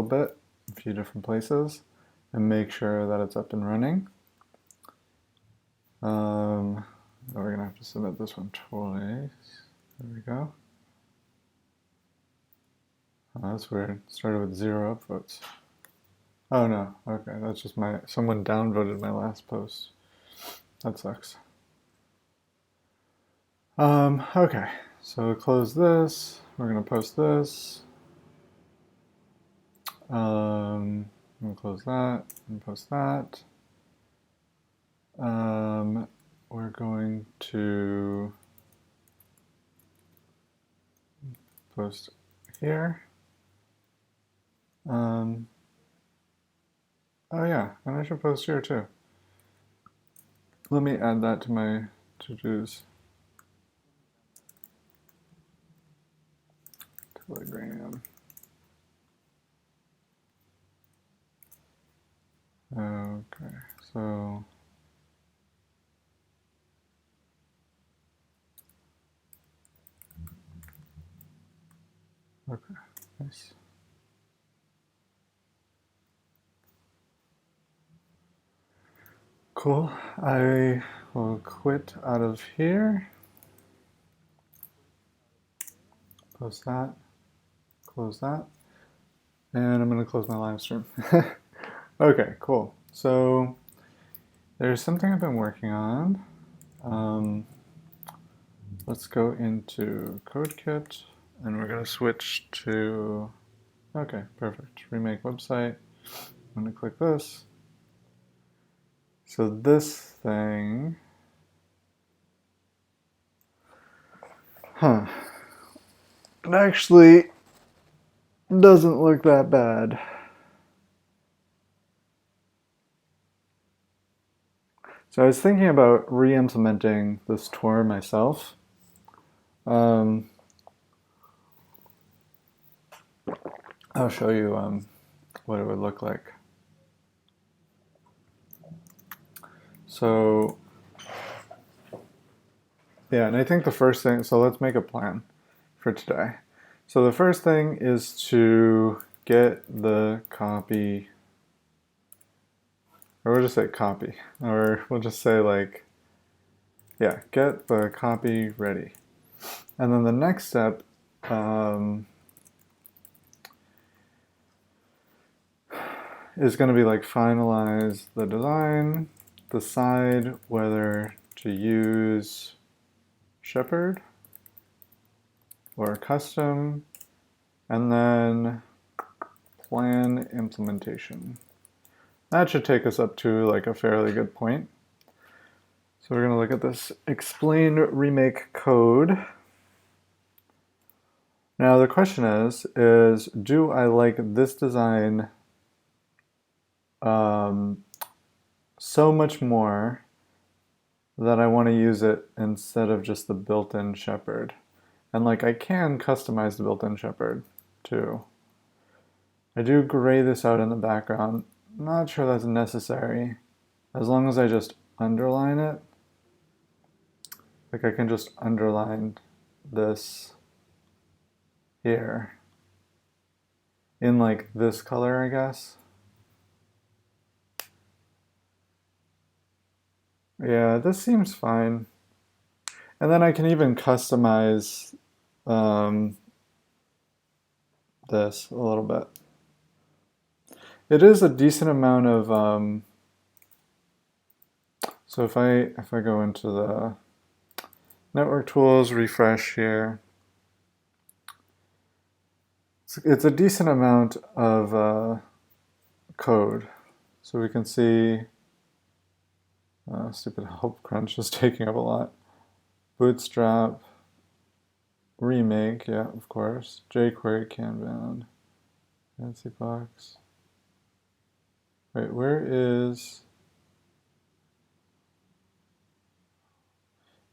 bit, a few different places, and make sure that it's up and running. We're gonna have to submit this one twice. There we go. Oh, that's weird. Started with 0 upvotes. Oh no, okay, that's just someone downvoted my last post. That sucks. Okay, so close this. We're gonna post this. I'm gonna close that and post that. We're going to post here. Oh yeah, and I should post here too. Let me add that to my to-dos. Telegram. Okay, so okay, nice. Cool. I will quit out of here. Post that. Close that. And I'm going to close my live stream. Okay, cool. So there's something I've been working on. Let's go into CodeKit, and we're going to switch to, okay, perfect. Remake website. I'm going to click this. So this thing, it actually doesn't look that bad. So I was thinking about re-implementing this tour myself. I'll show you what it would look like. So yeah, and I think the first thing, so let's make a plan for today. So the first thing is to get the copy, or we'll just say copy, or we'll just say like, yeah, get the copy ready. And then the next step is going to be like finalize the design, decide whether to use Shepherd or custom, and then plan implementation. That should take us up to like a fairly good point. So we're going to look at this explain remake code. Now the question is do I like this design so much more that I want to use it instead of just the built-in Shepherd? And like I can customize the built-in Shepherd too. I do gray this out in the background. I'm not sure that's necessary. As long as I just underline it. Like I can just underline this here in like this color, I guess. Yeah, this seems fine. And then I can even customize this a little bit. It is a decent amount of, so if I go into the network tools, refresh here, it's a decent amount of code. So we can see stupid help crunch is taking up a lot. Bootstrap, Remake, yeah, of course. jQuery, Kanban, Fancy Box. Wait, where is...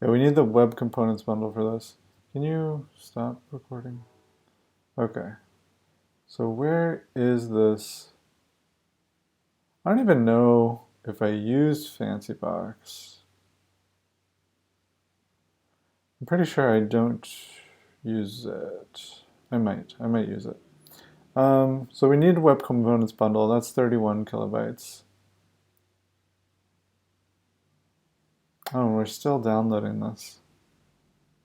Yeah, we need the web components bundle for this. Can you stop recording? Okay. So where is this? I don't even know if I use Fancy Box. I'm pretty sure I don't use it. I might use it. So we need web components bundle. That's 31 kilobytes. Oh, we're still downloading this.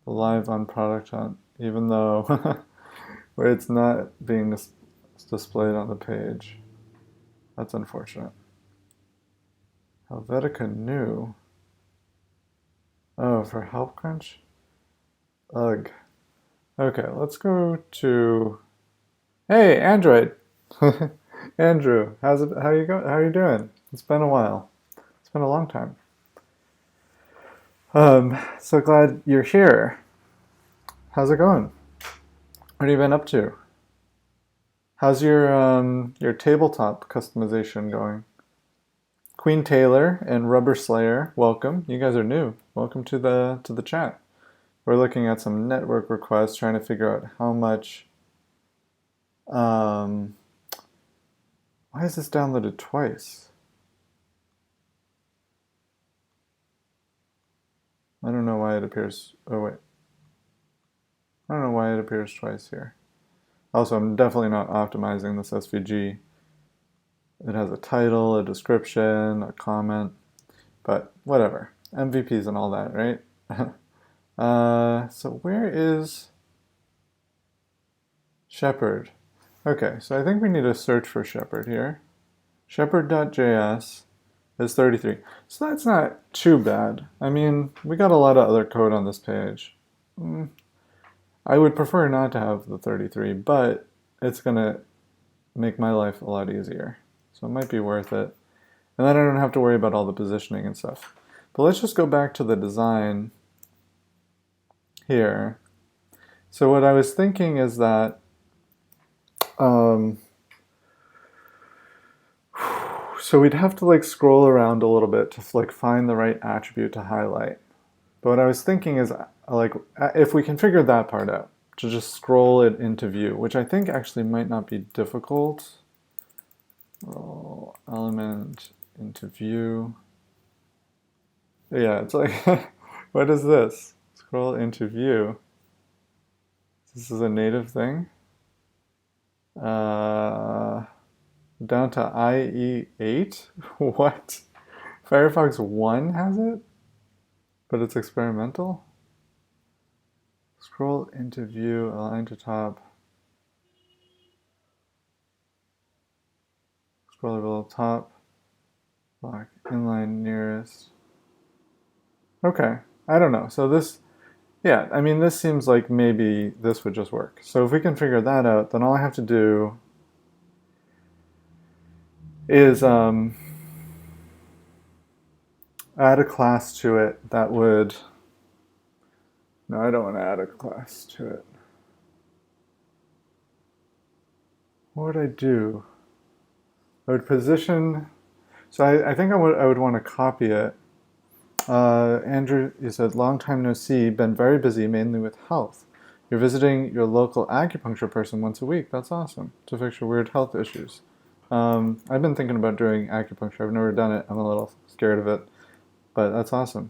The live on product hunt, even though where it's not being displayed on the page. That's unfortunate. Helvetica new. Oh, for Help Crunch? Ugh. Okay, let's go to. Hey, Android. Andrew, how you going? How are you doing? It's been a while. It's been a long time. So glad you're here. How's it going? What have you been up to? How's your tabletop customization going? Queen Taylor and Rubber Slayer, welcome. You guys are new. Welcome to the chat. We're looking at some network requests, trying to figure out how much. Why is this downloaded twice? I don't know why it appears. Oh wait. I don't know why it appears twice here. Also, I'm definitely not optimizing this SVG. It has a title, a description, a comment, but whatever. MVPs and all that, right? So where is Shepherd? Okay, so I think we need to search for Shepherd here. Shepherd.js is 33. So that's not too bad. I mean, we got a lot of other code on this page. I would prefer not to have the 33, but it's going to make my life a lot easier. So it might be worth it. And then I don't have to worry about all the positioning and stuff. But let's just go back to the design here. So what I was thinking is that so we'd have to like scroll around a little bit to like find the right attribute to highlight. But what I was thinking is like if we can figure that part out, to just scroll it into view, which I think actually might not be difficult. Roll element into view. Yeah, it's like, what is this? Scroll into view. This is a native thing. Down to IE8? What? Firefox 1 has it? But it's experimental? Scroll into view, align to top. Scroll a little top. Block inline nearest. Okay, I don't know. So this, yeah, I mean, this seems like maybe this would just work. So if we can figure that out, then all I have to do is add a class to it that would. No, I don't want to add a class to it. What would I do? I would position. So I think I would want to copy it. Andrew, you said, long time no see, been very busy, mainly with health. You're visiting your local acupuncture person once a week. That's awesome, to fix your weird health issues. I've been thinking about doing acupuncture. I've never done it. I'm a little scared of it, but that's awesome.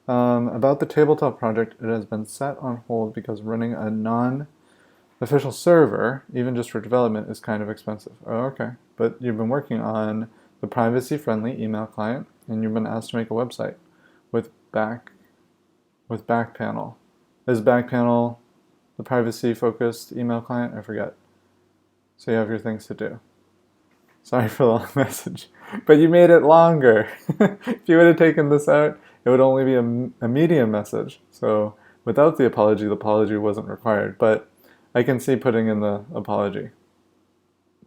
About the tabletop project, it has been set on hold because running a non-official server, even just for development, is kind of expensive. Oh, okay. But you've been working on the privacy-friendly email client, and you've been asked to make a website with Backpanel. Is Backpanel the privacy-focused email client? I forget. So you have your things to do. Sorry for the long message, but you made it longer. If you would have taken this out, it would only be a medium message. So without the apology wasn't required. But I can see putting in the apology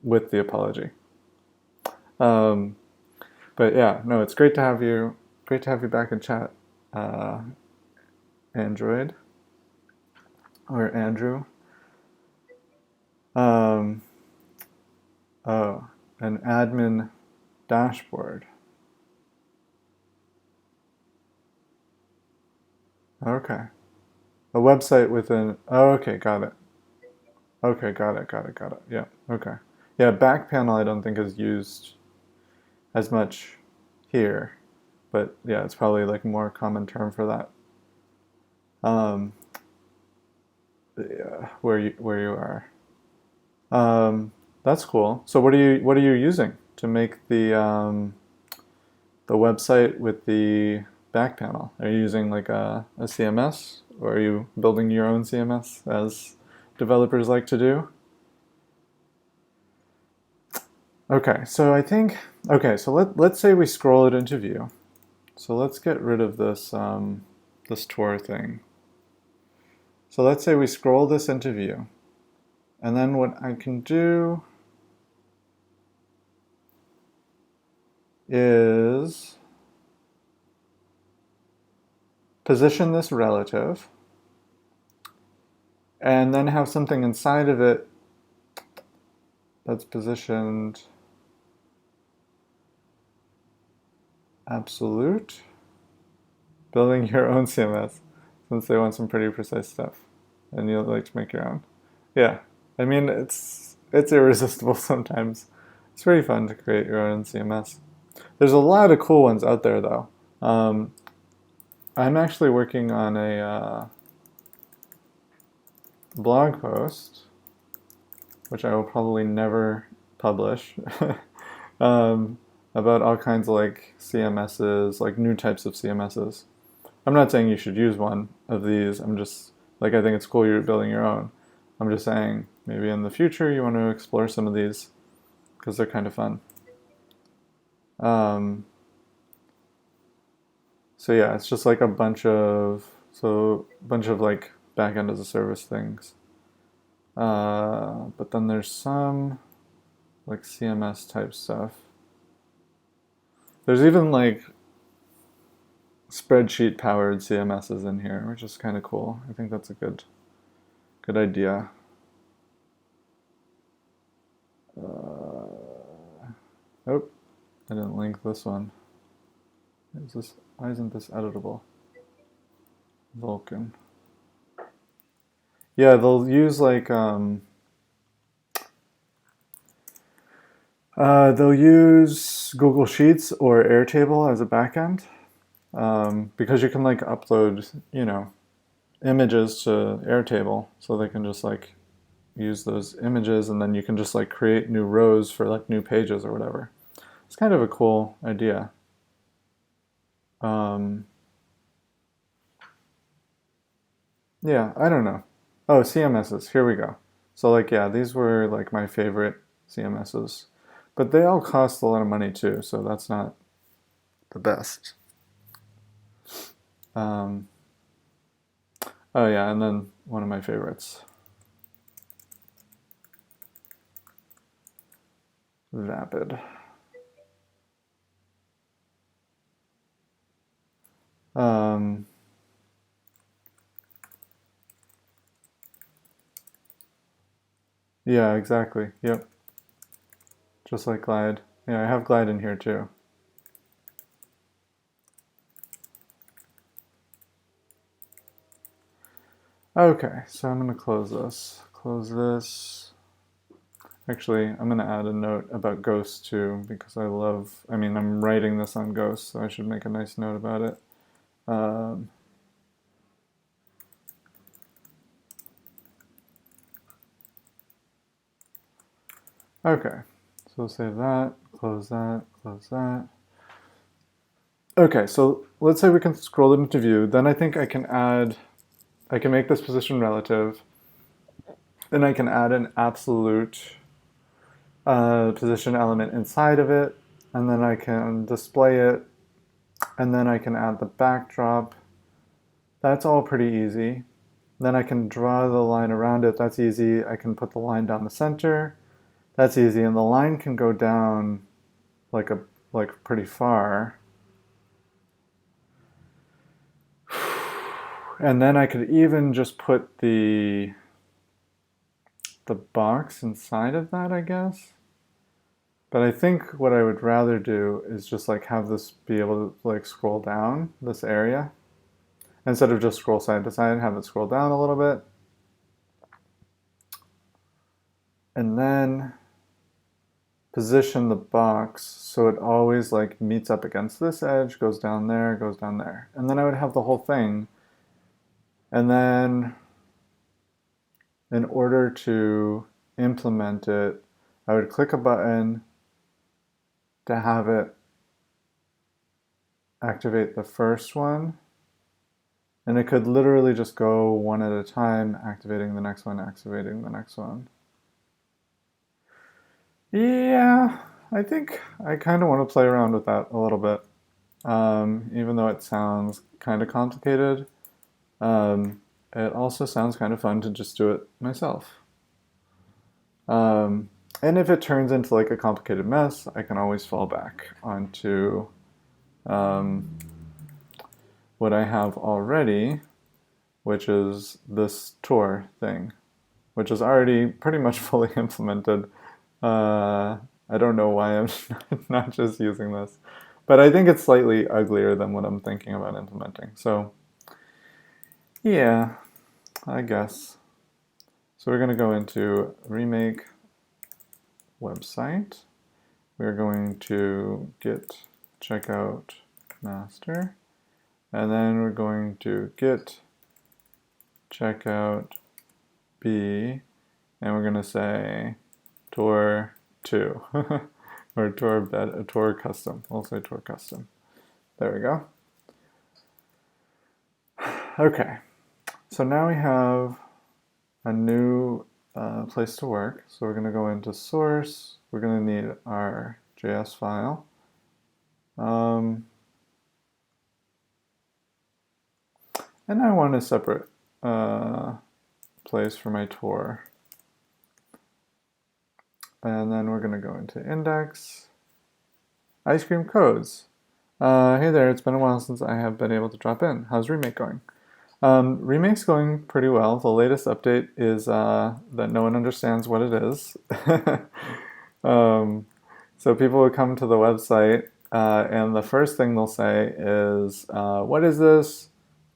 with the apology. But yeah, no, it's great to have you. Great to have you back in chat, Android or Andrew. Oh, an admin dashboard. Okay. A website with an. Oh, okay, got it. Okay, got it. Yeah, okay. Yeah, back panel I don't think is used as much here, but yeah, it's probably like a more common term for that. Yeah, where you are. That's cool. So what are you using to make the website with the back panel? Are you using like a CMS, or are you building your own CMS as developers like to do? Okay, so I think, okay, so let's say we scroll it into view. So let's get rid of this tour thing. So let's say we scroll this into view. And then what I can do is position this relative and then have something inside of it that's positioned absolute. Building your own CMS, since they want some pretty precise stuff and you like to make your own. Yeah, I mean, it's irresistible sometimes. It's pretty fun to create your own CMS. There's a lot of cool ones out there, though. I'm actually working on a blog post, which I will probably never publish, about all kinds of like CMSs, like new types of CMSs. I'm not saying you should use one of these. I'm just like, I think it's cool you're building your own. I'm just saying maybe in the future you want to explore some of these because they're kind of fun. So yeah, it's just like a bunch of like backend as a service things. But then there's some like CMS type stuff. There's even like spreadsheet powered CMSs in here, which is kind of cool. I think that's a good idea. Oh, I didn't link this one. Why isn't this editable? Vulkan. Yeah, they'll use like they'll use Google Sheets or Airtable as a backend, because you can like upload, images to Airtable, so they can just like use those images, and then you can just like create new rows for like new pages or whatever. It's kind of a cool idea. Yeah, I don't know. Oh, CMSs. Here we go. So like, yeah, these were like my favorite CMSs, but they all cost a lot of money too, so that's not the best. Oh yeah, and then one of my favorites, Vapid. Yeah, exactly. Yep. Just like Glide. Yeah, I have Glide in here too. Okay, so I'm going to close this. Close this. Actually, I'm going to add a note about Ghost too, because I'm writing this on Ghost, so I should make a nice note about it. Okay, so we'll save that, close that, close that. Okay, so let's say we can scroll it into view. Then I think I can make this position relative, and I can add an absolute position element inside of it, and then I can display it, and then I can add the backdrop. That's all pretty easy. Then I can draw the line around it. That's easy. I can put the line down the center. That's easy, and the line can go down like pretty far. And then I could even just put the box inside of that, I guess. But I think what I would rather do is just like have this be able to like scroll down this area. Instead of just scroll side to side, have it scroll down a little bit. And then position the box so it always like meets up against this edge, goes down there, goes down there. And then I would have the whole thing. And then in order to implement it, I would click a button to have it activate the first one. And it could literally just go one at a time, activating the next one, activating the next one. Yeah, I think I kind of want to play around with that a little bit. Even though it sounds kind of complicated, it also sounds kind of fun to just do it myself. And if it turns into like a complicated mess, I can always fall back onto um, what I have already, which is this tour thing, which is already pretty much fully implemented. I don't know why I'm not just using this, but I think it's slightly uglier than what I'm thinking about implementing. So yeah, I guess. So we're going to go into Remake website. We're going to git checkout master, and then we're going to git checkout B, and we're going to say tour 2 or tour custom. We'll say tour custom. There we go. Okay, so now we have a new place to work. So we're going to go into source. We're going to need our JS file. And I want a separate place for my tour. And then we're going to go into index, ice cream codes. Hey there, it's been a while since I have been able to drop in. How's Remake going? Remake's going pretty well. The latest update is that no one understands what it is. So people would come to the website and the first thing they'll say is, what is this?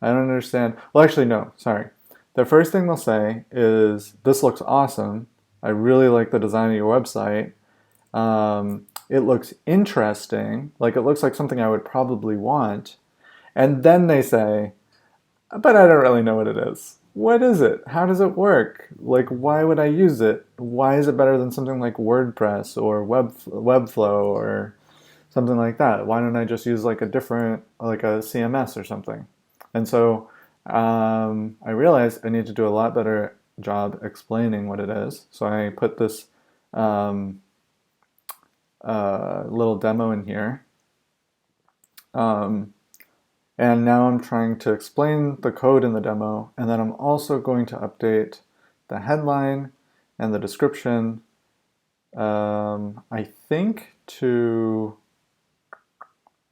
I don't understand. Well, actually, no, sorry. The first thing they'll say is, this looks awesome. I really like the design of your website. It looks interesting. Like, it looks like something I would probably want. And then they say, but I don't really know what it is. What is it? How does it work? Like, why would I use it? Why is it better than something like WordPress or Webflow or something like that? Why don't I just use like a different, like a CMS or something? And so I realized I need to do a lot better job explaining what it is. So I put this little demo in here. And now I'm trying to explain the code in the demo, and then I'm also going to update the headline and the description, I think to,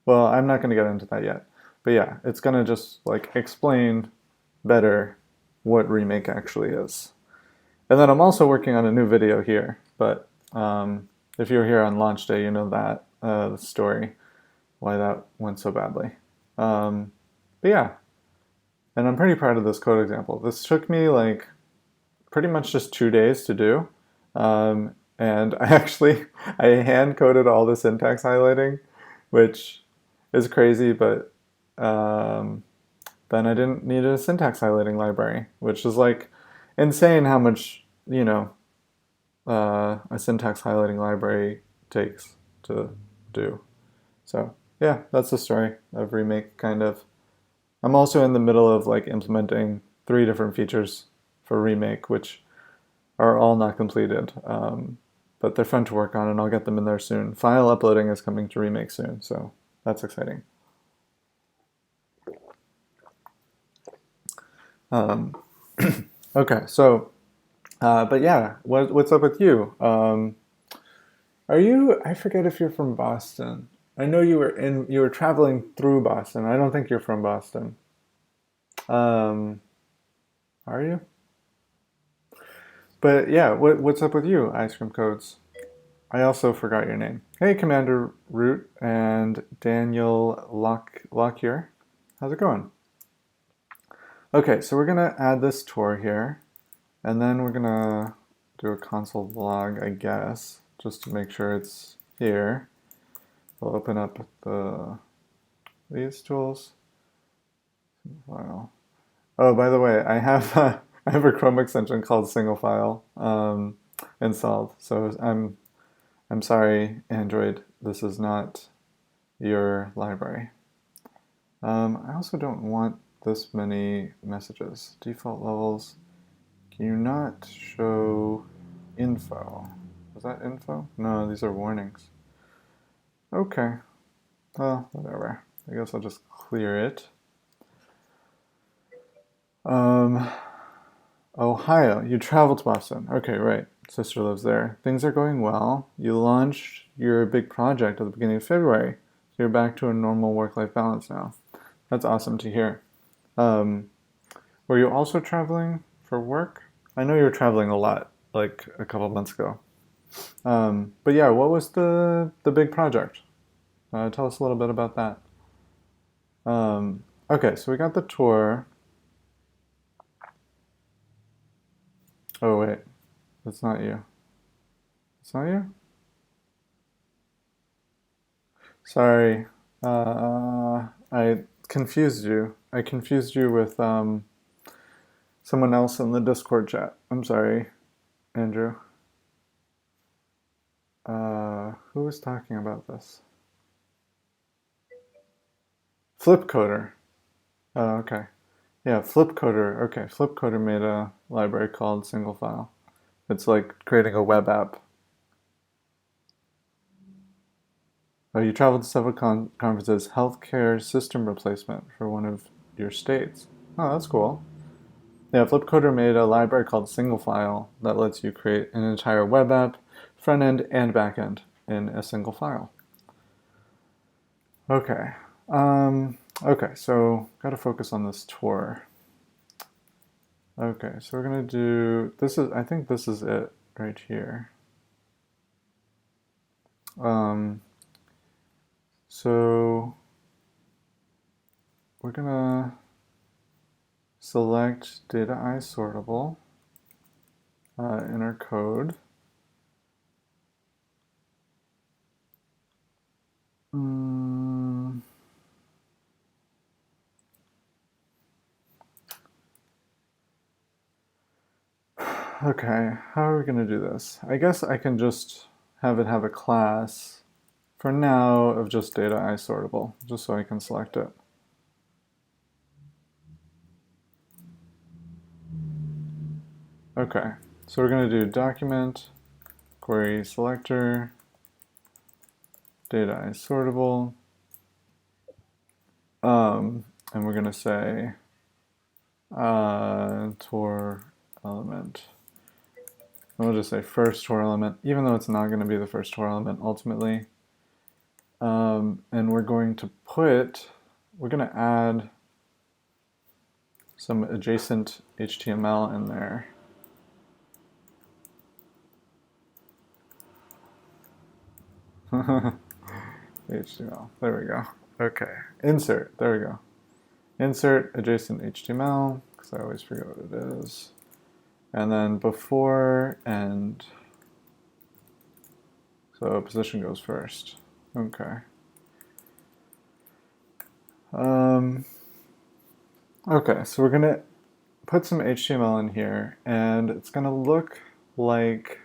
well, I'm not going to get into that yet. But yeah, it's going to just like explain better what Remake actually is. And then I'm also working on a new video here, but if you were here on launch day, you know that the story, why that went so badly. But yeah, and I'm pretty proud of this code example. This took me like pretty much just 2 days to do. And I hand coded all the syntax highlighting, which is crazy, but then I didn't need a syntax highlighting library, which is like insane how much, a syntax highlighting library takes to do. So yeah, that's the story of Remake, kind of. I'm also in the middle of like implementing 3 different features for Remake, which are all not completed, but they're fun to work on, and I'll get them in there soon. File uploading is coming to Remake soon, so that's exciting. Okay, so, but yeah, what's up with you? Are you? I forget if you're from Boston. I know you were traveling through Boston. I don't think you're from Boston. Um, are you? But yeah, what's up with you, Ice Cream Codes? I also forgot your name. Hey, Commander Root and Daniel Lockyer. How's it going? Okay, so we're gonna add this tour here, and then we're gonna do a console log, I guess, just to make sure it's here. We'll open up these tools. File. Oh, by the way, I have a Chrome extension called Single File installed, so I'm I'm sorry, Android, this is not your library. I also don't want this many messages. Default levels. Can you not show info? Was that info? No, these are warnings. Okay. Well, whatever. I guess I'll just clear it. Ohio. You traveled to Boston. Okay, right. Sister lives there. Things are going well. You launched your big project at the beginning of February. You're back to a normal work-life balance now. That's awesome to hear. Um, were you also traveling for work? I know you were traveling a lot, like a couple months ago. But yeah, what was the big project? Tell us a little bit about that. Okay, so we got the tour. Oh wait, that's not you. It's not you? Sorry. I confused you. I confused you with someone else in the Discord chat. I'm sorry, Andrew. Who was talking about this? Flipcoder. Oh, okay. Yeah, Flipcoder. Okay, Flipcoder made a library called Single File. It's like creating a web app. Oh, you traveled to several conferences. Healthcare system replacement for one of your states. Oh, that's cool. Yeah, Flipcoder made a library called Single File that lets you create an entire web app, front end and back end, in a single file. Okay. Okay, so gotta focus on this tour. Okay, so we're gonna do this is I think this is it right here. Um, so we're gonna select data iSortable in our code. Okay, how are we going to do this? I guess I can just have it have a class for now of just data iSortable, just so I can select it. Okay, so we're going to do document, query selector, data iSortable, and we're going to say tour element. And we'll just say first tour element, even though it's not going to be the first tour element ultimately. And we're going to add some adjacent HTML in there. HTML, there we go. Okay, insert, there we go. Insert adjacent HTML, because I always forget what it is. And then before end. So position goes first. Okay. Okay, so we're gonna put some HTML in here, and it's gonna look like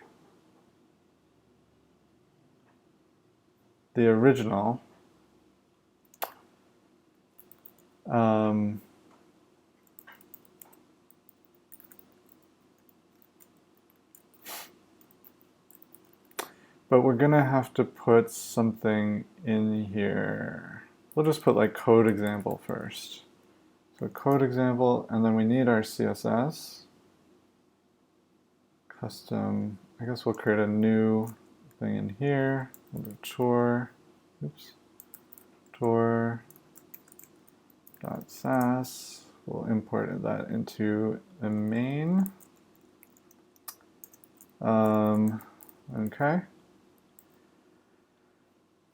the original. But we're gonna have to put something in here. We'll just put like code example first. So code example, and then we need our CSS. Custom, I guess we'll create a new thing in here. We'll do tour, tour.sass. We'll import that into the main. Okay.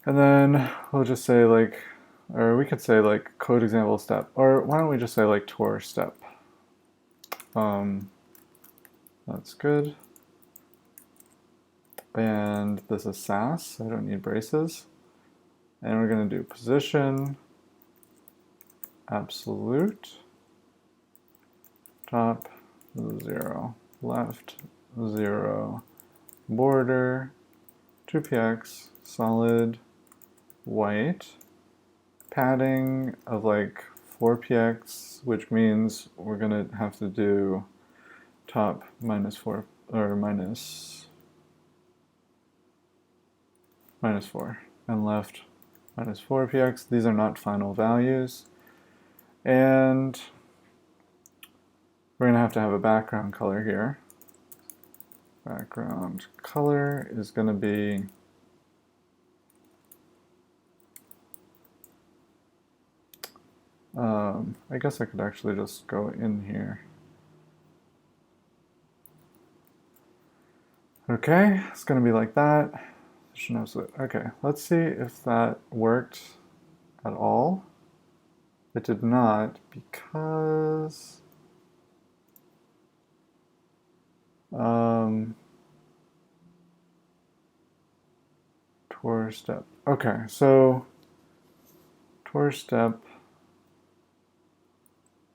And then we'll just say like, or we could say like code example step, or why don't we just say like tour step? That's good. And this is Sass, so I don't need braces. And we're going to do position, absolute, top 0, left 0, border 2px, solid white, padding of like 4px, which means we're gonna have to do top -4 or minus 4 and left -4px. These are not final values. And we're gonna have to have a background color here. Background color is gonna be I guess I could actually just go in here. Okay, it's gonna be like that. Okay, let's see if that worked at all. It did not because tour step. Okay, so tour step,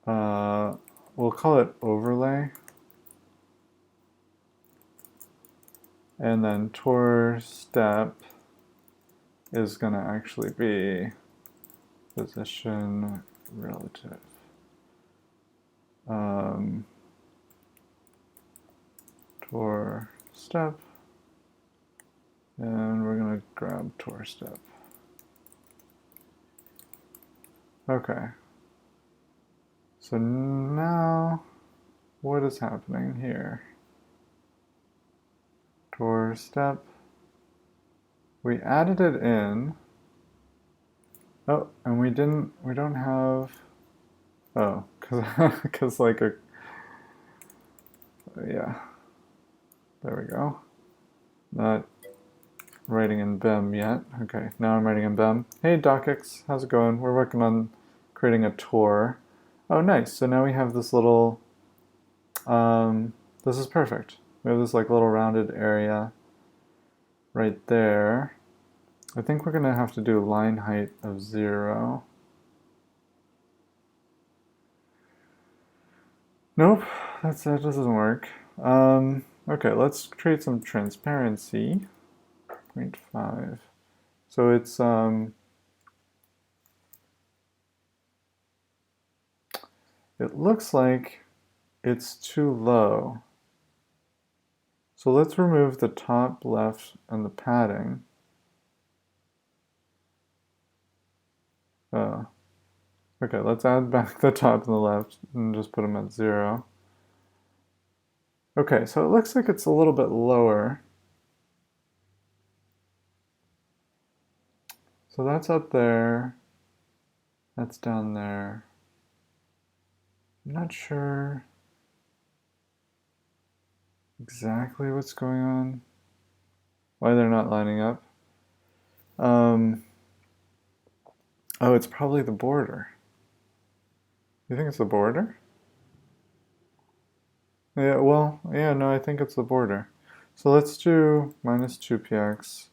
we'll call it overlay. And then tour step is going to actually be position relative. Tour step, and we're going to grab tour step. Okay. So now, what is happening here? Tour step. We added it in. Oh, and we don't have, oh, cause like a, yeah, there we go. Not writing in BEM yet. Okay, now I'm writing in BEM. Hey DocX, how's it going? We're working on creating a tour. Oh, nice. So now we have this little, this is perfect. We have this like little rounded area right there. I think we're gonna have to do line height of 0. Nope, that doesn't work. Okay, let's create some transparency. 0.5. So it's it looks like it's too low. So let's remove the top left and the padding. Okay, let's add back the top and the left and just put them at 0. Okay, so it looks like it's a little bit lower. So that's up there. That's down there. I'm not sure exactly what's going on, why they're not lining up. Oh, it's probably the border. You think it's the border? Yeah, well, yeah, no, I think it's the border. So let's do -2px,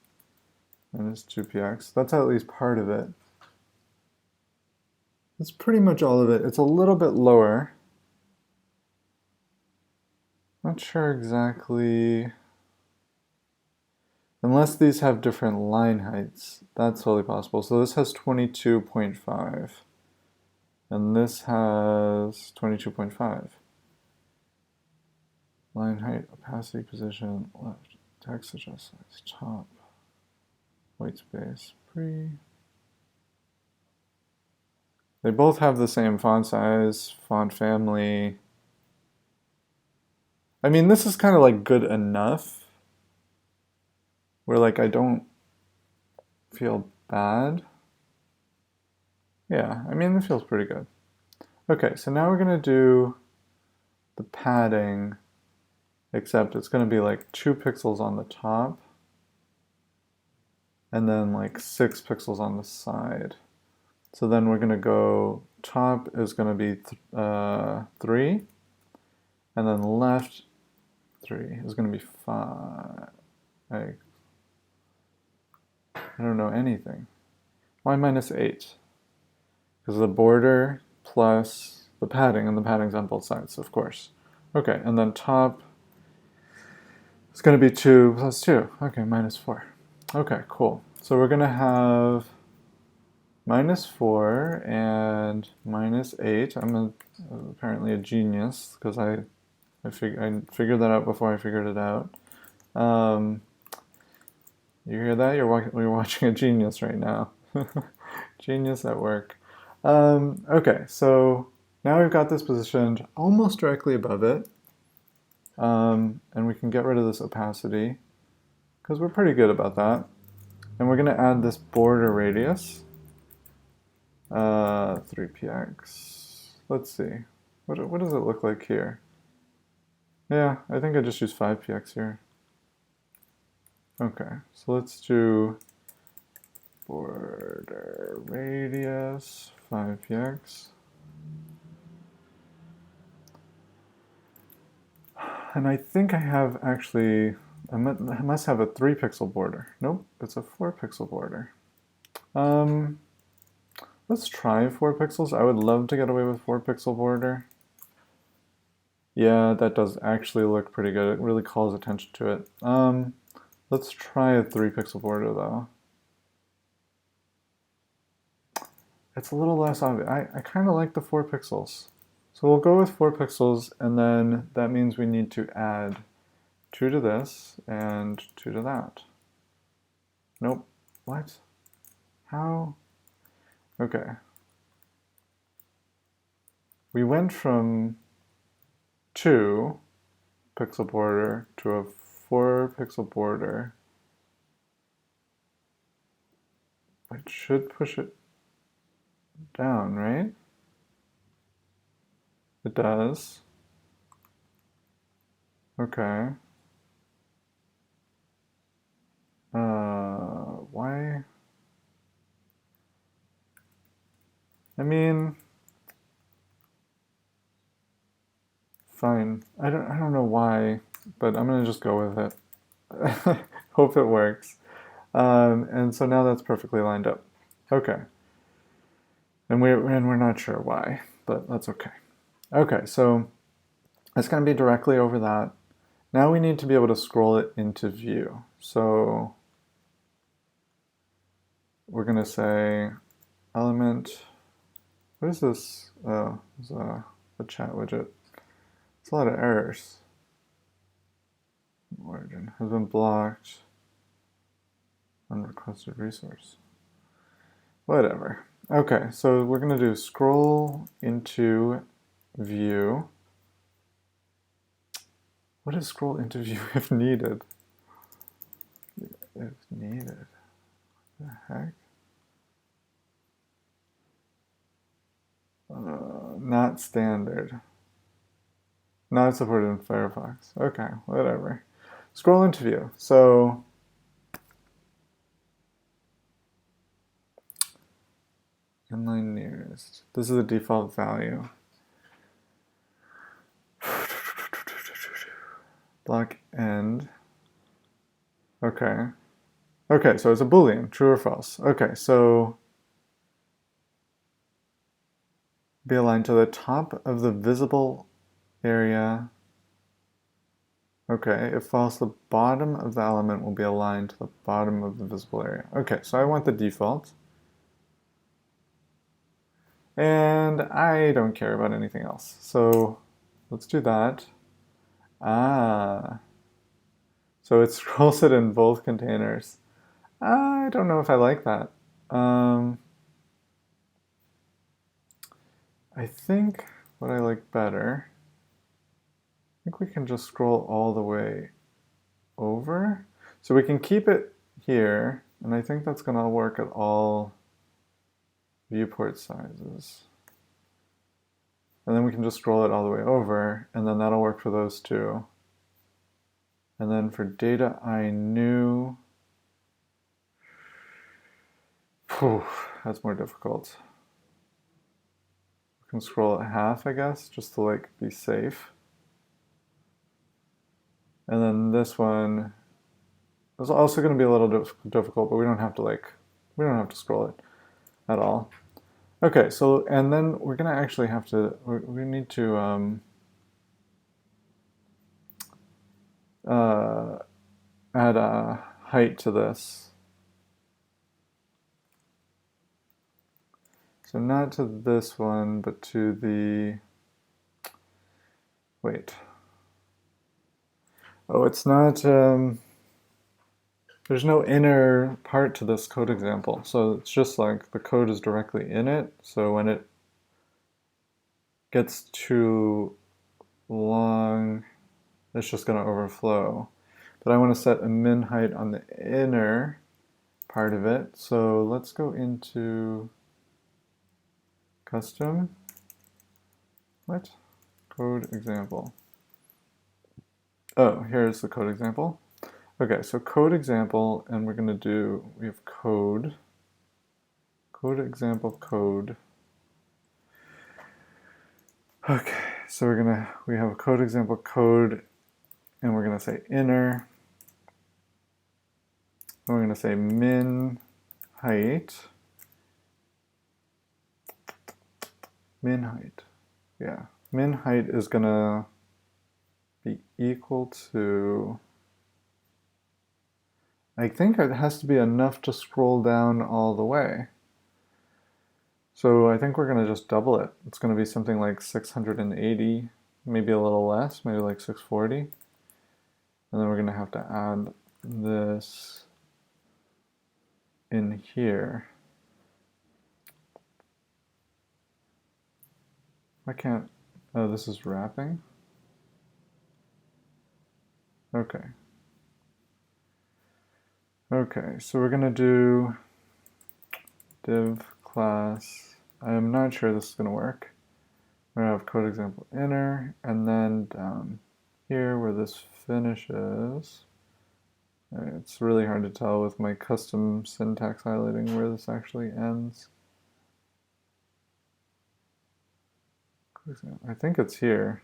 -2px. That's at least part of it. That's pretty much all of it. It's a little bit lower. Not sure exactly. Unless these have different line heights. That's totally possible. So this has 22.5. And this has 22.5. Line height, opacity, position, left, text adjust size, top, white space, pre. They both have the same font size, font family. I mean, this is kind of like good enough, where like I don't feel bad. Yeah, I mean, it feels pretty good. Okay, so now we're gonna do the padding, except it's gonna be like 2 pixels on the top, and then like 6 pixels on the side. So then we're gonna go, top is gonna be 3, and then left 3 is gonna be 5. I don't know anything. Why -8? Because the border plus the padding, and the padding's on both sides, of course. Okay, and then top is going to be 2 plus 2. Okay, -4. Okay, cool. So we're gonna have -4 and -8. Apparently a genius because I figured that out before I figured it out. Um, you hear that? You're watching a genius right now. Genius at work. Okay, so now we've got this positioned almost directly above it. And we can get rid of this opacity because we're pretty good about that. And we're going to add this border radius, 3px. Let's see. What does it look like here? Yeah, I think I just use 5px here. Okay, so let's do border radius 5px. And I think I have actually, I must have a 3-pixel border. Nope, it's a 4-pixel border. Let's try 4 pixels. I would love to get away with 4-pixel border. Yeah, that does actually look pretty good. It really calls attention to it. Let's try a 3-pixel border though. It's a little less obvious. I kind of like the 4 pixels. So we'll go with 4 pixels, and then that means we need to add 2 to this and 2 to that. Nope. What? How? Okay. We went from 2-pixel border to a 4-pixel border. It should push it down, right? It does. Okay. Why? I mean, fine. I don't know why, but I'm gonna just go with it. Hope it works. And so now that's perfectly lined up. Okay. And we're not sure why, but that's okay. Okay, so it's gonna be directly over that. Now we need to be able to scroll it into view. So we're gonna say element. What is this? Oh, it's a chat widget. It's a lot of errors. Origin has been blocked. Unrequested resource. Whatever. Okay, so we're going to do scroll into view. What is scroll into view if needed? If needed. What the heck? Not standard. Not supported in Firefox. Okay, whatever. Scroll into view. So inline nearest. This is the default value. Block end. Okay. Okay, so it's a Boolean, true or false. Okay, so be aligned to the top of the visible area. Okay, if false, the bottom of the element will be aligned to the bottom of the visible area. Okay, so I want the default. And I don't care about anything else. So let's do that. Ah, so it scrolls it in both containers. I don't know if I like that. I think what I like better, I think we can just scroll all the way over. So we can keep it here, and I think that's going to work at all viewport sizes. And then we can just scroll it all the way over, and then that'll work for those two. And then for data I knew, that's more difficult. We can scroll it half, I guess, just to like be safe. And then this one is also going to be a little difficult, but we don't have to scroll it at all. Okay, so and then we're going to actually have to, we need to add a height to this. So not to this one, but to the, wait. Oh, it's not, there's no inner part to this code example. So it's just like the code is directly in it. So when it gets too long, it's just going to overflow. But I want to set a min height on the inner part of it. So let's go into custom, what? Code example. Oh, here's the code example. Okay, so code example, and we're going to do, we have code example code. Okay, so we have a code example code, and we're gonna say inner, and we're gonna say min height, yeah. Min height is gonna be equal to, I think it has to be enough to scroll down all the way. So I think we're gonna just double it. It's gonna be something like 680, maybe a little less, maybe like 640. And then we're gonna have to add this in here. I can't, oh, this is wrapping? Okay. Okay, so we're gonna do div class. I'm not sure this is gonna work. We're gonna have code example inner, and then down here where this finishes, it's really hard to tell with my custom syntax highlighting where this actually ends. I think it's here.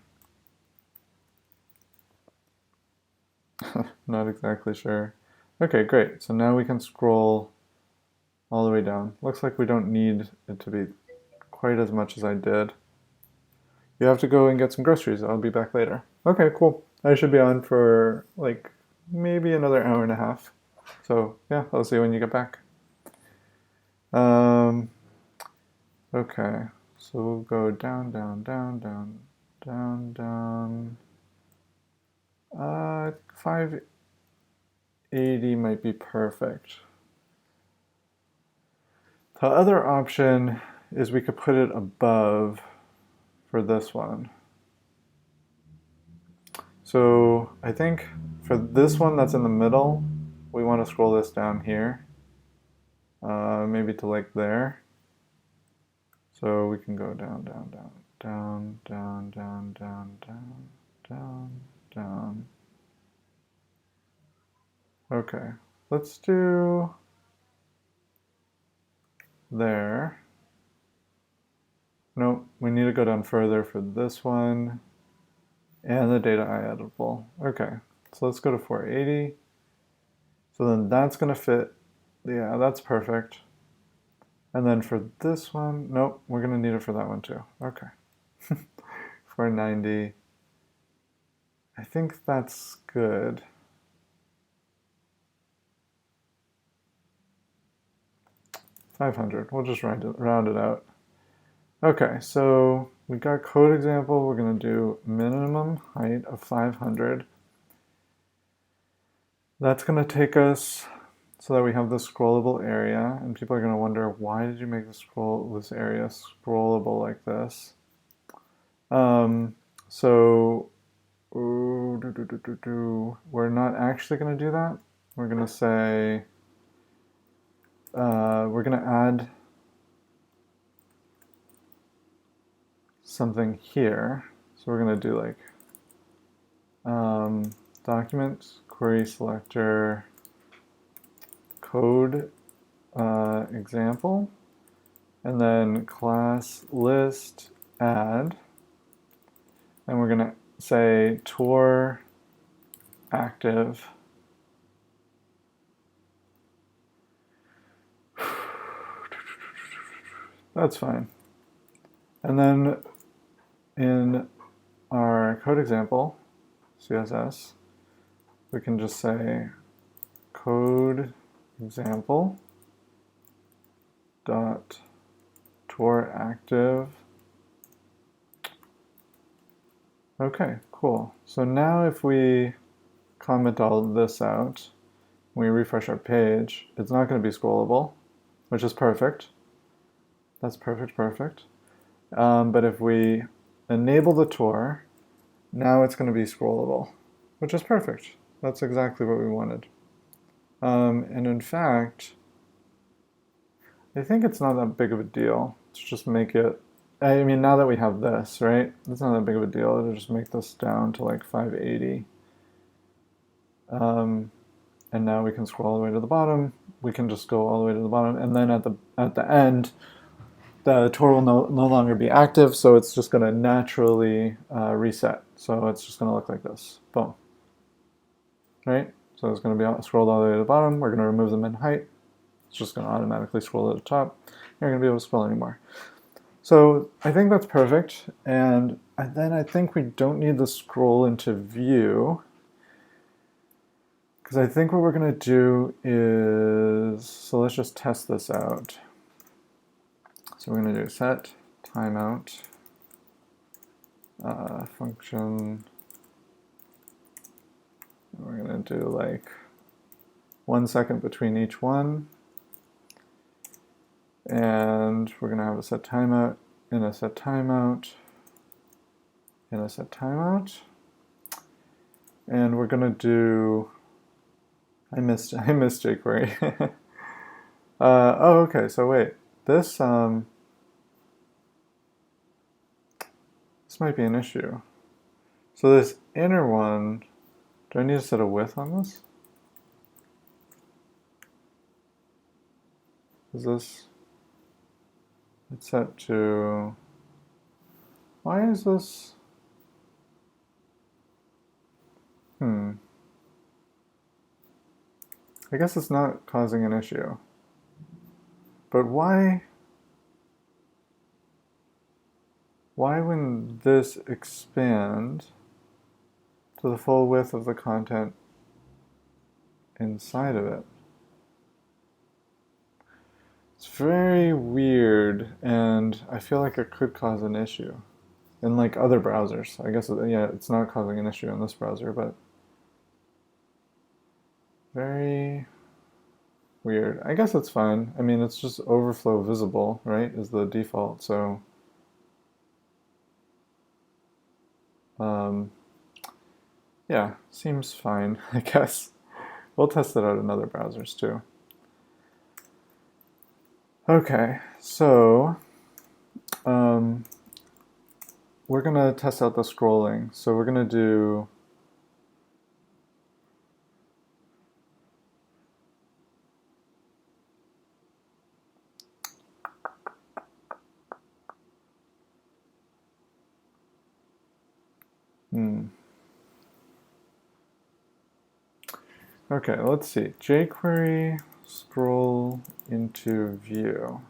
Not exactly sure. Okay, great. So now we can scroll all the way down. Looks like we don't need it to be quite as much as I did. You have to go and get some groceries. I'll be back later. Okay, cool. I should be on for like maybe another hour and a half. So yeah, I'll see you when you get back. Okay, so we'll go down, down, down, down, down, down. 580 might be perfect. The other option is we could put it above for this one. So I think for this one that's in the middle, we want to scroll this down here, maybe to like there. So we can go down, down, down, down, down, down, down, down, down, down. Okay, let's do there. Nope, we need to go down further for this one and the data editable. Okay, so let's go to 480. So then that's going to fit. Yeah, that's perfect. And then for this one, nope, we're going to need it for that one too. Okay. 490. I think that's good. $500. We'll just round it out. Okay, so we got code example. We're going to do minimum height of 500. That's going to take us so that we have this scrollable area, and people are going to wonder, why did you make this area scrollable like this? So we're not actually going to do that. We're going to say we're going to add something here. So we're going to do like document query selector code example, and then class list add, and we're going to say tour active. That's fine. And then in our code example, CSS, we can just say code example dot tour active. Okay, cool. So now if we comment all this out, we refresh our page, it's not going to be scrollable, which is perfect. That's perfect, perfect. But if we enable the tour, now it's going to be scrollable, which is perfect. That's exactly what we wanted. And in fact, I think it's not that big of a deal to just make it, I mean, now that we have this, right? It's not that big of a deal to just make this down to like 580. And now we can scroll all the way to the bottom. We can just go all the way to the bottom. And then at the end, the tour will no longer be active, so it's just going to naturally reset. So it's just going to look like this. Boom. Right? So it's going to be scrolled all the way to the bottom. We're going to remove the min height. It's just going to automatically scroll to the top. You're going to be able to scroll anymore. So I think that's perfect. And then I think we don't need the scroll into view, because I think what we're going to do is, so let's just test this out. So we're going to do set timeout function. We're going to do like 1 second between each one. And we're going to have a set timeout and a set timeout and a set timeout. And we're going to do, I missed jQuery. Oh, okay, so wait, this might be an issue. So this inner one, do I need to set a width on this? Is this, it's set to, why is this, I guess it's not causing an issue. But why when this expand to the full width of the content inside of it? It's very weird, and I feel like it could cause an issue in like other browsers. I guess, yeah, it's not causing an issue in this browser, but very weird. I guess it's fine. I mean, it's just overflow visible, right, is the default, so yeah, seems fine, I guess. We'll test it out in other browsers too. Okay, so we're gonna test out the scrolling. So we're gonna do okay, let's see. jQuery scroll into view.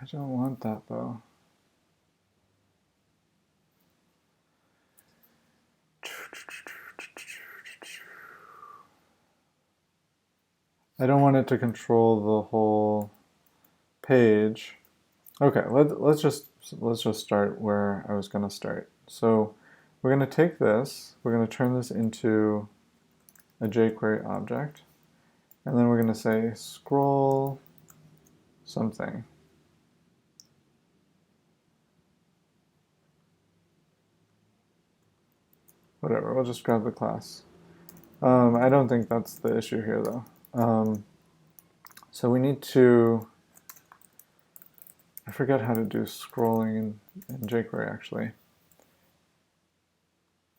I don't want that though. I don't want it to control the whole page. Okay, let's just start where I was going to start. So we're going to take this, we're going to turn this into a jQuery object, and then we're going to say scroll something. Whatever, we'll just grab the class. I don't think that's the issue here though. So we need to, I forget how to do scrolling in jQuery actually.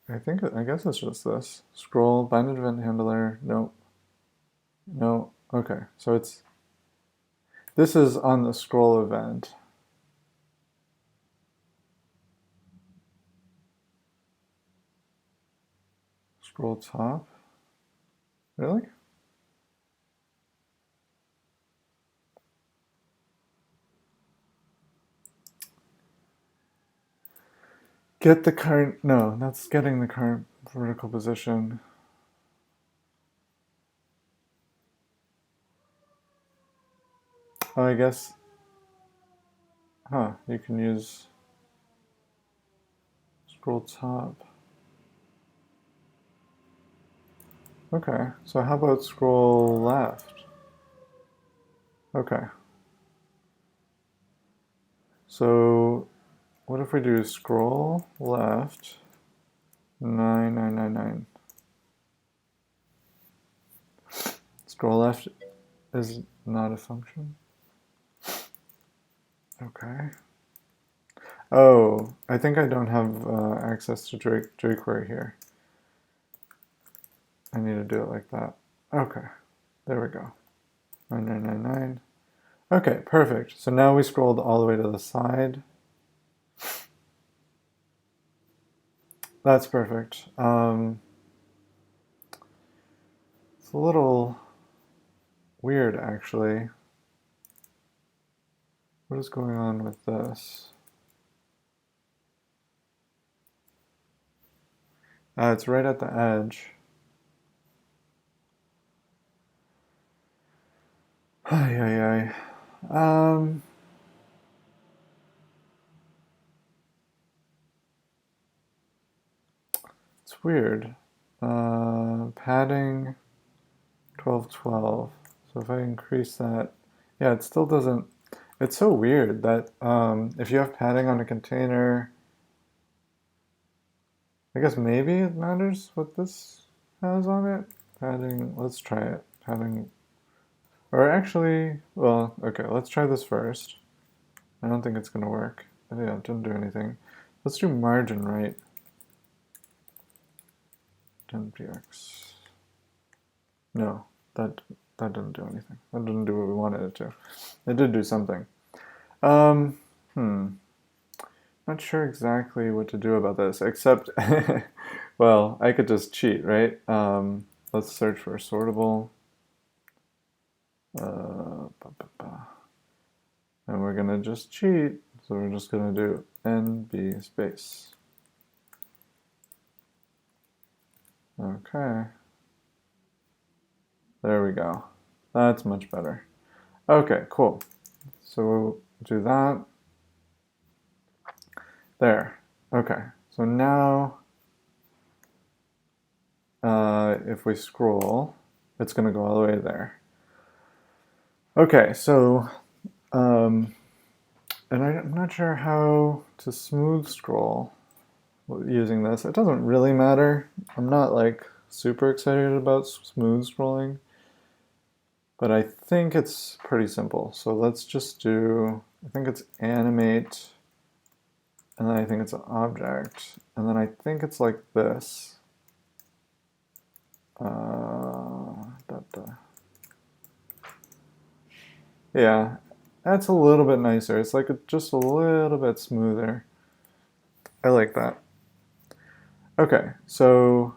I guess it's just this. Scroll, binded event handler, nope. No, okay, so this is on the scroll event. Scroll top, really? Get the current, no, that's getting the current vertical position. Oh, I guess, you can use scroll top. Okay, so how about scroll left? Okay. So what if we do scroll left 9999? Scroll left is not a function. Okay. Oh, I think I don't have access to jQuery here. I need to do it like that. Okay, there we go. 9999. Okay, perfect. So now we scrolled all the way to the side. That's perfect. It's a little weird, actually. What is going on with this? It's right at the edge. Ay, ay, ay. It's weird. Padding 1212. So if I increase that, yeah, it still doesn't. It's so weird that if you have padding on a container, I guess maybe it matters what this has on it. Padding, let's try it. Padding, or actually, well, okay, let's try this first. I don't think it's going to work. Yeah, it didn't do anything. Let's do margin right. 10px. No, that didn't do anything. That didn't do what we wanted it to. It did do something. Not sure exactly what to do about this, except, well, I could just cheat, right? Let's search for sortable. And we're gonna just cheat. So we're just gonna do NB space. Okay. There we go. That's much better. Okay, cool. So we'll do that. There. Okay. So now, if we scroll, it's going to go all the way there. Okay, so, and I'm not sure how to smooth scroll using this. It doesn't really matter. I'm not like super excited about smooth scrolling, but I think it's pretty simple. So let's just do, I think it's animate, and then I think it's an object, and then I think it's like this. Yeah, that's a little bit nicer. It's like just a little bit smoother. I like that. Okay, so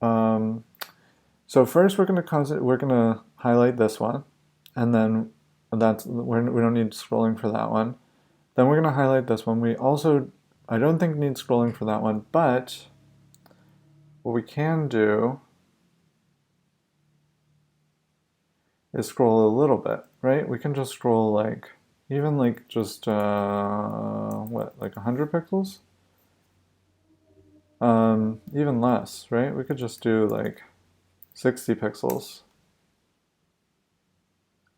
so first we're gonna highlight this one, and then we don't need scrolling for that one. Then we're gonna highlight this one. We also, I don't think need scrolling for that one, but what we can do is scroll a little bit, right? We can just scroll like, even like just, what, like 100 pixels? Even less, right? We could just do like 60 pixels.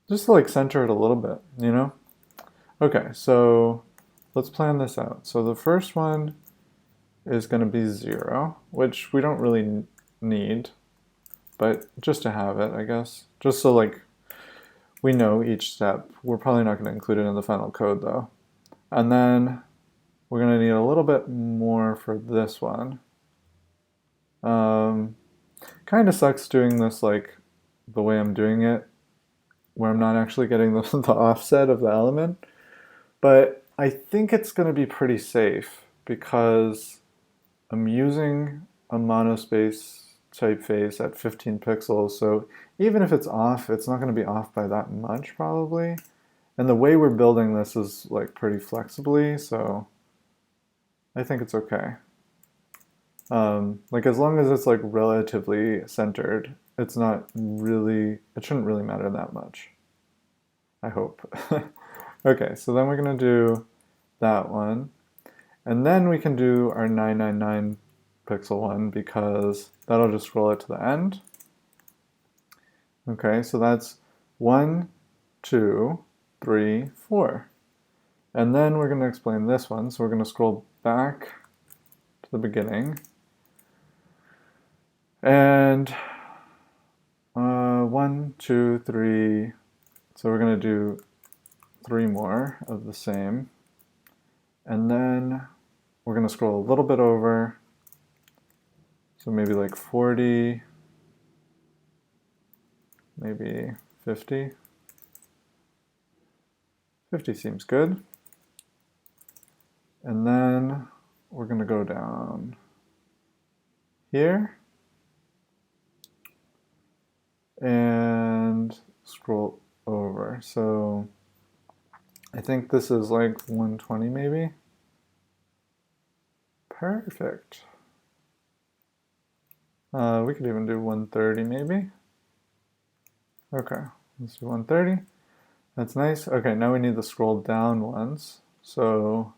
Just to like center it a little bit, you know? Okay, so let's plan this out. So the first one is going to be 0, which we don't really need, but just to have it, I guess. Just so like we know each step. We're probably not going to include it in the final code though. And then we're going to need a little bit more for this one. Kind of sucks doing this like the way I'm doing it, where I'm not actually getting the offset of the element. But I think it's going to be pretty safe because I'm using a monospace typeface at 15 pixels. So even if it's off, it's not going to be off by that much probably. And the way we're building this is like pretty flexibly. So I think it's okay. Like as long as it's like relatively centered, it's not really, it shouldn't really matter that much. I hope. Okay, so then we're gonna do that one. And then we can do our 999 pixel one because that'll just scroll it to the end. Okay, so that's 1, 2, 3, 4. And then we're going to explain this one. So we're going to scroll back to the beginning. And 1, 2, 3. So we're going to do 3 more of the same. And then we're going to scroll a little bit over. So maybe like 40, maybe 50. 50 seems good. And then we're going to go down here and scroll over. So I think this is like 120 maybe. Perfect. We could even do 130 maybe. Okay, let's do 130. That's nice. Okay, now we need the scroll down ones. So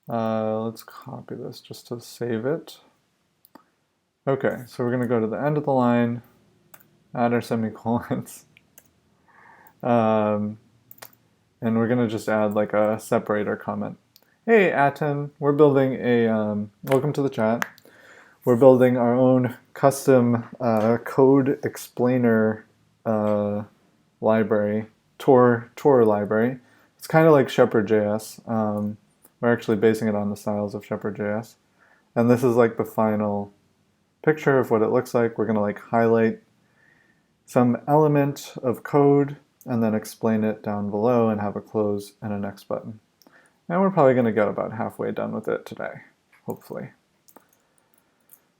let's copy this just to save it. Okay, so we're going to go to the end of the line, add our semicolons, and we're going to just add like a separator comment. Hey, Aten, we're building a, welcome to the chat. We're building our own custom code explainer library, Tor library. It's kind of like Shepherd.js. We're actually basing it on the styles of Shepherd.js. And this is like the final picture of what it looks like. We're going to like highlight some element of code and then explain it down below and have a close and a next button. And we're probably going to get about halfway done with it today, hopefully.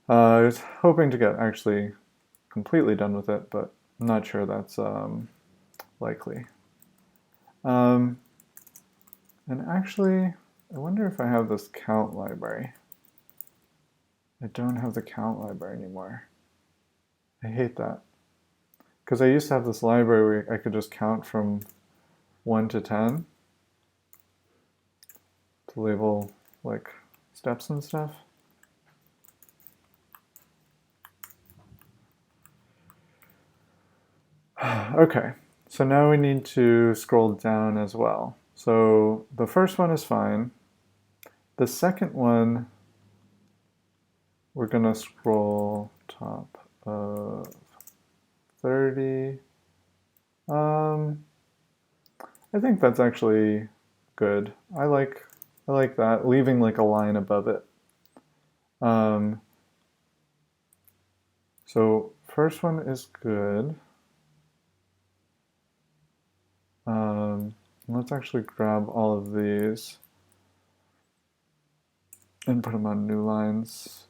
I was hoping to get actually completely done with it, but I'm not sure that's likely. And actually, I wonder if I have this count library. I don't have the count library anymore. I hate that. Because I used to have this library where I could just count from 1 to 10 to label like steps and stuff. Okay, so now we need to scroll down as well. So the first one is fine. The second one, we're gonna scroll top of 30. I think that's actually good. I like that, leaving like a line above it. So first one is good. Let's actually grab all of these and put them on new lines.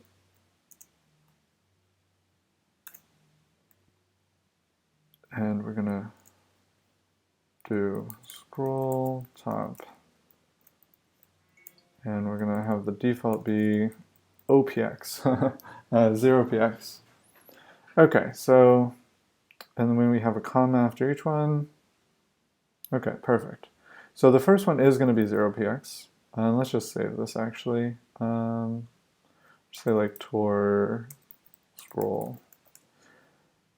And we're gonna do scroll top. And we're gonna have the default be OPX, 0px. Okay, so, and then we have a comma after each one. Okay, perfect. So the first one is going to be 0px. And let's just save this actually. Say like Tor scroll.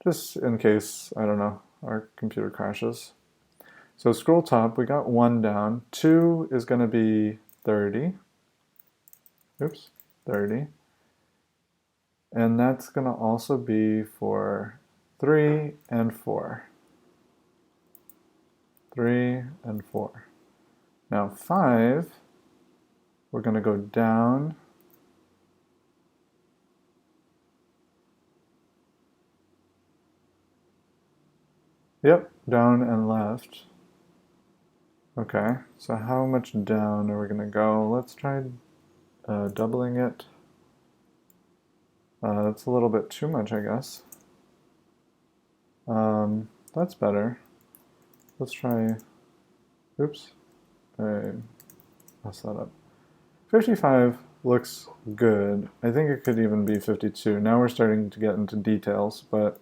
Just in case, I don't know, our computer crashes. So scroll top, we got 1 down. 2 is going to be 30. Oops, 30. And that's going to also be for 3 and 4. 3 and 4. Now 5, we're going to go down. Yep, down and left. Okay, so how much down are we going to go? Let's try doubling it. That's a little bit too much, I guess. That's better. Let's try, oops, I messed that up. 55 looks good. I think it could even be 52. Now we're starting to get into details, but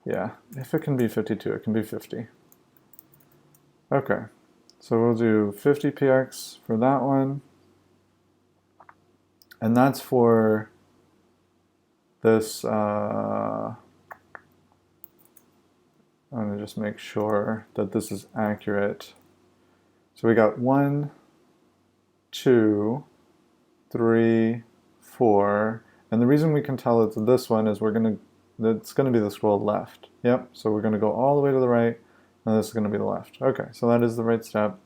yeah, if it can be 52, it can be 50. Okay, so we'll do 50px for that one. And that's for this, I'm going to just make sure that this is accurate. So we got 1, 2, 3, 4. And the reason we can tell it's this one is it's going to be the scroll left. Yep, so we're going to go all the way to the right, and this is going to be the left. Okay, so that is the right step.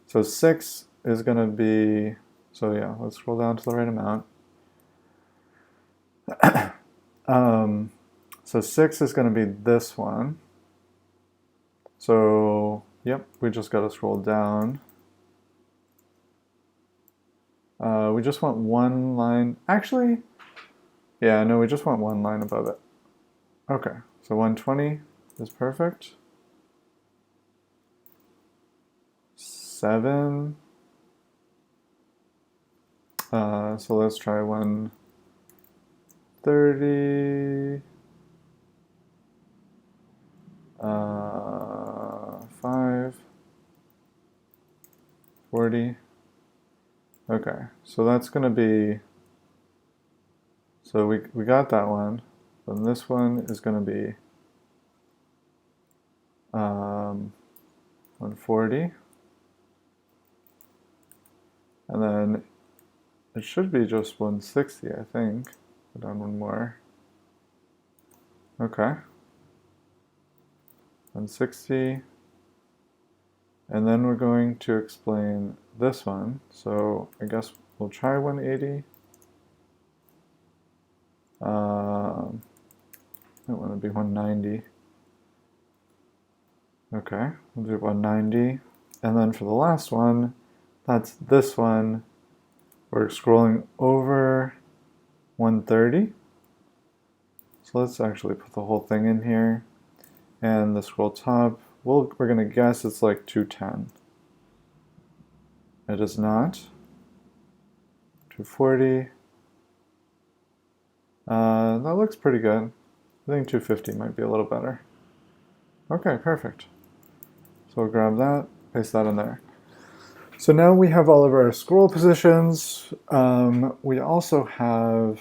So 6 is going to be, so yeah, let's scroll down to the right amount. So 6 is going to be this one. So, yep, we just got to scroll down. We just want one line. Actually, yeah, no, we just want one line above it. Okay, so 120 is perfect. 7. So let's try 130. 5. 40. Okay, so that's going to be, so we got that one. Then this one is going to be 140. And then it should be just 160, I think. Put on one more. Okay. 160. And then we're going to explain this one. So I guess we'll try 180. I want to be 190. Okay, we'll do 190. And then for the last one, that's this one. We're scrolling over 130. So let's actually put the whole thing in here. And the scroll top, we're going to guess it's like 210. It is not. 240. That looks pretty good. I think 250 might be a little better. Okay, perfect. So we'll grab that, paste that in there. So now we have all of our scroll positions. We also have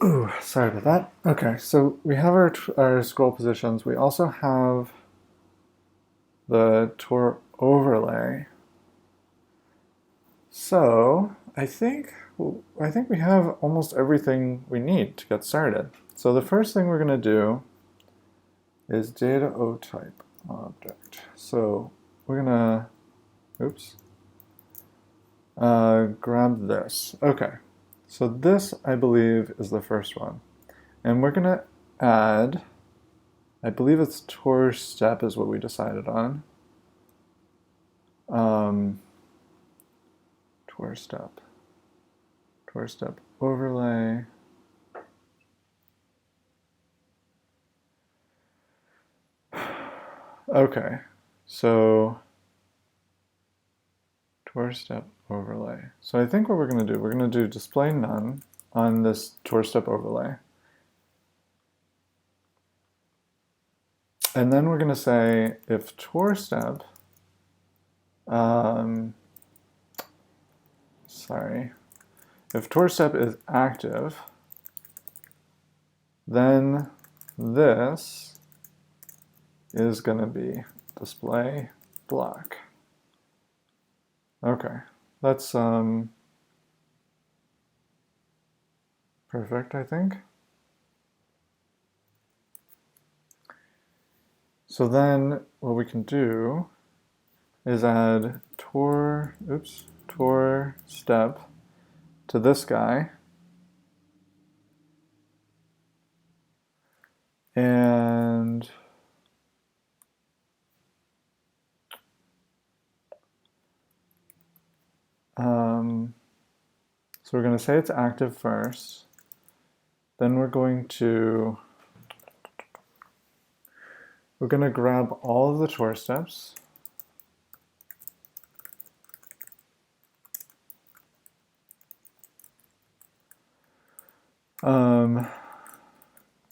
ooh, sorry about that. Okay, so we have our scroll positions. We also have the tour overlay. So I think we have almost everything we need to get started. So the first thing we're going to do is data o type object. So we're going to, oops, grab this. Okay, so this I believe is the first one. And we're going to add, I believe it's tour step is what we decided on. Tour step overlay. Okay, so tour step overlay. So I think what we're going to do, we're going to do display none on this tour step overlay. And then we're going to say if tour step, if tour step is active, then this is going to be display block. Okay, that's perfect, I think. So then what we can do is add tour step to this guy. And so we're going to say it's active first. then we're going to grab all of the tour steps.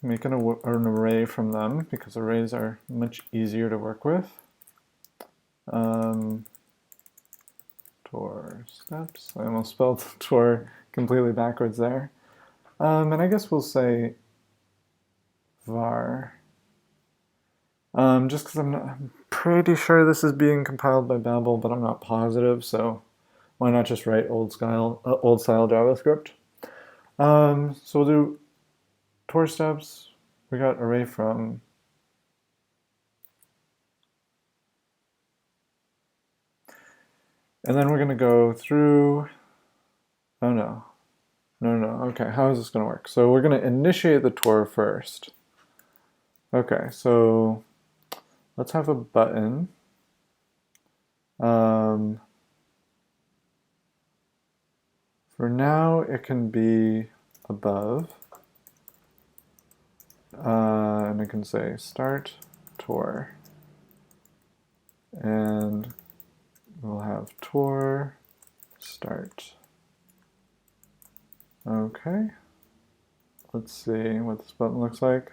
Make an array from them because arrays are much easier to work with. Tour steps. I almost spelled tour completely backwards there. And I guess we'll say var. Just because I'm pretty sure this is being compiled by Babel, but I'm not positive, so why not just write old style JavaScript? So we'll do tour steps. We got array from. And then we're going to go through. Oh no. No. Okay, how is this going to work? So we're going to initiate the tour first. Okay, so let's have a button. For now, it can be above. And I can say start tour. And we'll have tour start. Okay. Let's see what this button looks like.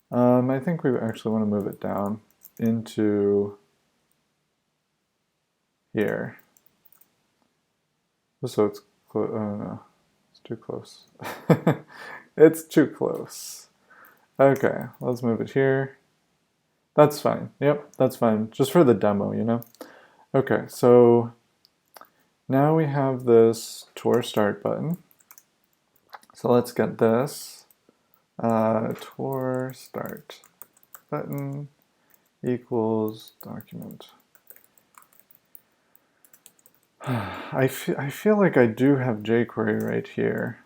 I think we actually want to move it down into here. So it's close. Oh no, it's too close. It's too close. Okay, let's move it here. That's fine. Yep, that's fine. Just for the demo, you know? Okay, so now we have this tour start button. So let's get this. Tour start button equals document. I feel like I do have jQuery right here.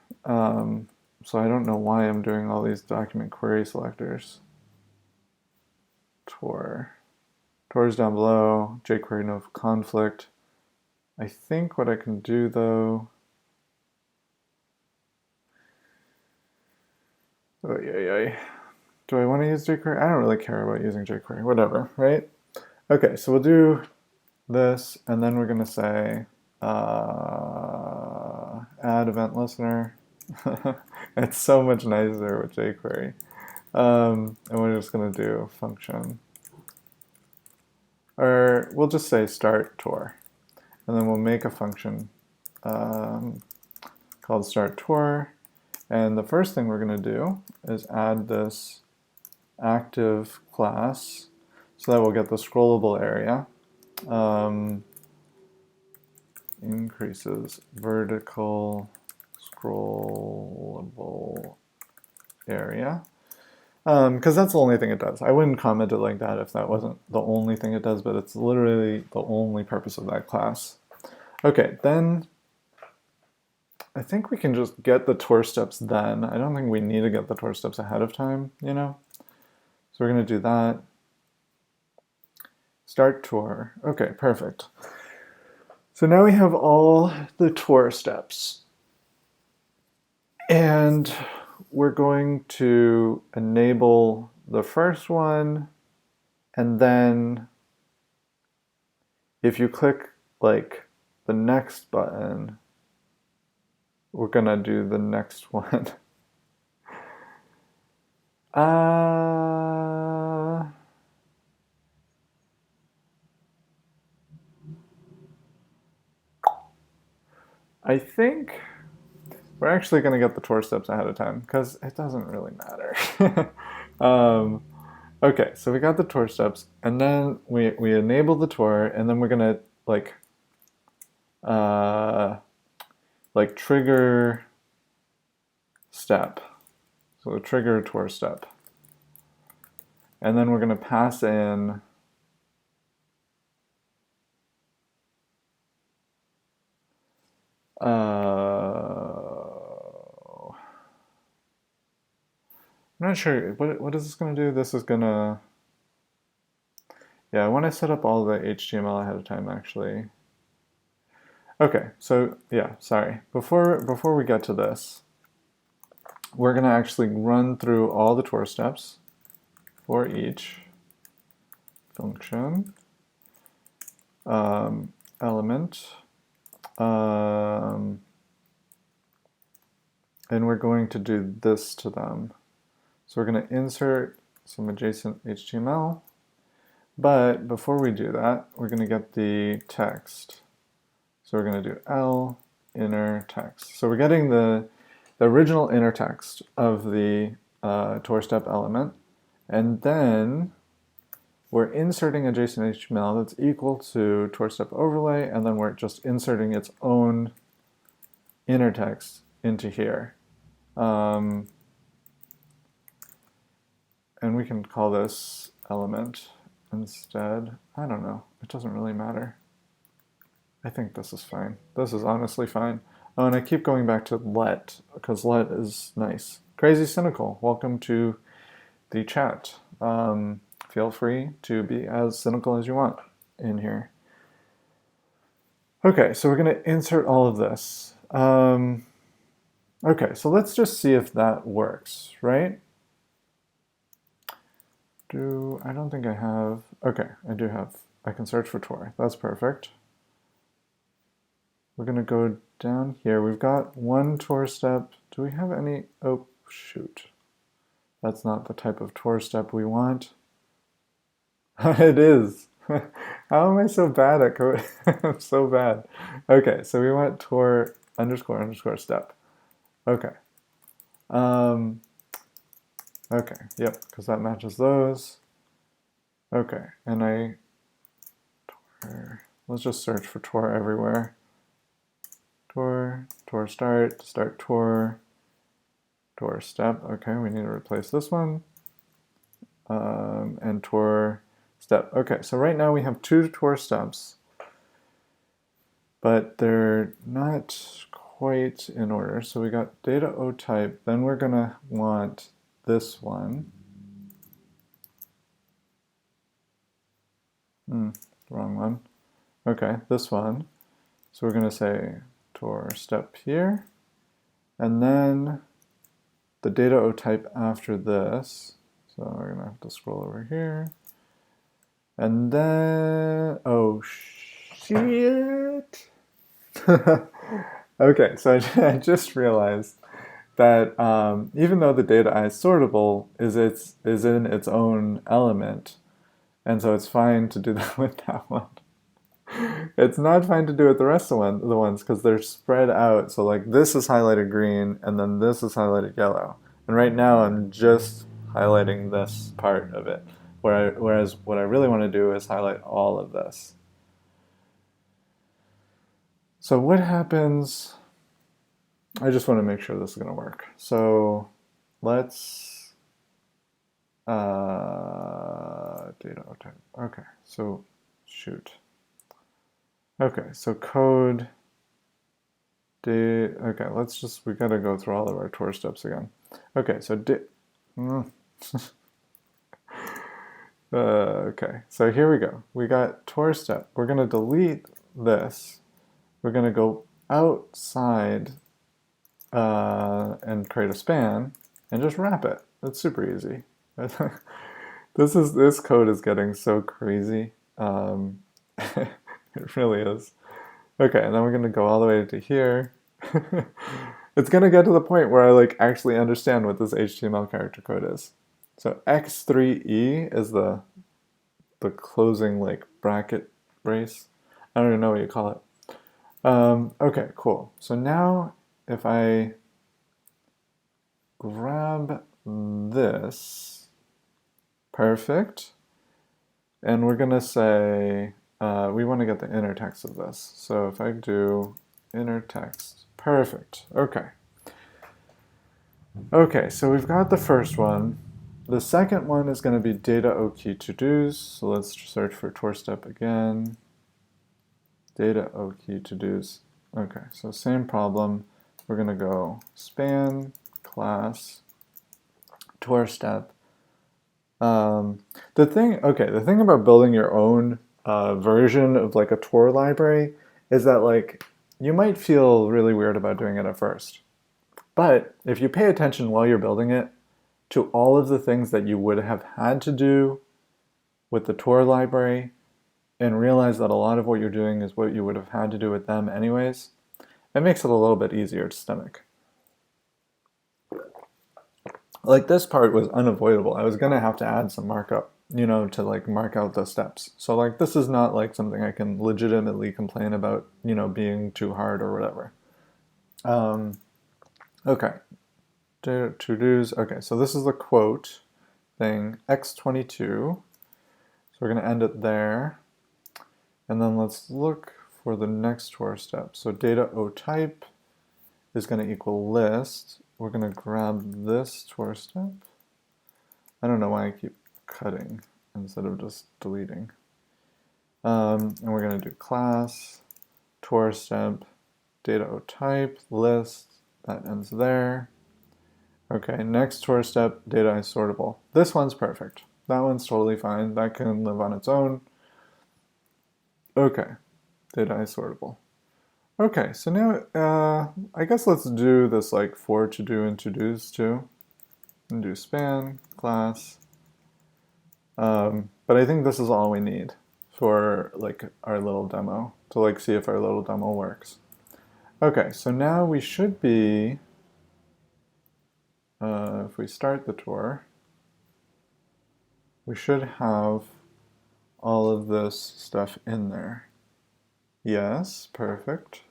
So I don't know why I'm doing all these document query selectors. Tour is down below, jQuery no conflict. I think what I can do though, do I want to use jQuery? I don't really care about using jQuery, whatever, right? Okay, so we'll do this, and then we're going to say add event listener. It's so much nicer with jQuery. And we're just going to do function. Or we'll just say start tour. And then we'll make a function called start tour. And the first thing we're going to do is add this active class so that we'll get the scrollable area. Increases vertical scrollable area. Because that's the only thing it does. I wouldn't comment it like that if that wasn't the only thing it does, but it's literally the only purpose of that class. Okay, then I think we can just get the tour steps then. I don't think we need to get the tour steps ahead of time, you know? So we're going to do that. Start tour. Okay, perfect. So now we have all the tour steps. And we're going to enable the first one, and then if you click like the next button, we're gonna do the next one. I think we're actually going to get the tour steps ahead of time because it doesn't really matter. Okay, so we got the tour steps, and then we enable the tour, and then we're going to like trigger step. So trigger tour step. And then we're going to pass in I'm not sure, what is this going to do? This is going to, yeah, I want to set up all the HTML ahead of time, actually. Okay, so, yeah, sorry. Before we get to this, we're going to actually run through all the tour steps for each function element. And we're going to do this to them. So we're going to insert some adjacent HTML. But before we do that, we're going to get the text. So we're going to do L inner text. So we're getting the original inner text of the tour step element. And then we're inserting adjacent HTML that's equal to tour step overlay, and then we're just inserting its own inner text into here. And we can call this element instead. I don't know. It doesn't really matter. I think this is fine. This is honestly fine. Oh, and I keep going back to let, because let is nice. Crazy Cynical, welcome to the chat. Feel free to be as cynical as you want in here. Okay, so we're going to insert all of this. Okay, so let's just see if that works, right? I don't think I have. Okay, I do have. I can search for tour. That's perfect. We're going to go down here. We've got one tour step. Do we have any? Oh, shoot. That's not the type of tour step we want. It is. How am I so bad at code? I'm so bad. Okay, so we want tour underscore underscore step. Okay. Okay, yep, because that matches those. Okay, and let's just search for tour everywhere. Tour start tour step. Okay, we need to replace this one. And tour step. Okay, so right now we have two tour steps, but they're not quite in order. So we got data O type, then we're gonna want this one. Wrong one. Okay, this one. So we're gonna say tour step here, and then the data O type after this. So we're gonna have to scroll over here. And then, oh shit. Okay, so I just realized that even though the data I sortable is in its own element, and so it's fine to do that with that one. It's not fine to do with the rest of the ones because they're spread out. So like this is highlighted green, and then this is highlighted yellow. And right now I'm just highlighting this part of it, whereas what I really want to do is highlight all of this. So what happens? I just want to make sure this is going to work. So let's data type. Okay, so shoot. Okay, so code. Okay, we gotta go through all of our tour steps again. Okay, so okay, so here we go. We got tour step. We're gonna delete this. We're gonna go outside and create a span and just wrap it. That's super easy. This code is getting so crazy. It really is. Okay, and then we're gonna go all the way to here. It's gonna get to the point where I like actually understand what this HTML character code is. So X3E is the closing like bracket brace. I don't even know what you call it. Okay, cool. So now if I grab this, perfect, and we're gonna say we want to get the inner text of this. So if I do inner text, perfect. Okay. Okay, so we've got the first one. The second one is going to be data O key to dos. So let's search for tour step again. Data O key to dos. Okay, so same problem. We're going to go span class tour step. The thing about building your own version of like a tour library is that like you might feel really weird about doing it at first. But if you pay attention while you're building it to all of the things that you would have had to do with the tour library and realize that a lot of what you're doing is what you would have had to do with them anyways, it makes it a little bit easier to stomach. Like this part was unavoidable. I was gonna have to add some markup, to like mark out the steps. So like this is not like something I can legitimately complain about, being too hard or whatever. Okay, to-dos. Okay, so this is the quote thing, x22. So we're gonna end it there. And then let's look for the next tour step. So data o type is going to equal list. We're going to grab this tour step. I don't know why I keep cutting instead of just deleting. And we're going to do class, tour step, data o type, list. That ends there. Okay, next tour step, data isortable. This one's perfect. That one's totally fine. That can live on its own. Okay, data isortable. Okay, so now I guess let's do this like for to do and to dos too. And do span, class. But I think this is all we need for like our little demo to like see if our little demo works. Okay, so now we should be, if we start the tour, we should have all of this stuff in there. Yes, perfect.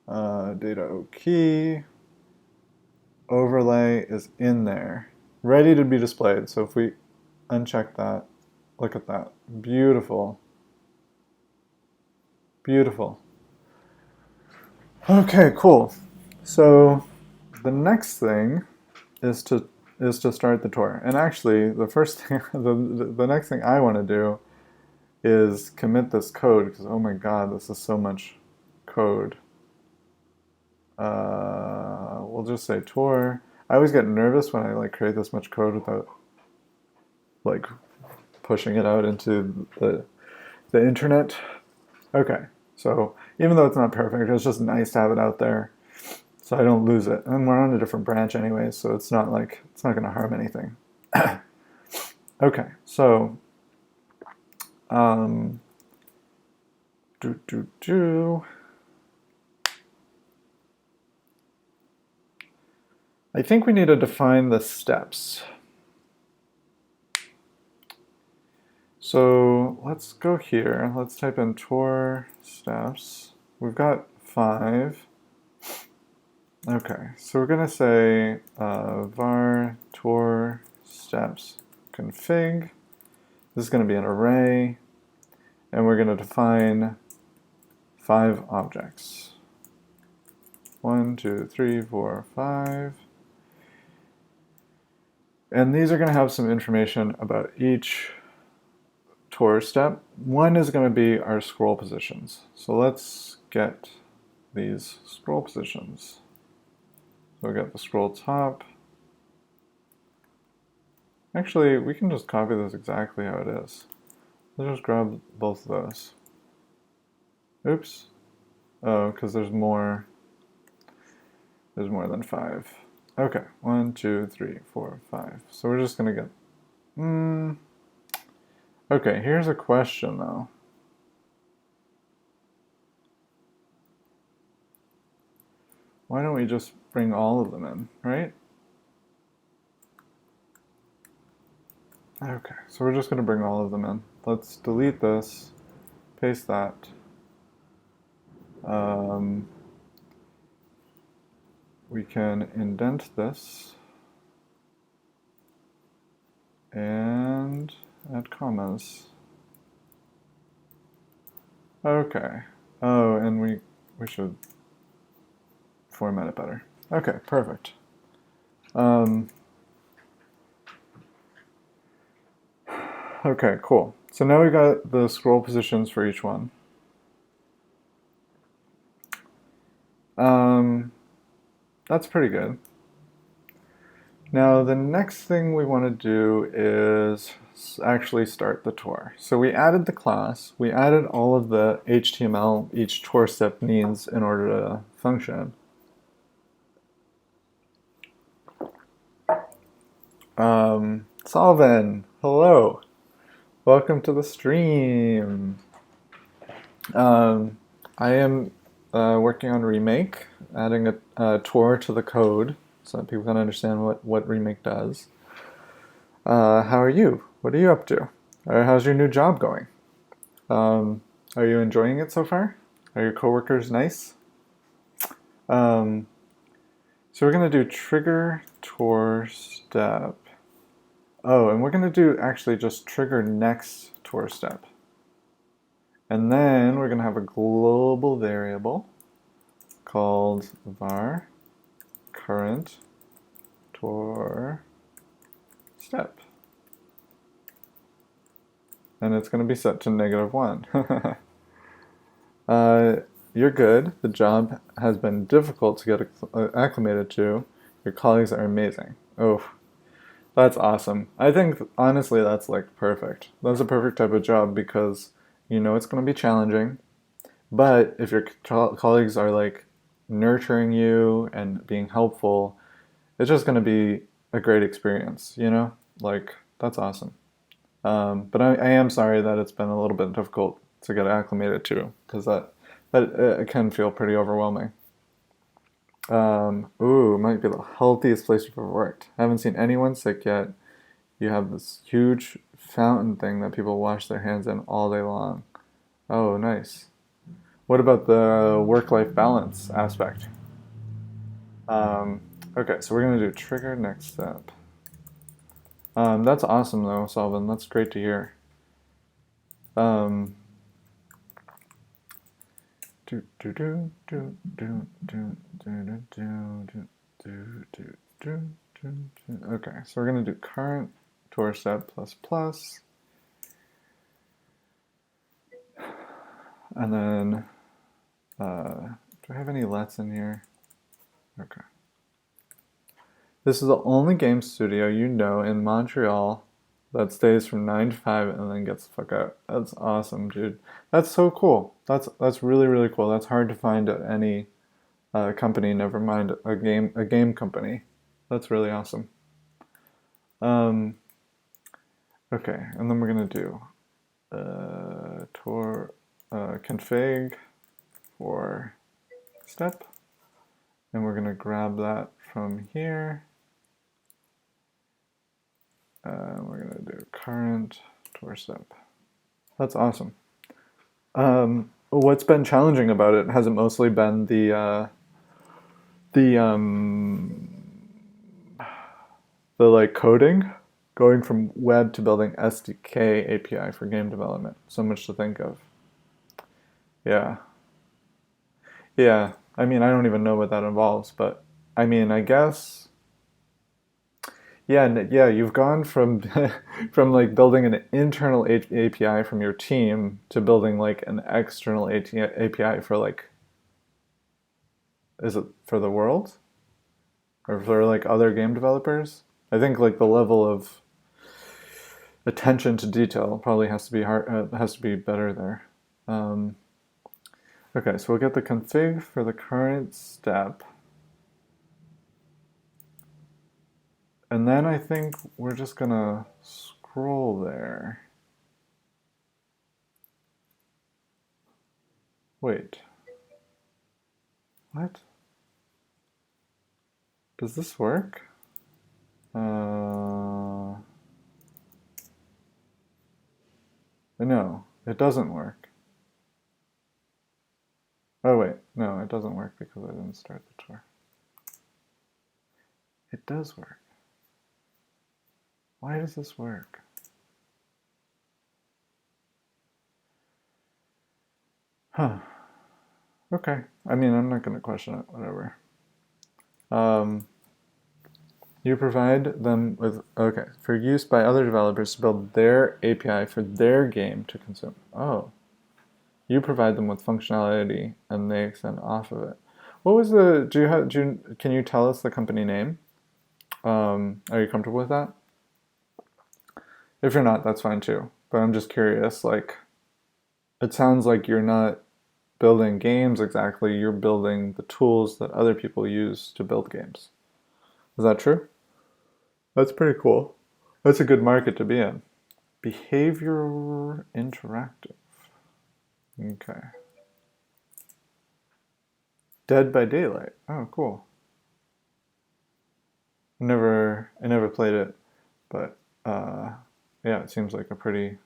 Data O key. Overlay is in there, ready to be displayed. So if we uncheck that, look at that. Beautiful. Beautiful. Okay, cool. So the next thing is to start the tour. And actually, the first thing, the next thing I want to do is commit this code because oh my god, this is so much code. We'll just say tour. I always get nervous when I like create this much code without like pushing it out into the internet. Okay, so even though it's not perfect, it's just nice to have it out there so I don't lose it. And we're on a different branch anyway, so it's not going to harm anything. Okay, so I think we need to define the steps. So let's go here. Let's type in tour steps. We've got 5. Okay, so we're going to say var tour steps config. This is going to be an array, and we're going to define 5 objects. 1, 2, 3, 4, 5. And these are going to have some information about each tour step. One is going to be our scroll positions. So let's get these scroll positions. So we got the scroll top. Actually, we can just copy this exactly how it is. Let's just grab both of those. Oops. Oh, because there's more than 5. Okay, 1, 2, 3, 4, 5. So we're just gonna get, okay, here's a question though. Why don't we just bring all of them in, right? Okay, so we're just gonna bring all of them in. Let's delete this, paste that. We can indent this and add commas. Okay. Oh, and we should format it better. Okay, perfect. Okay, cool. So now we got the scroll positions for each one. That's pretty good. Now the next thing we want to do is actually start the tour. So we added the class, we added all of the HTML each tour step needs in order to function. Salvin, hello. Welcome to the stream. Um, I am working on Remake, adding a tour to the code so that people can understand what Remake does. How are you? What are you up to? How's your new job going? Um, are you enjoying it so far? Are your coworkers nice? Um, so we're gonna do trigger tour step. Oh, and we're gonna do actually just trigger next tour step. And then we're gonna have a global variable called var current tour step. And it's going to be set to -1. uh, you're good. The job has been difficult to get acclimated to. Your colleagues are amazing. Oh, that's awesome. I think, honestly, that's like perfect. That's a perfect type of job because you know it's going to be challenging. But if your colleagues are like nurturing you and being helpful, it's just going to be a great experience, you know? Like, that's awesome. But I am sorry that it's been a little bit difficult to get acclimated to, because that it can feel pretty overwhelming. Ooh, might be the healthiest place you've ever worked. I haven't seen anyone sick yet. You have this huge fountain thing that people wash their hands in all day long. Oh, nice. What about the work-life balance aspect? Um, okay, so we're gonna do trigger next step. That's awesome though, Salvin. That's great to hear. Um, do do do do do do do do do do do do do. Okay, so we're gonna do current tour step plus plus, and then do I have any lets in here? Okay. This is the only game studio you know in Montreal that stays from 9 to 5 and then gets the fuck out. That's awesome, dude. That's so cool. That's really really cool. That's hard to find at any company. Never mind a game company. That's really awesome. Um, okay, and then we're gonna do tour config for step, and we're gonna grab that from here. We're gonna do current tour step. That's awesome. What's been challenging about it? Has it mostly been the like coding, going from web to building SDK API for game development? So much to think of. Yeah, yeah. I mean, I don't even know what that involves, but I mean, I guess yeah, yeah. You've gone from from like building an internal API from your team to building like an external API for like, is it for the world? Or for like other game developers. I think like the level of attention to detail probably has to be has to be better there. Um, okay, so we'll get the config for the current step, and then I think we're just gonna scroll there. Wait, what? Does this work? No, it doesn't work. Oh wait, no, it doesn't work because I didn't start the tour. It does work. Why does this work? Huh. Okay. I mean, I'm not going to question it, whatever. Um, you provide them with, okay, for use by other developers to build their API for their game to consume. Oh. You provide them with functionality and they extend off of it. What was the, can you tell us the company name? Are you comfortable with that? If you're not, that's fine too. But I'm just curious, like, it sounds like you're not building games exactly, you're building the tools that other people use to build games. Is that true? That's pretty cool. That's a good market to be in. Behavior interactive. Okay. Dead by Daylight. Oh, cool. I never played it, but yeah, it seems like a pretty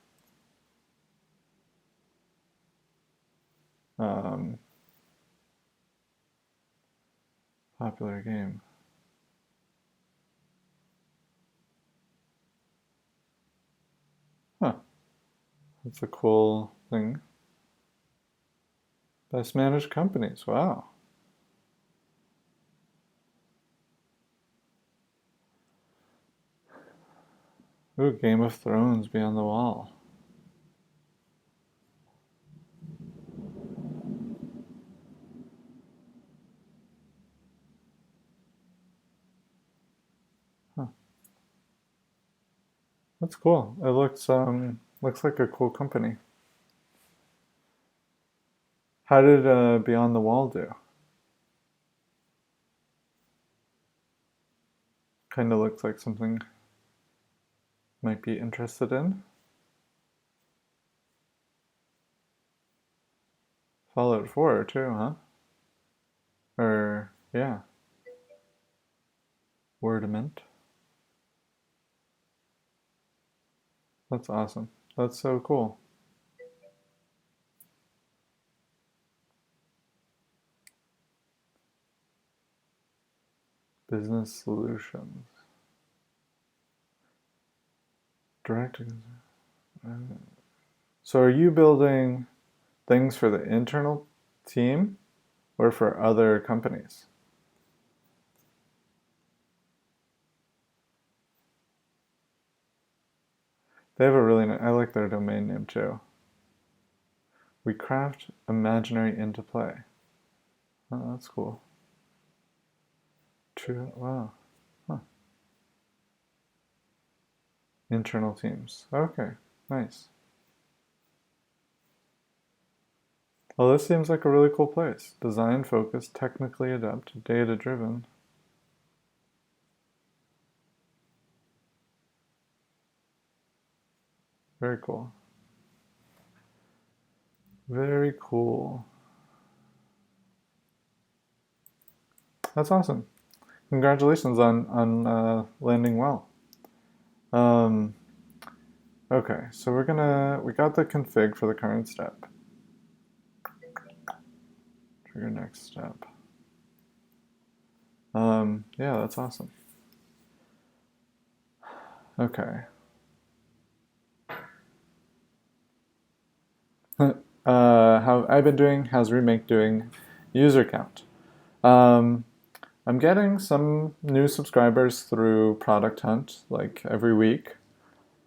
um, popular game. Huh. That's a cool thing. Best managed companies. Wow. Ooh, Game of Thrones Beyond the Wall. Huh. That's cool. It looks like a cool company. How did Beyond the Wall do? Kind of looks like something might be interested in. Fallout 4 too, huh? Or yeah, Wordament. That's awesome. That's so cool. Business solutions. Direct. So are you building things for the internal team or for other companies? They have a really nice, I like their domain name too. We craft imaginary into play. Oh, that's cool. True. Wow. Huh. Internal teams. Okay. Nice. Well, this seems like a really cool place. Design focused, technically adept, data driven. Very cool. Very cool. That's awesome. Congratulations on landing well. Um, okay, so we got the config for the current step. Trigger next step. Yeah, that's awesome. Okay. How I've been doing? How's Remake doing? User count. Um, I'm getting some new subscribers through Product Hunt like every week.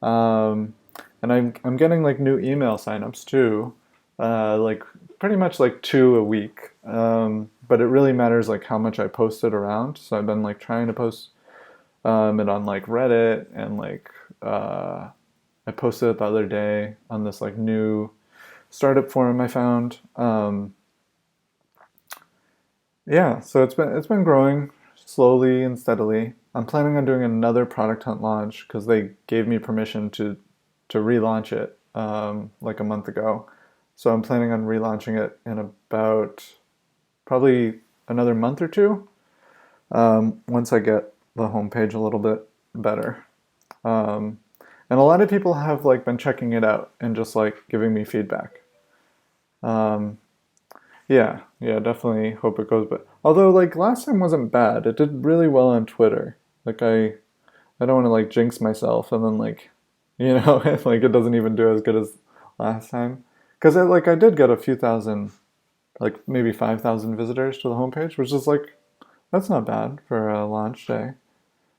Um, and I'm getting like new email signups too, like pretty much like two a week. But it really matters like how much I post it around. So I've been like trying to post it on like Reddit and like I posted it the other day on this like new startup forum I found. Yeah, so it's been growing slowly and steadily. I'm planning on doing another product hunt launch because they gave me permission to relaunch it like a month ago. So I'm planning on relaunching it in about probably another month or two once I get the homepage a little bit better. Um, and a lot of people have like been checking it out and just like giving me feedback. Um, Yeah, yeah, definitely hope it goes. But although like last time wasn't bad, it did really well on Twitter. Like I don't want to like jinx myself and then like, like it doesn't even do as good as last time. Because I did get a few thousand, like maybe 5,000 visitors to the homepage, which is like that's not bad for a launch day.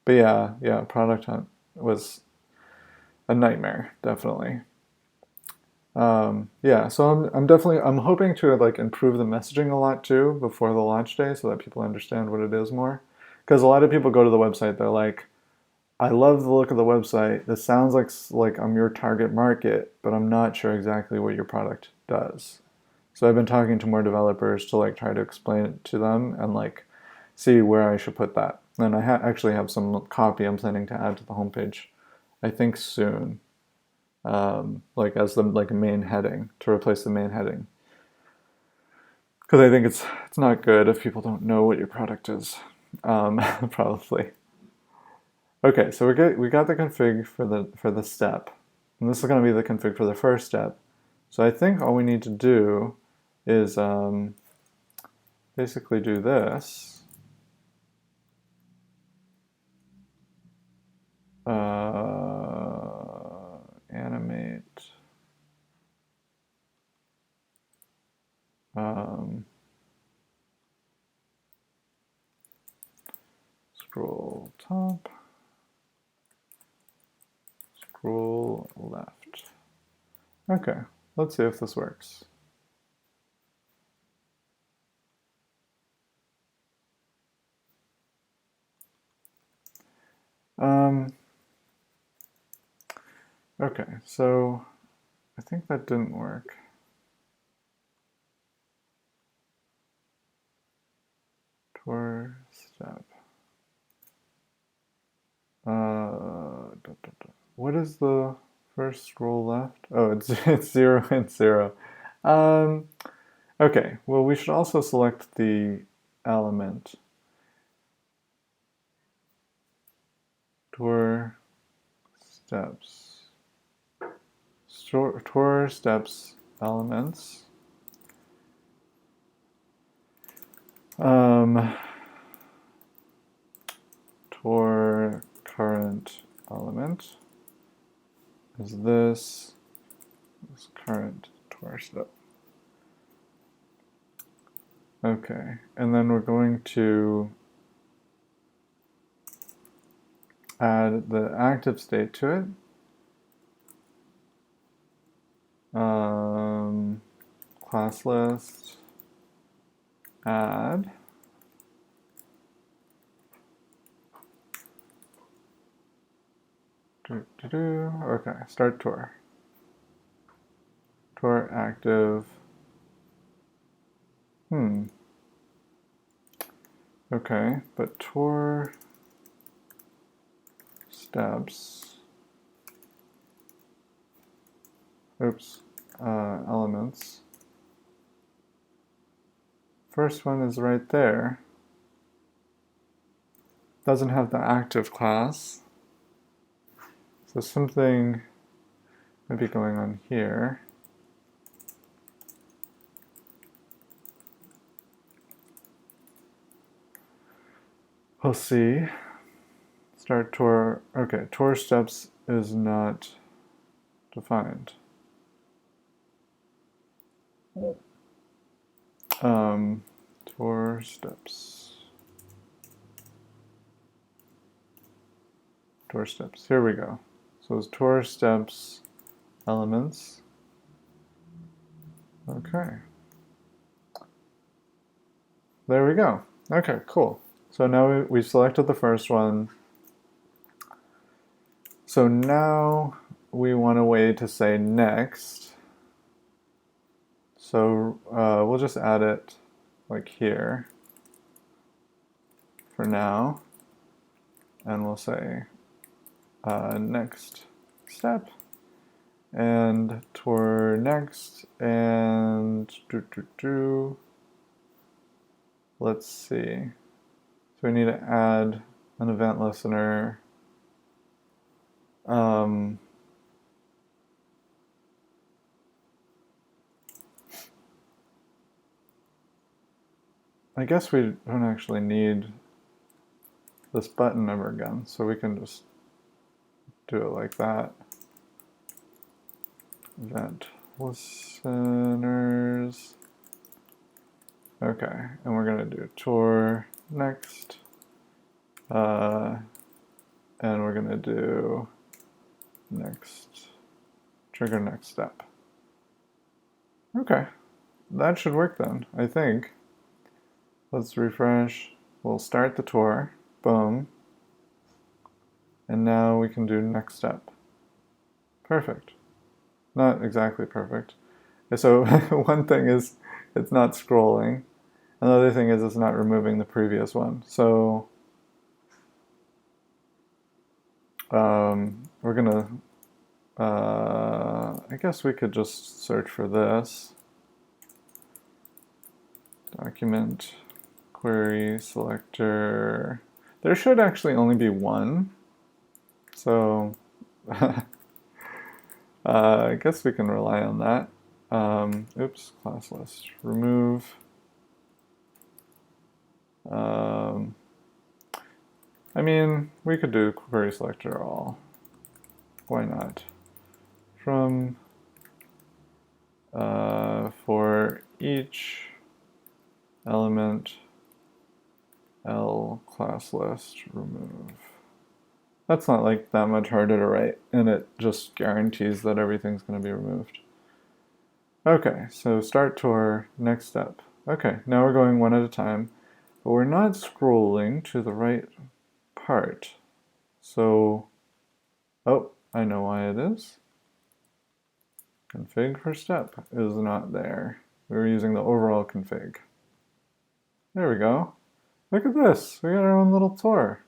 But yeah, yeah, Product Hunt was a nightmare, definitely. Yeah, so I'm hoping to like improve the messaging a lot too before the launch day so that people understand what it is more. Because a lot of people go to the website, they're like, I love the look of the website. This sounds like I'm your target market, but I'm not sure exactly what your product does. So I've been talking to more developers to like try to explain it to them and like see where I should put that. And I actually have some copy I'm planning to add to the homepage, I think soon, like as like a main heading to replace the main heading. Because I think it's not good if people don't know what your product is, probably. Okay, so we got the config for the step, and this is going to be the config for the first step. So I think all we need to do is basically do this. Animate. Scroll top. Scroll left. Okay, let's see if this works. Okay, so I think that didn't work. Tour step. What is the first scroll left? Oh, it's 0 and 0. Okay, well, we should also select the element. Tour steps. Tour steps elements. Tour current element is this current tour step. Okay, and then we're going to add the active state to it. Class list, add. Okay, start tour. Tour active. Okay, but tour steps. Oops. Elements. First one is right there. Doesn't have the active class. So something might be going on here. We'll see. Start tour. Okay, tour steps is not defined. Tour steps. Tour steps. Here we go. So it's tour steps elements. Okay. There we go. Okay, cool. So now we selected the first one. So now we want a way to say next. So we'll just add it like here for now. And we'll say next step and tour next and let's see. So we need to add an event listener. I guess we don't actually need this button ever again, so we can just do it like that. Event listeners. Okay, and we're gonna do tour next. And we're gonna do next, trigger next step. Okay, that should work then, I think. Let's refresh. We'll start the tour. Boom. And now we can do next step. Perfect. Not exactly perfect. So one thing is it's not scrolling. Another thing is it's not removing the previous one. So we're gonna, I guess we could just search for this. Document, query, selector. There should actually only be one. So I guess we can rely on that. Oops, class list, remove. I mean, we could do query selector all. Why not? From for each element L class list remove. That's not like that much harder to write, and it just guarantees that everything's going to be removed. Okay, so start tour, next step. Okay, now we're going one at a time, but we're not scrolling to the right part. So, oh, I know why it is. Config for step is not there. We were using the overall config. There we go. Look at this, we got our own little tour.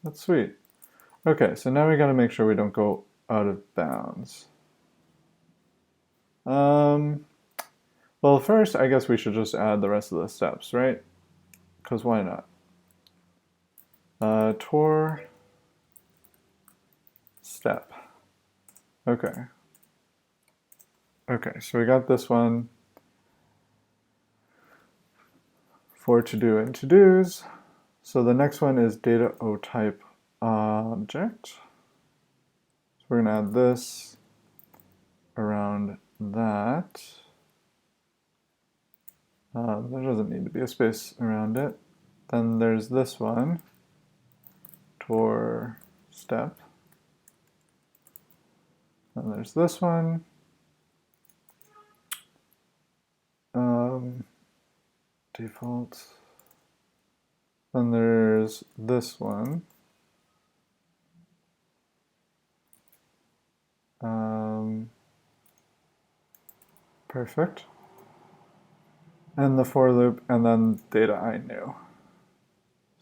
That's sweet. Okay, so now we gotta make sure we don't go out of bounds. Well, first, I guess we should just add the rest of the steps, right? Because why not? Tour step. Okay. Okay, so we got this one for to-do and to-dos. So the next one is data o type object. So we're gonna add this around that. There doesn't need to be a space around it. Then there's this one, tour step. And there's this one. Default. Then there's this one. Perfect. And the for loop, and then data I knew.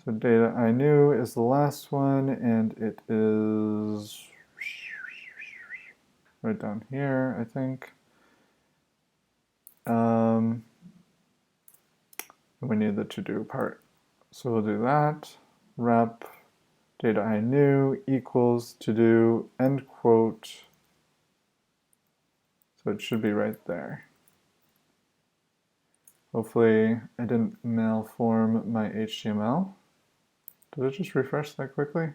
So data I knew is the last one, and it is right down here, I think. We need the to-do part. So we'll do that. Rep data I knew equals to-do, end quote. So it should be right there. Hopefully I didn't malform my HTML. Did it just refresh that quickly?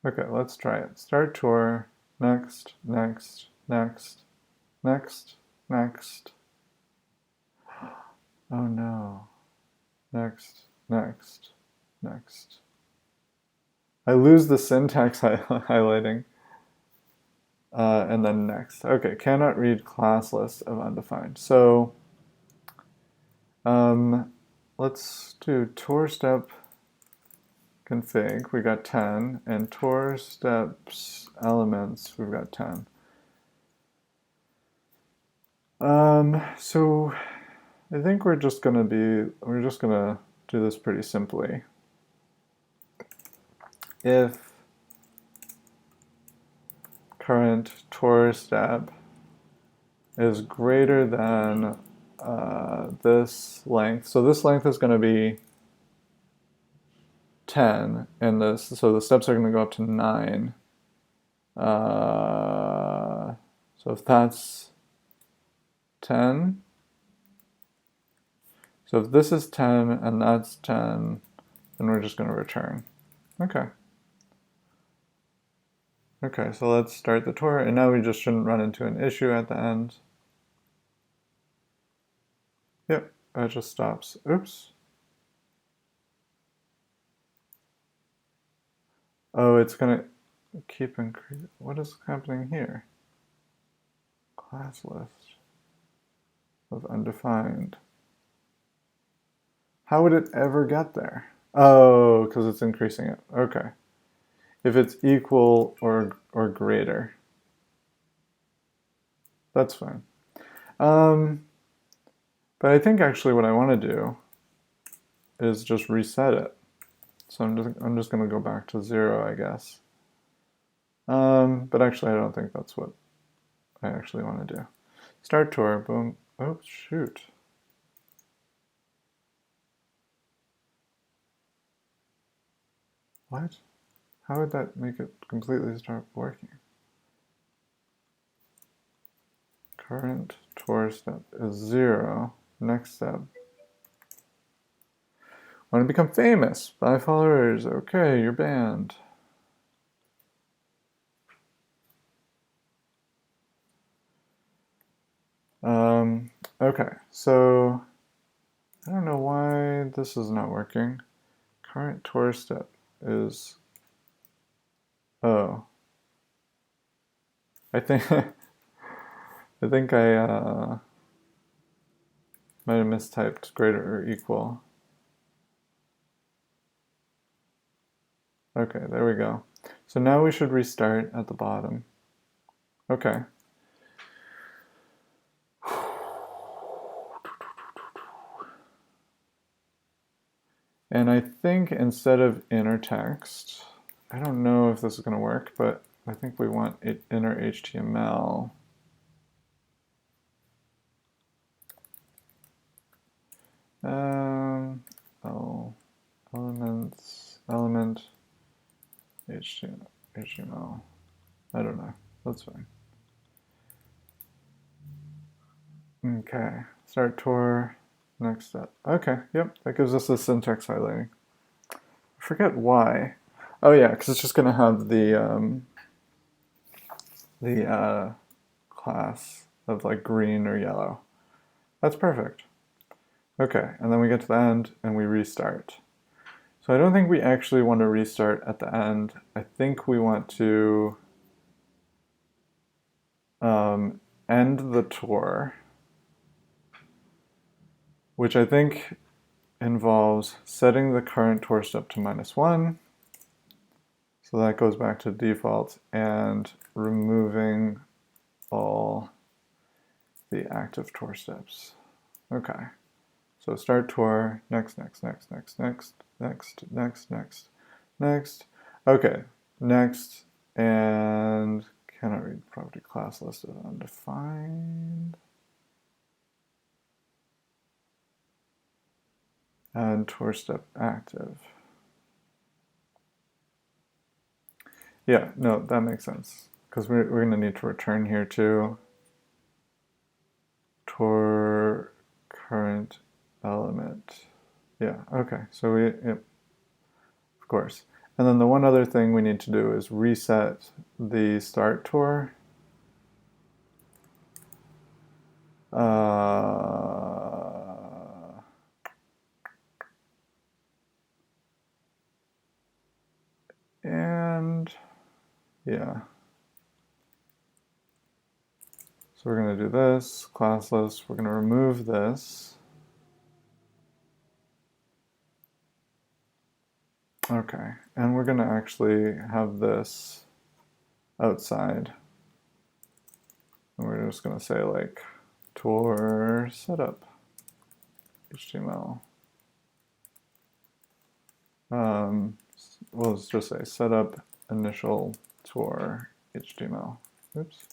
Okay, let's try it. Start tour, next, next, next, next, next. Oh no. Next, next, next. I lose the syntax highlighting. And then next. Okay, cannot read class list of undefined. So let's do tour step config. We got 10, and tour steps elements. We've got 10. So I think we're just gonna do this pretty simply. If current tour step is greater than this length, so this length is going to be 10, and so the steps are going to go up to 9. So if that's 10, so if this is 10 and that's 10, then we're just going to return. Okay. Okay, so let's start the tour, and now we just shouldn't run into an issue at the end. Yep, it just stops. Oops. Oh, it's gonna keep increasing. What is happening here? Class list of undefined. How would it ever get there? Oh, because it's increasing it. Okay. If it's equal or greater. That's fine. But I think actually what I want to do is just reset it. So I'm just going to go back to 0, I guess. But actually, I don't think that's what I actually want to do. Start tour, boom. Oh, shoot. What? How would that make it completely start working? Current tour step is 0. Next step. Want to become famous? 5 followers. Okay, you're banned. Okay, so I don't know why this is not working. Current tour step is, oh, I think I think I might have mistyped greater or equal. Okay, there we go. So now we should restart at the bottom. Okay. And I think instead of inner text, I don't know if this is going to work, but I think we want it inner HTML. Oh, elements, element, HTML. I don't know. That's fine. Okay, start tour, next step. Okay, yep, that gives us the syntax highlighting. I forget why. Oh yeah, because it's just going to have the class of like green or yellow. That's perfect. Okay, and then we get to the end and we restart. So I don't think we actually want to restart at the end. I think we want to end the tour, which I think involves setting the current tour step to -1. So that goes back to default and removing all the active tour steps. Okay. So start tour, next, next, next, next, next, next, next, next, next. Okay, next, and cannot read property class list is undefined. And tour step active. Yeah, no, that makes sense. Because we're going to need to return here too. Tour current element. Yeah, okay, so yep, of course. And then the one other thing we need to do is reset the start tour. And yeah. So we're going to do this, classless. We're going to remove this. Okay, and we're going to actually have this outside. And we're just going to say like tour setup HTML. We'll just say setup initial tour HTML. Oops.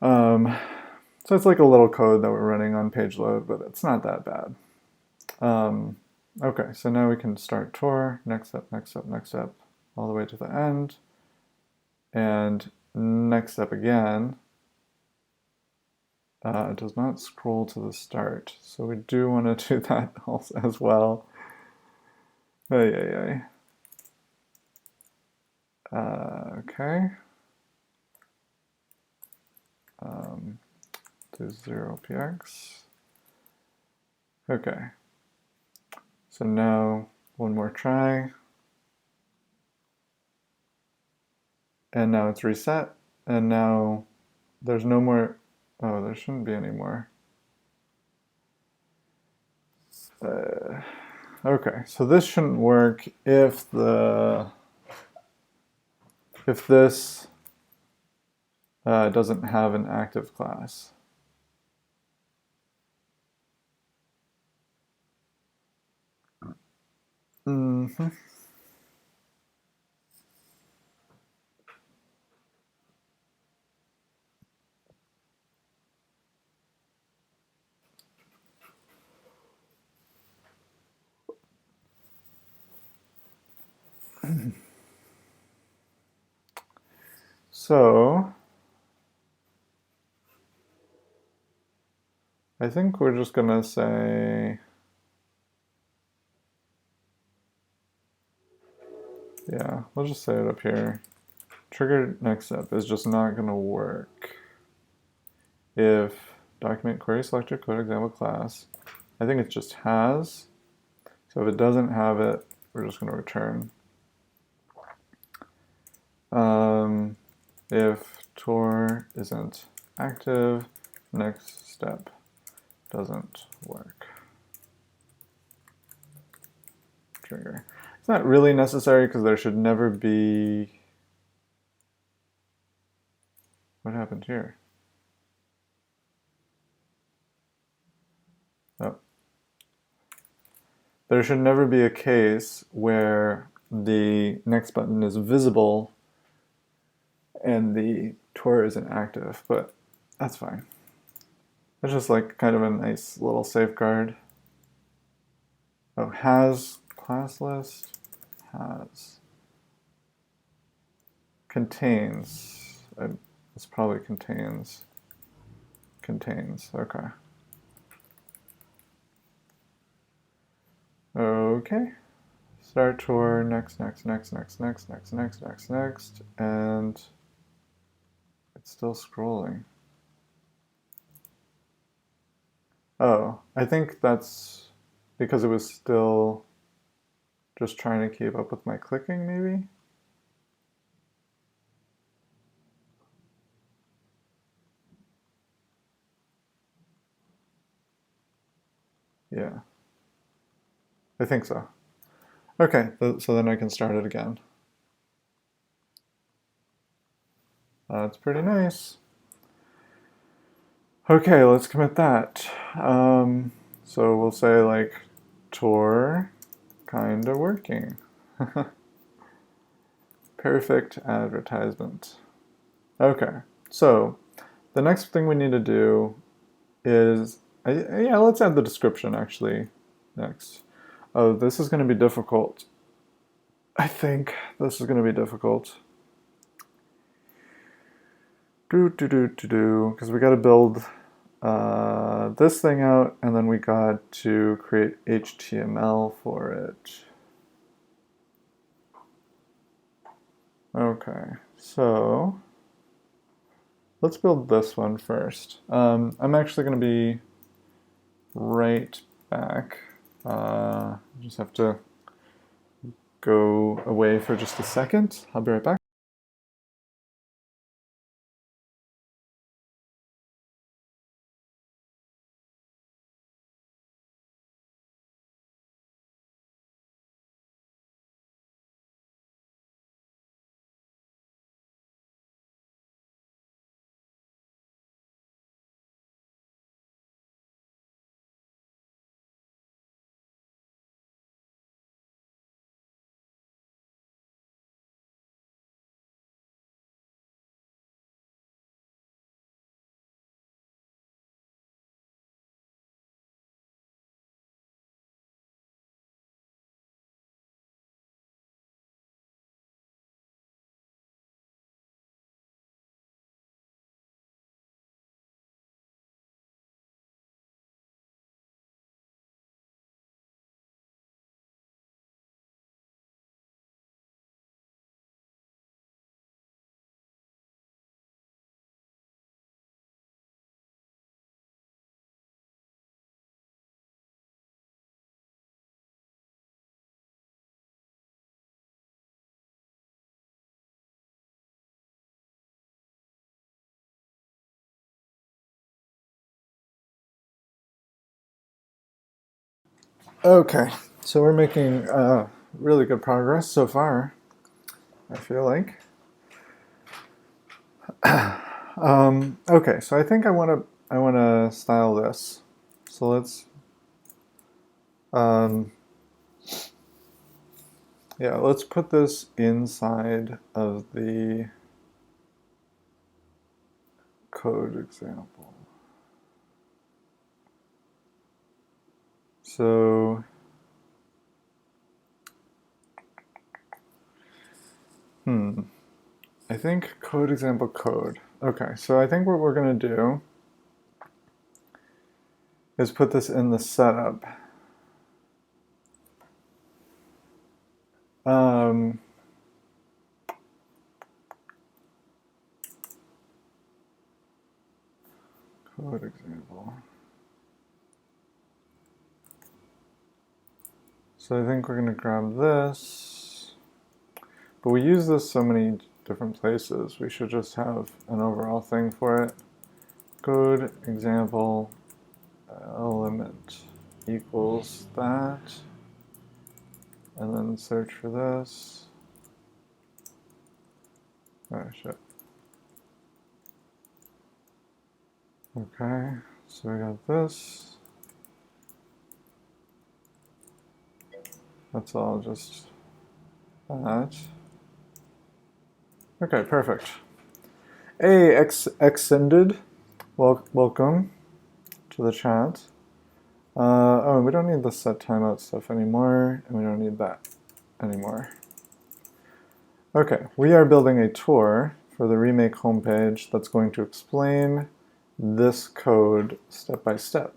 So it's like a little code that we're running on page load, but it's not that bad. Okay, so now we can start tour, next step, next step, next step, all the way to the end. And next step again. It does not scroll to the start, so we do want to do that also as well. Okay. Do 0px. Okay. So now one more try. And now it's reset. And now there's no more. Oh, there shouldn't be any more. Okay, so this shouldn't work if this doesn't have an active class. So I think we're just gonna say, yeah, we'll just say it up here. Trigger next step is just not gonna work if document query selector code example class. I think it just has. So if it doesn't have it, we're just gonna return. If Tor isn't active, next step doesn't work. Trigger. It's not really necessary because there should never be. What happened here? Oh. There should never be a case where the next button is visible and the Tor isn't active, but that's fine. It's just like kind of a nice little safeguard. Oh, has class list, has. Contains, this probably contains, okay. Okay, start Tor, next, and it's still scrolling. Oh, I think that's because it was still just trying to keep up with my clicking, maybe? Yeah, I think so. Okay, so then I can start it again. That's pretty nice. Okay, let's commit that. So we'll say like Tor kinda working. Perfect advertisement. Okay, so the next thing we need to do is, yeah, let's add the description actually next. Oh, this is going to be difficult. I think this is going to be difficult. Because we got to build this thing out, and then we got to create HTML for it. Okay, so let's build this one first. I'm actually going to be right back. Just have to go away for just a second. I'll be right back. Okay, so we're making really good progress so far, I feel like. Okay, so I think I wanna style this. So um, let's put this inside of the code example. So I think code example code. Okay, so I think what we're going to do is put this in the setup. Um, code example. So I think we're going to grab this, but we use this so many different places. We should just have an overall thing for it. Code example element equals that, and then search for this. Oh shit. Okay, so we got this. That's all just that. Okay, perfect. Hey, extended. Welcome to the chat. Oh, we don't need the set timeout stuff anymore, and we don't need that anymore. Okay, we are building a tour for the Remake homepage that's going to explain this code step by step.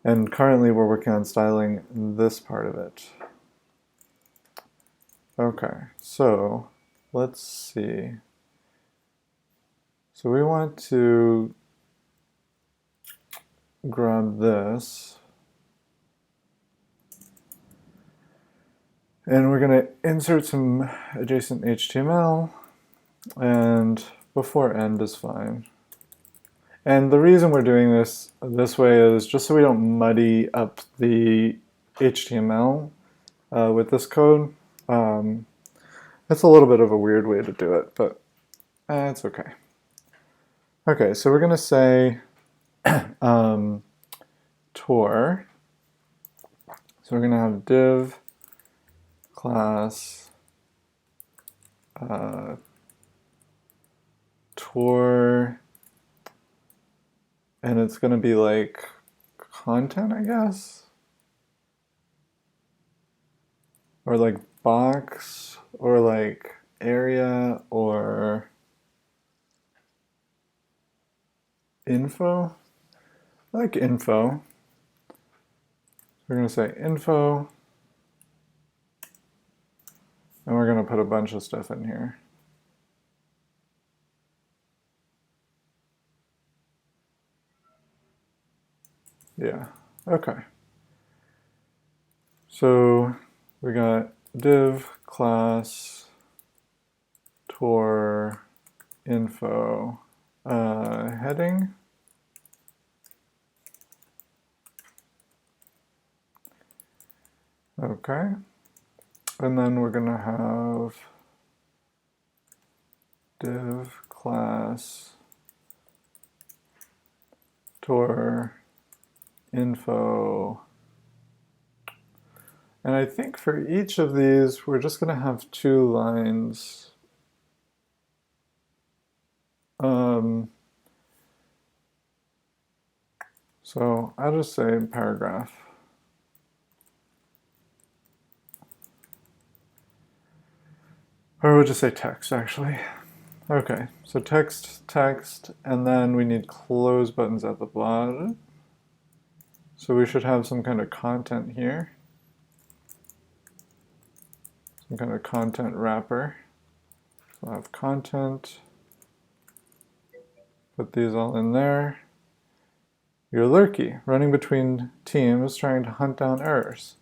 And currently we're working on styling this part of it. Okay, so let's see. So we want to grab this, and we're going to insert some adjacent HTML, and before end is fine. And the reason we're doing this way is just so we don't muddy up the HTML with this code. It's a little bit of a weird way to do it, but it's okay. Okay, so we're going to say tour. So we're going to have div class tour, and it's going to be like content, I guess, or like box, or like area, or info. I like info. We're going to say info, and we're going to put a bunch of stuff in here. Yeah, okay. So we got div class tour info heading. Okay. And then we're going to have div class tour info. And I think for each of these, we're just going to have 2 lines. So I'll just say paragraph. Or we'll just say text, actually. Okay, so text, and then we need close buttons at the bottom. So we should have some kind of content here. Some kind of content wrapper. So I'll have content. Put these all in there. You're lurky, running between teams, trying to hunt down errors.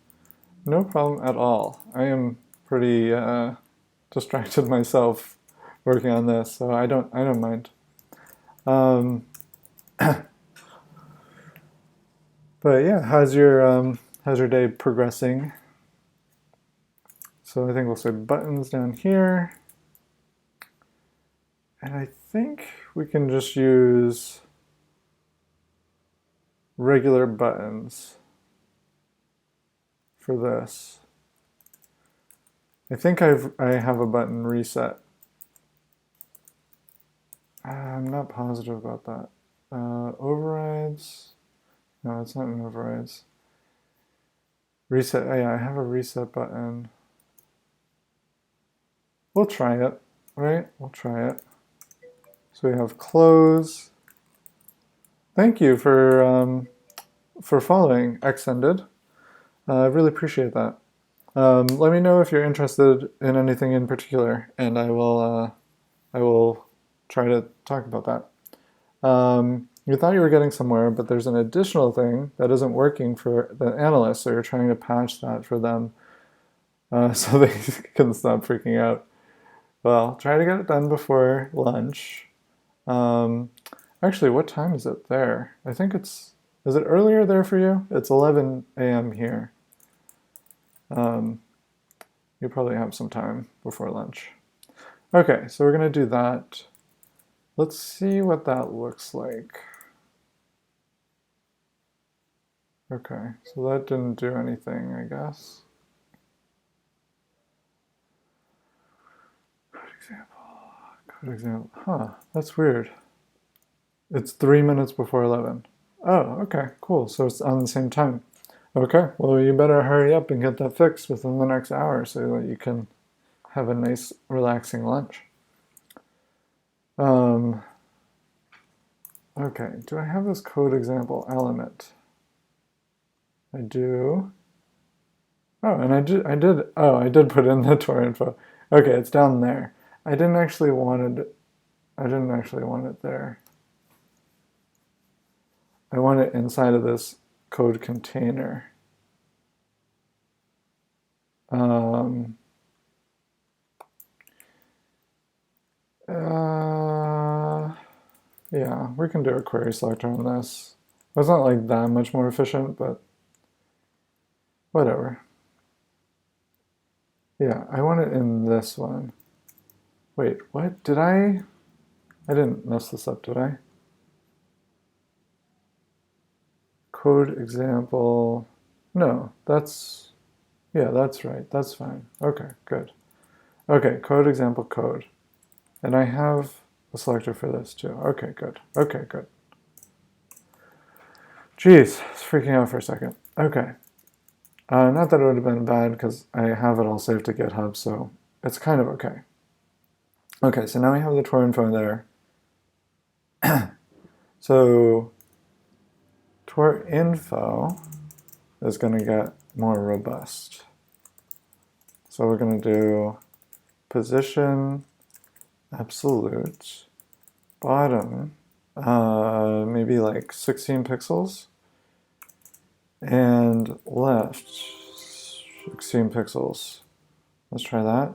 No problem at all. I am pretty distracted myself working on this, so I don't mind. But yeah, how's your day progressing? So I think we'll say buttons down here, and I think we can just use regular buttons for this. I think I have a button reset. I'm not positive about that. Overrides. No, it's not an overrides. Reset. Oh yeah, I have a reset button. We'll try it. right? We'll try it. So we have close. Thank you for following Extended. I really appreciate that. Let me know if you're interested in anything in particular, and I will try to talk about that. You thought you were getting somewhere, but there's an additional thing that isn't working for the analysts, so you're trying to patch that for them so they can stop freaking out. Well, try to get it done before lunch. Actually, what time is it there? I think is it earlier there for you? It's 11 a.m. here. You probably have some time before lunch. Okay, so we're going to do that. Let's see what that looks like. Okay, so that didn't do anything, I guess. Code example. Huh, that's weird. It's 3 minutes before 11. Oh, okay, cool. So it's on the same time. Okay, well, you better hurry up and get that fixed within the next hour so that you can have a nice, relaxing lunch. Okay, do I have this code example element? I do. Oh, and I did put in the Tor info. Okay, it's down there. I didn't actually want it there. I want it inside of this code container. Yeah, we can do a query selector on this. It's not like that much more efficient, but whatever. Yeah, I want it in this one. Wait, what? I didn't mess this up, did I? Code example. No, yeah, that's right. That's fine. Okay, good. Okay, code example code. And I have a selector for this too. Okay, good. Okay, good. Jeez, it's freaking out for a second. Okay. Not that it would have been bad because I have it all saved to GitHub, so it's kind of okay. Okay, so now we have the Tor info there. So Tor info is going to get more robust. So we're going to do position absolute bottom, maybe like 16 pixels, and left 16 pixels. Let's try that.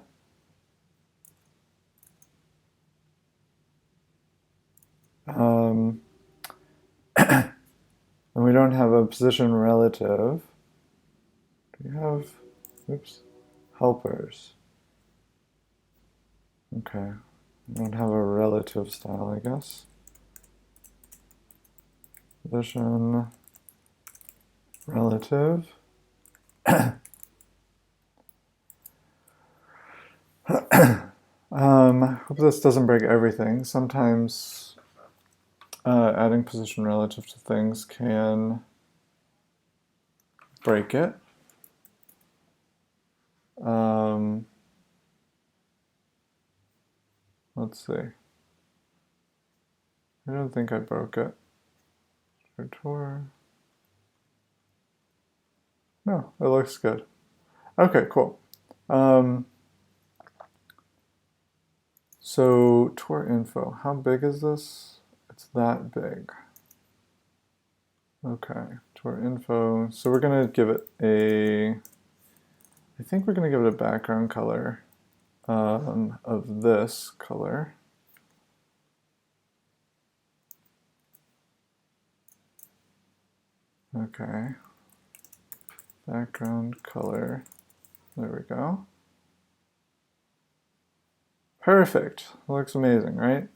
And we don't have a position relative. Do we have, oops, helpers? Okay, we don't have a relative style, I guess. Position relative. Hope this doesn't break everything. Sometimes adding position relative to things can break it. Let's see. I don't think I broke it. Tor. No, it looks good. Okay, cool. So Tor info, how big is this? It's that big. Okay, Tor info. So we're gonna give it I think we're gonna give it a background color of this color. Okay, background color, there we go. Perfect, looks amazing, right?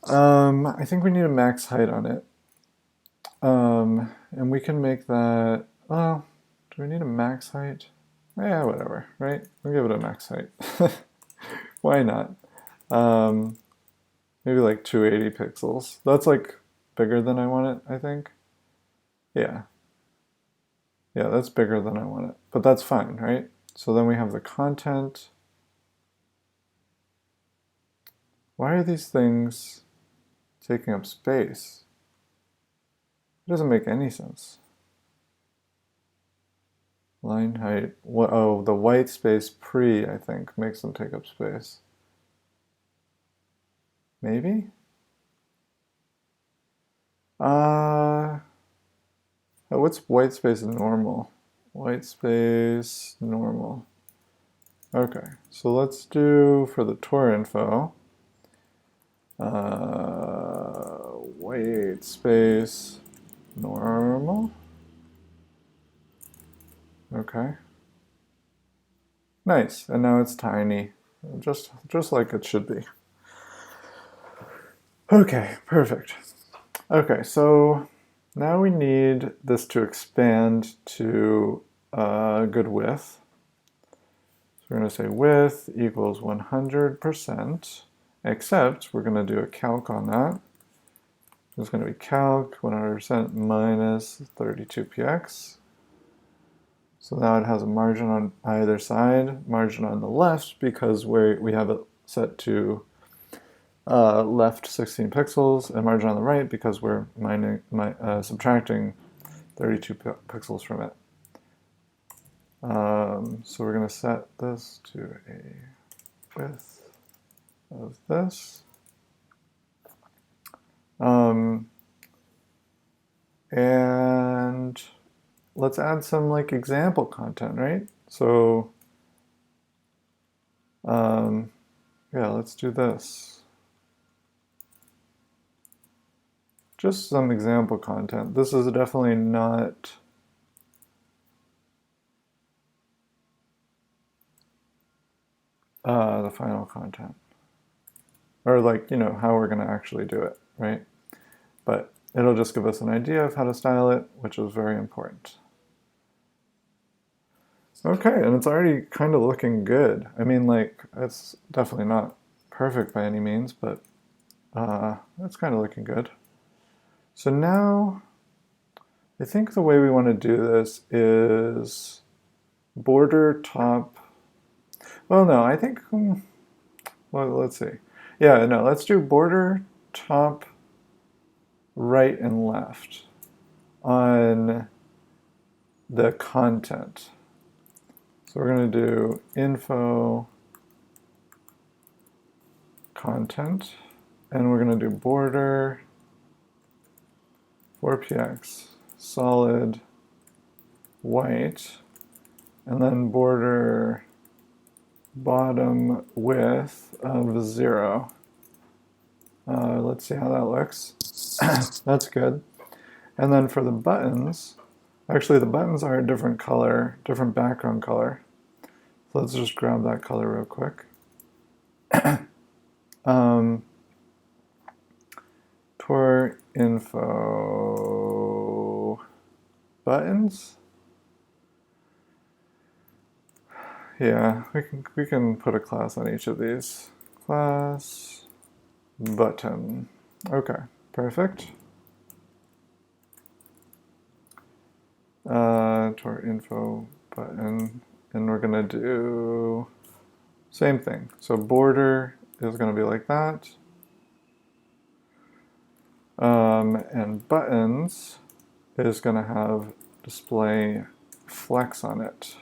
I think we need a max height on it. And we can make that, well, do we need a max height? Yeah, whatever, right? We'll give it a max height. Why not? Maybe like 280 pixels. That's like bigger than I want it, I think. Yeah. Yeah, that's bigger than I want it. But that's fine, right? So then we have the content. Why are these things taking up space? It doesn't make any sense. Line height. Oh, the white space pre, I think, makes them take up space. Maybe? What's white space normal? White space normal. Okay, so let's do for the tour info. White space normal. Okay. Nice, and now it's tiny, just like it should be. Okay, perfect. Okay, so now we need this to expand to a good width. So we're going to say width equals 100%, except we're going to do a calc on that. It's going to be calc 100% minus 32px. So now it has a margin on either side, margin on the left because we have it set to left 16 pixels, and margin on the right because we're subtracting 32 pixels from it. So we're going to set this to a width of this. And let's add some like example content, right? So yeah, let's do this. Just some example content. This is definitely not the final content. Or like, you know, how we're going to actually do it, right? But it'll just give us an idea of how to style it, which is very important. Okay, and it's already kind of looking good. I mean, like, it's definitely not perfect by any means, but it's kind of looking good. So now, I think the way we want to do this is border top. Well, no, I think, well, let's see. Yeah, no, let's do border top right and left on the content. So we're going to do info content, and we're going to do border 4px solid white, and then border bottom width of 0. Let's see how that looks. That's good. And then for the buttons, actually the buttons are a different color, different background color. So let's just grab that color real quick. Tour info buttons. Yeah, we can put a class on each of these. Class button. Okay, perfect. Tour info button, and we're gonna do same thing. So border is gonna be like that. And buttons is going to have display flex on it.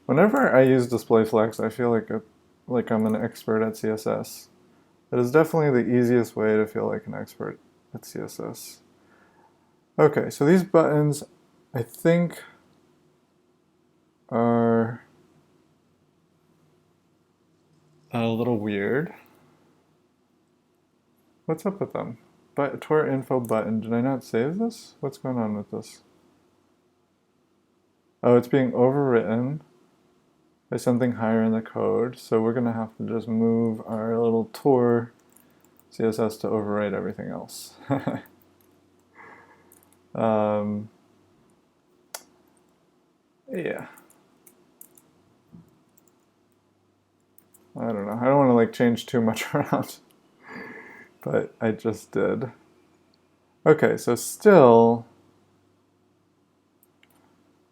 Whenever I use display flex, I feel like I'm an expert at CSS. It is definitely the easiest way to feel like an expert at CSS. Okay, so these buttons, I think, are a little weird. What's up with them? But tour info button, did I not save this? What's going on with this? Oh, it's being overwritten by something higher in the code, so we're gonna have to just move our little tour CSS to overwrite everything else. Yeah. I don't know. I don't want to like change too much around, but I just did. Okay, so still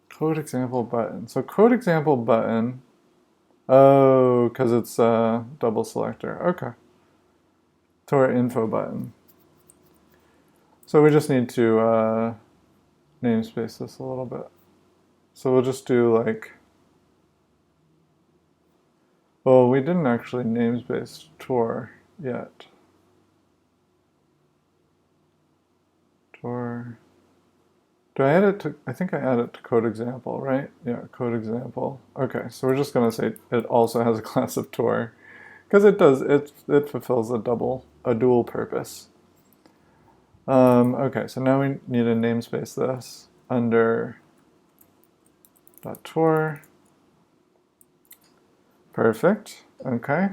code example button. So code example button Oh, because it's a double selector. Okay. To our info button. So we just need to namespace this a little bit. So we'll just do like, well, we didn't actually namespace tour yet. Tour. Do I add it to, I think I add it to code example, right? Yeah, code example. Okay, so we're just gonna say it also has a class of tour, because it does, it fulfills a dual purpose. Okay, so now we need to namespace this under .tour. Perfect, okay.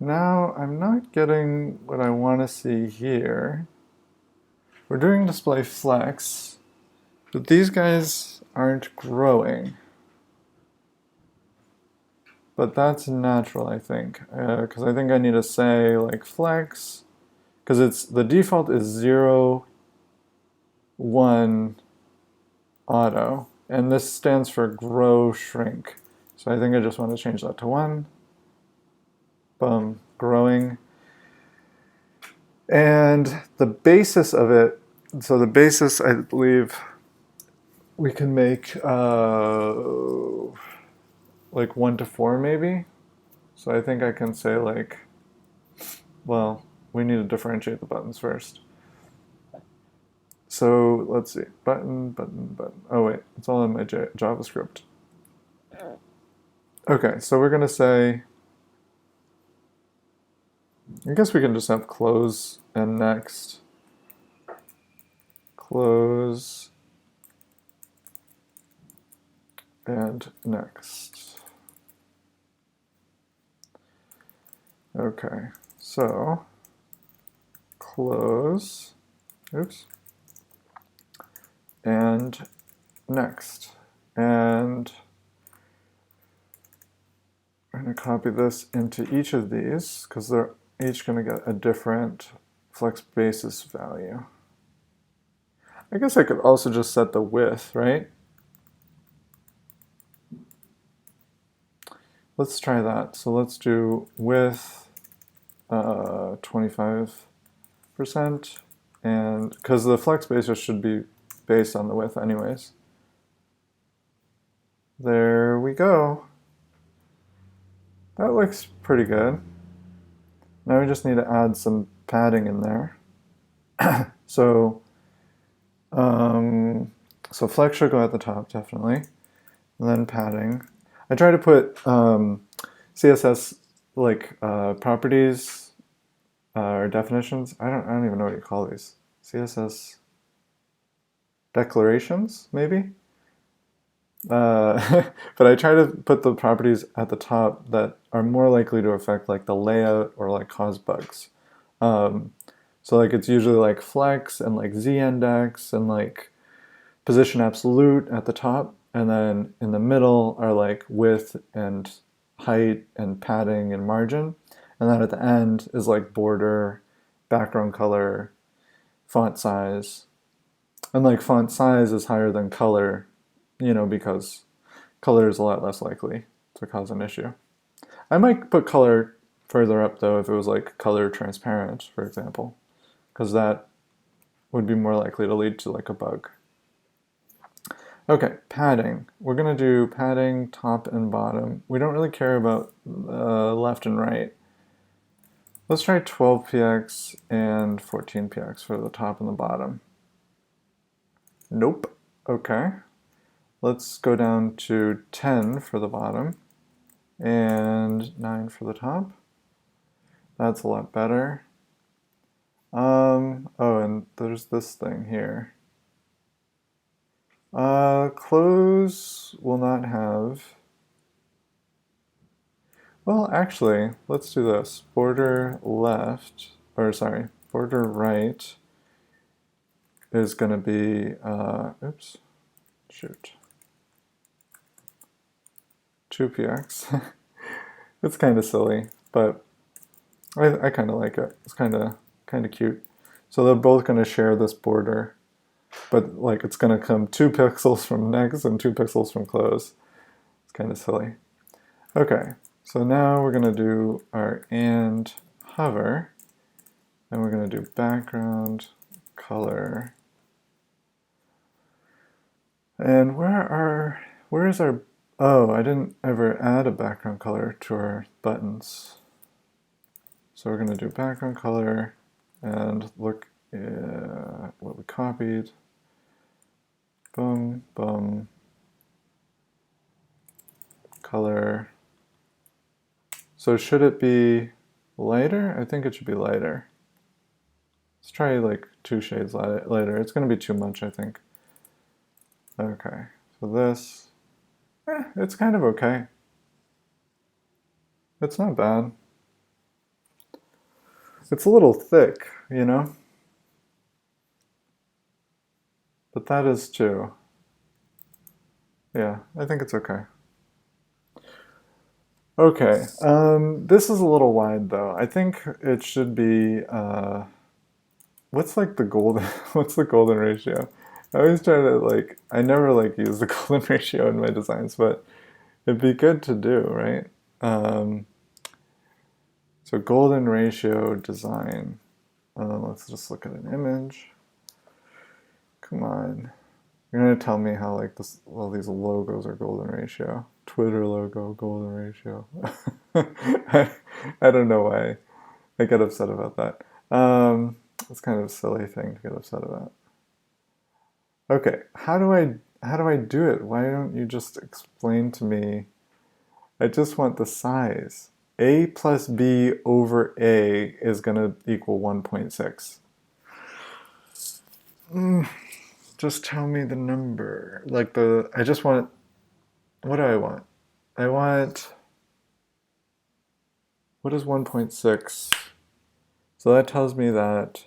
Now I'm not getting what I want to see here. We're doing display flex, but these guys aren't growing. But that's natural, I think, because I think I need to say like flex, because it's the default is 0, 1, auto, and this stands for grow shrink. So I think I just want to change that to 1. Boom, growing. And the basis of it, so the basis, I believe we can make like 1 to 4 maybe. So I think I can say like, well, we need to differentiate the buttons first. So let's see, button, button, button. Oh wait, it's all in my JavaScript. Okay, so we're gonna say, I guess we can just have close and next. Close and next. Okay, so close, oops, and next. And I'm going to copy this into each of these because they're each going to get a different flex basis value. I guess I could also just set the width, right? Let's try that. So let's do width 25%, and because the flex basis should be based on the width anyways. There we go. That looks pretty good. Now we just need to add some padding in there. So flex should go at the top, definitely. And then padding. I try to put CSS like properties or definitions. I don't even know what you call these. CSS declarations, maybe? But I try to put the properties at the top that are more likely to affect like the layout or like cause bugs. So like it's usually like flex and like z-index and like position absolute at the top, and then in the middle are like width and height and padding and margin, and then at the end is like border, background color, font size, and like font size is higher than color, you know, because color is a lot less likely to cause an issue. I might put color further up though if it was like color transparent, for example, because that would be more likely to lead to like a bug. Okay, padding. We're going to do padding top and bottom. We don't really care about left and right. Let's try 12px and 14px for the top and the bottom. Nope. Okay. Let's go down to 10 for the bottom and 9 for the top. That's a lot better. Oh, and there's this thing here. Close will not have. Well, actually, let's do this. Border left, or sorry, border right is going to be, oops, shoot, 2px. It's kind of silly, but I kind of like it. It's kind of cute. So they're both going to share this border, but like it's going to come 2 pixels from next and 2 pixels from close. It's kind of silly. Okay, so now we're going to do our and hover, and we're going to do background color. And where is our, oh, I didn't ever add a background color to our buttons. So we're going to do background color and look at what we copied. Boom, boom, color. So should it be lighter? I think it should be lighter. Let's try like 2 shades lighter. It's going to be too much, I think. Okay, so this, it's kind of okay. It's not bad. It's a little thick, you know? But that is too. Yeah, I think it's okay. Okay, this is a little wide though. I think it should be, what's like the golden, what's the golden ratio? I always try to like, I never like use the golden ratio in my designs, but it'd be good to do, right? So golden ratio design. Let's just look at an image. Come on. You're gonna tell me how like this, well, these logos are golden ratio. Twitter logo, golden ratio. I don't know why I get upset about that. It's kind of a silly thing to get upset about. Okay, how do I do it? Why don't you just explain to me? I just want the size. A plus B over A is gonna equal 1.6. Just tell me the number. Like I just want, what do I want? I want, what is 1.6? So that tells me that,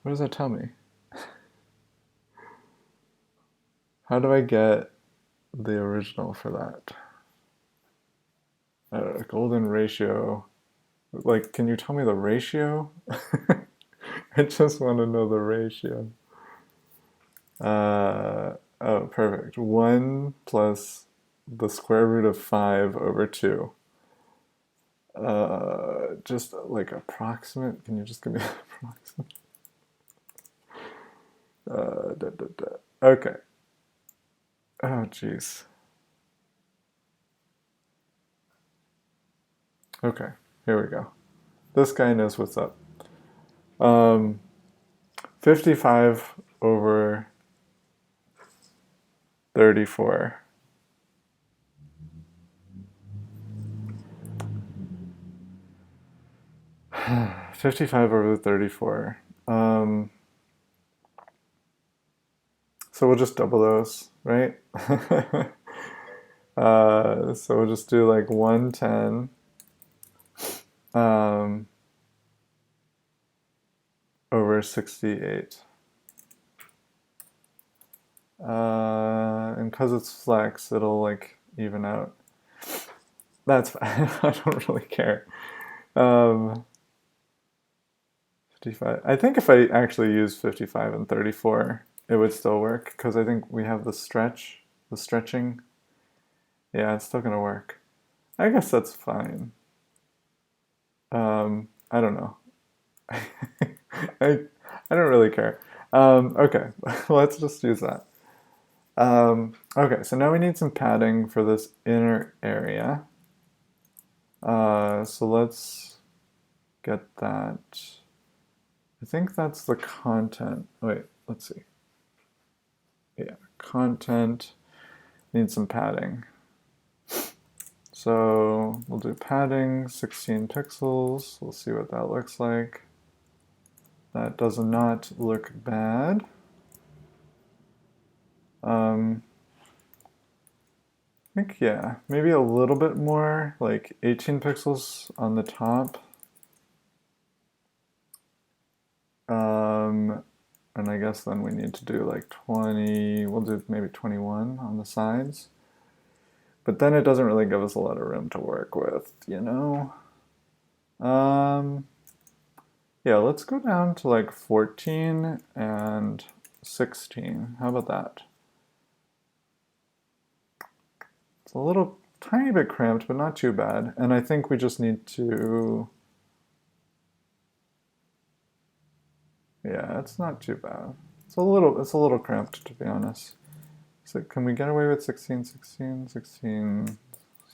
what does that tell me? How do I get the original for that? Golden ratio. Like, can you tell me the ratio? I just want to know the ratio. Oh, perfect. 1 plus the square root of 5 over 2. Just like approximate. Can you just give me an approximate? Okay. Oh, jeez. Okay, here we go. This guy knows what's up. 55 over 34. $55 over 34. So we'll just double those, right? So we'll just do like 110 over 68. And because it's flex, it'll like even out. That's fine. I don't really care. 55. I think if I actually use 55 and 34, it would still work because I think we have the stretching. Yeah, it's still gonna work. I guess that's fine. I don't know. I don't really care. Okay, let's just use that. Okay, so now we need some padding for this inner area. So let's get that. I think that's the content. Wait, let's see. Yeah, content needs some padding. So we'll do padding, 16 pixels. We'll see what that looks like. That does not look bad. I think, yeah, maybe a little bit more, like 18 pixels on the top. And I guess then we need to do like 20, we'll do maybe 21 on the sides. But then it doesn't really give us a lot of room to work with, you know? Yeah, let's go down to like 14 and 16. How about that? It's a little tiny bit cramped, but not too bad. And I think we just need to, yeah, it's not too bad. It's a little cramped, to be honest. So can we get away with 16, 16, 16,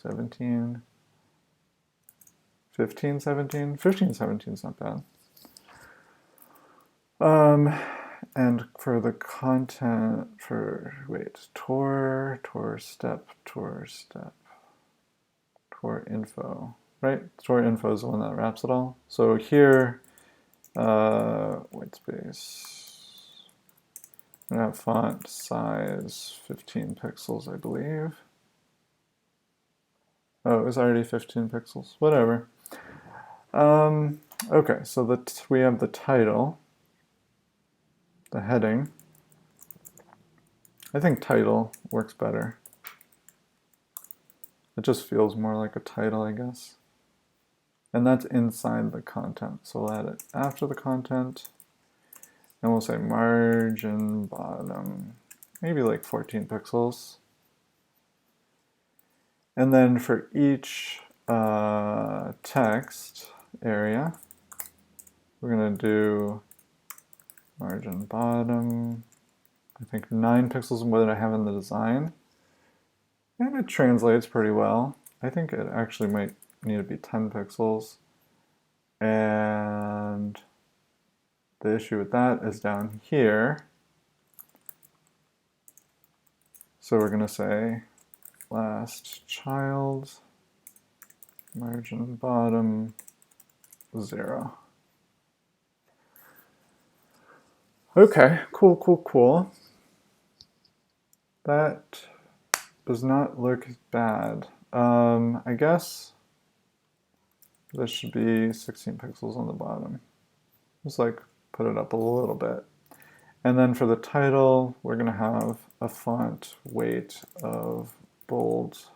17, 15, 17? 15, 17 is not bad. And for the content, tour step, tour info, right? Tour info is the one that wraps it all. So here, white space, I'm gonna have font size 15 pixels, I believe. Oh, it was already 15 pixels, whatever. Okay, so we have the title, the heading. I think title works better. It just feels more like a title, I guess. And that's inside the content. So we'll add it after the content. And we'll say margin bottom, maybe like 14 pixels. And then for each text area, we're going to do margin bottom, I think 9 pixels more than I have in the design. And it translates pretty well. I think it actually might need to be 10 pixels. And the issue with that is down here. So we're going to say last child, margin bottom, 0. Okay, cool. That does not look bad. I guess this should be 16 pixels on the bottom. Just like put it up a little bit. And then for the title, we're going to have a font weight of bold.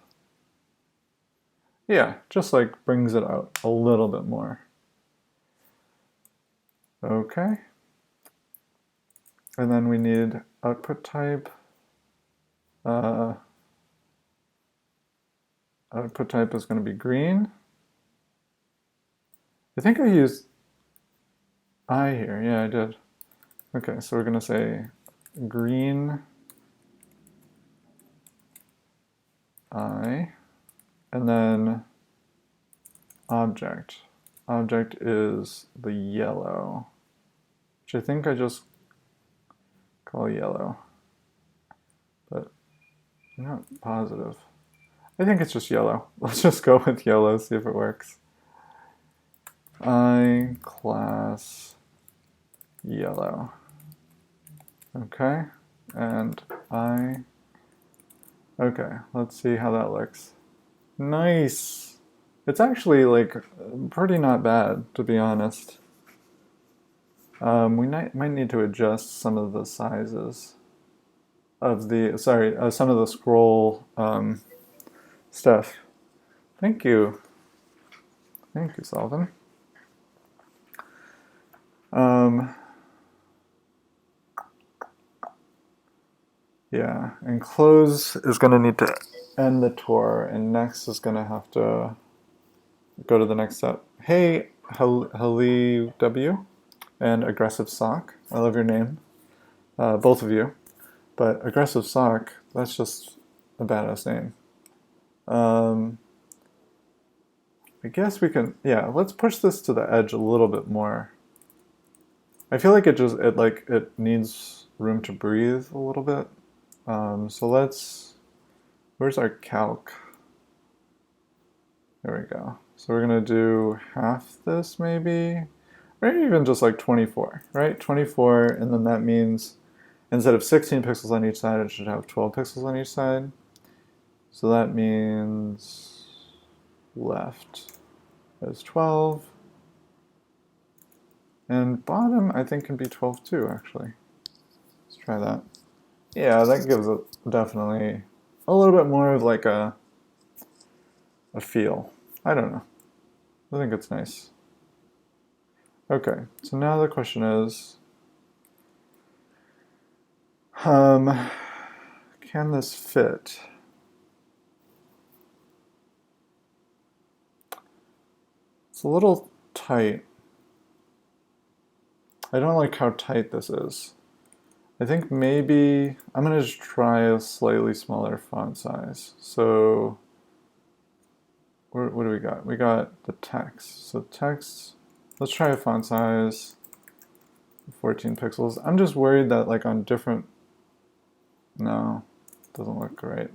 Yeah, just like brings it out a little bit more. Okay. And then we need output type. Output type is going to be green. I think I used I here. Yeah, I did. Okay, so we're going to say green I, and then object. Object is the yellow, which I think I just call yellow, but I'm not positive. I think it's just yellow. Let's just go with yellow, see if it works. I class yellow. Okay, and I. Okay, let's see how that looks. Nice. It's actually like pretty not bad, to be honest. We might need to adjust some of the sizes of the, some of the scroll stuff. Thank you, Salvin. Yeah, and close is going to need to end the tour, and next is going to have to go to the next step. Hey, Hali W and Aggressive Sock. I love your name, both of you. But Aggressive Sock, that's just a badass name. I guess we can, yeah, let's push this to the edge a little bit more. I feel like it needs room to breathe a little bit. So where's our calc? There we go. So we're gonna do half this maybe, or even just like 24, right? 24, and then that means instead of 16 pixels on each side, it should have 12 pixels on each side. So that means left is 12. And bottom, I think, can be 12 too, actually. Let's try that. Yeah, that gives it definitely a little bit more of like a feel. I don't know. I think it's nice. Okay, so now the question is, can this fit? It's a little tight. I don't like how tight this is. I think maybe I'm going to just try a slightly smaller font size. So what do we got? We got the text. So text, let's try a font size 14 pixels. I'm just worried that like on different, no, doesn't look great.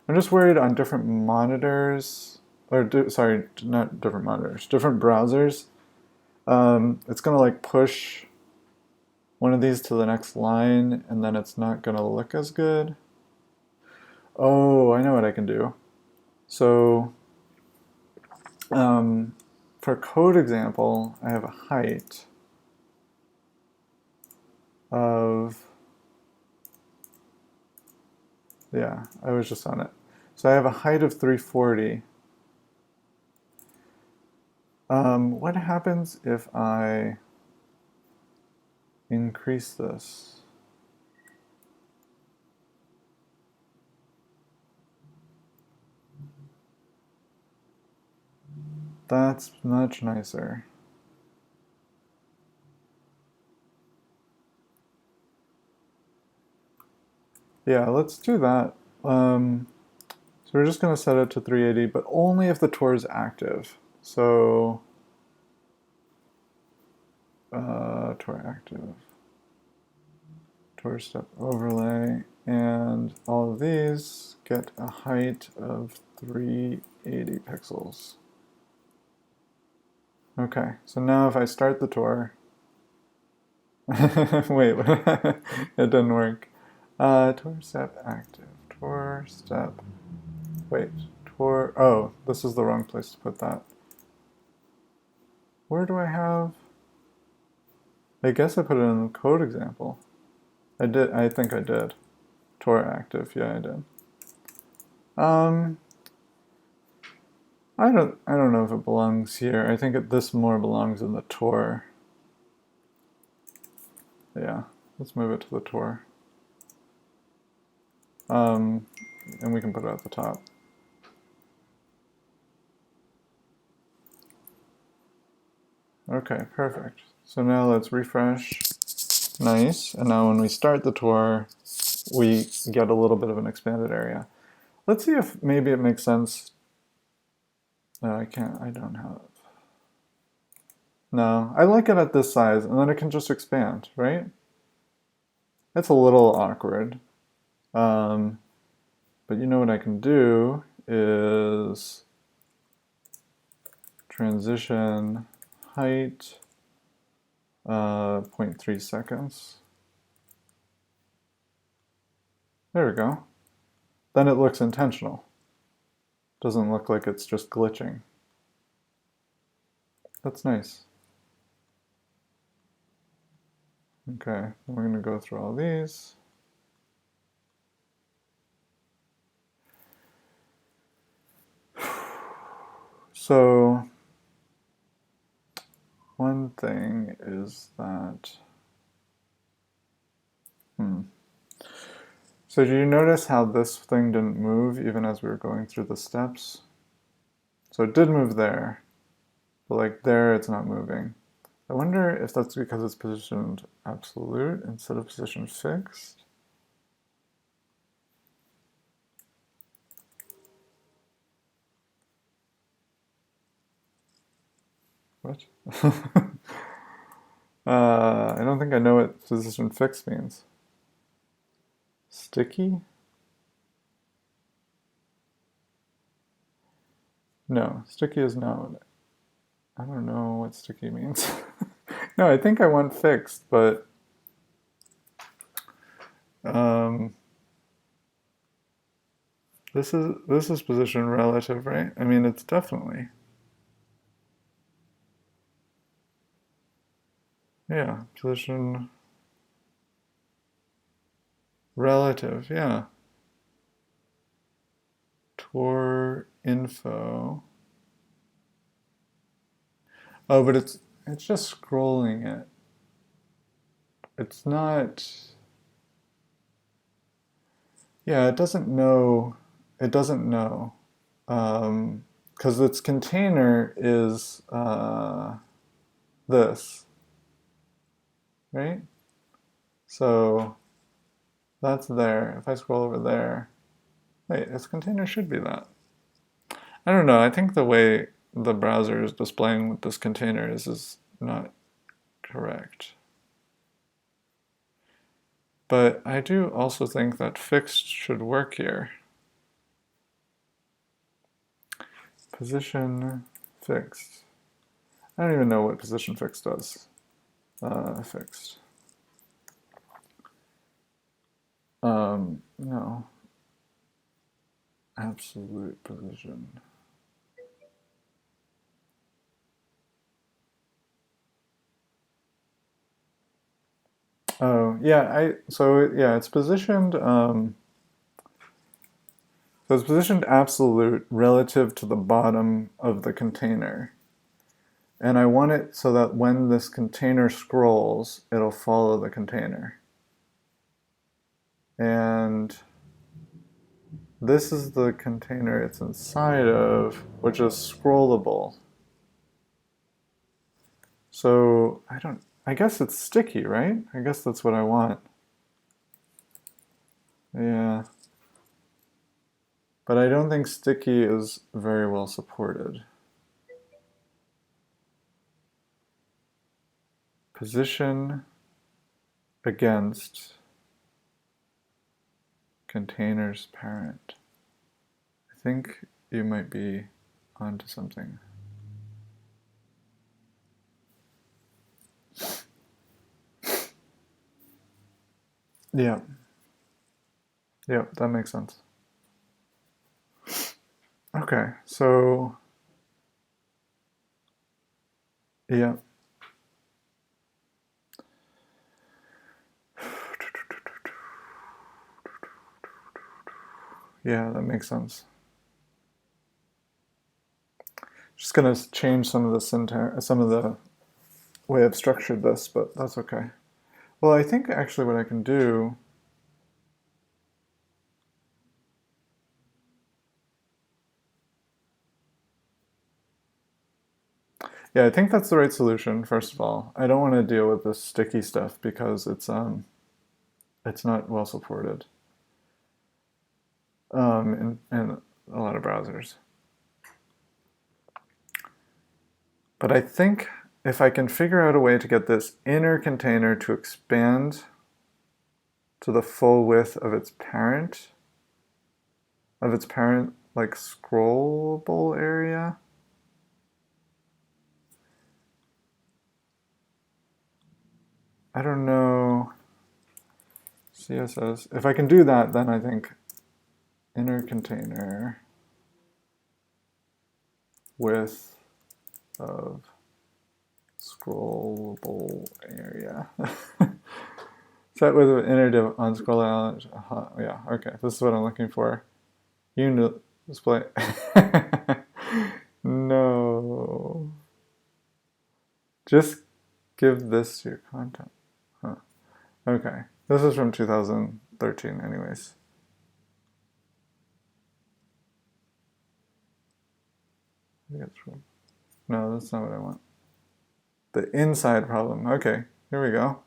I'm just worried on different monitors, or sorry, not different monitors, different browsers. It's gonna like push one of these to the next line, and then it's not gonna look as good. Oh, I know what I can do. So for code example, I have a height of, yeah, I was just on it. So I have a height of 340. What happens if I increase this? That's much nicer. Yeah, let's do that. So we're just going to set it to 380, but only if the tour is active. So tour active, tour step overlay, and all of these get a height of 380 pixels. Okay, so now if I start the tour, wait, it didn't work. Tour step active, tour step, wait, tour, oh, this is the wrong place to put that. Where do I have, I guess I put it in the code example. I did, I think I did. Tour active, yeah I did. I don't know if it belongs here. I think this more belongs in the tour. Yeah, let's move it to the tour. And we can put it at the top. Okay, perfect. So now let's refresh. Nice. And now when we start the tour, we get a little bit of an expanded area. Let's see if maybe it makes sense. No, I can't. I don't have. No, I like it at this size, and then it can just expand, right? It's a little awkward. But you know what I can do is transition height 0.3 seconds. There we go. Then it looks intentional. Doesn't look like it's just glitching. That's nice. Okay, we're going to go through all these. So one thing is that, So do you notice how this thing didn't move even as we were going through the steps? So it did move there, but like there it's not moving. I wonder if that's because it's positioned absolute instead of positioned fixed. What? I don't think I know what position fixed means. Sticky? No, sticky is not what I don't know what sticky means. No, I think I want fixed, but this is position relative, right? I mean, it's definitely. Yeah, position relative, yeah. Tour info. Oh, but it's just scrolling it. It's not. Yeah, it doesn't know. It doesn't know. because its container is this, right? So that's there. If I scroll over there, wait, its container should be that. I don't know. I think the way the browser is displaying with this container is not correct. But I do also think that fixed should work here. Position fixed. I don't even know what position fixed does. Fixed. No. Absolute position. Oh, yeah, it's positioned, so it's positioned absolute relative to the bottom of the container. And I want it so that when this container scrolls, it'll follow the container. And this is the container it's inside of, which is scrollable. So I guess it's sticky, right? I guess that's what I want. Yeah. But I don't think sticky is very well supported. Position against containers parent. I think you might be onto something. Yeah. Yeah, that makes sense. Okay, so yeah. Yeah, that makes sense. Just gonna change some of the syntax, some of the way I've structured this, but that's okay. Well, I think actually what I can do. Yeah, I think that's the right solution, first of all. I don't want to deal with this sticky stuff because it's not well supported in a lot of browsers. But I think if I can figure out a way to get this inner container to expand to the full width of its parent like scrollable area. I don't know. CSS. If I can do that, then I think inner container width of scrollable area. Set with an inner div on scroll out. Yeah, okay. This is what I'm looking for. Unit display. No. Just give this to your content. Huh. Okay. This is from 2013 anyways. No, that's not what I want. The inside problem. Okay, here we go.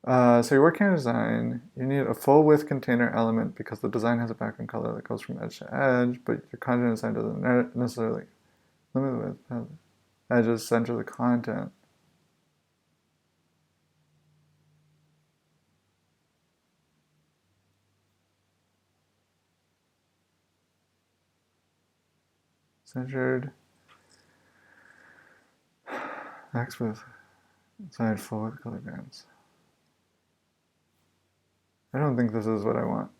So you're working on design. You need a full width container element because the design has a background color that goes from edge to edge, but your content design doesn't necessarily limit the width. Edges center the content. Centered. Max width. Inside full width color bands. I don't think this is what I want.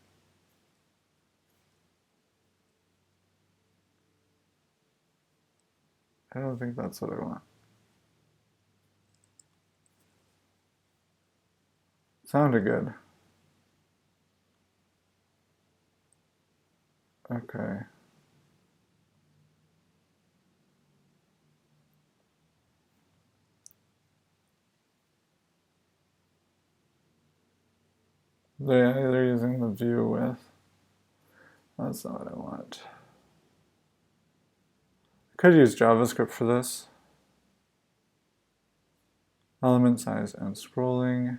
I don't think that's what I want. Sounded good. Okay. They're using the view width. That's not what I want. Could use JavaScript for this. Element size and scrolling.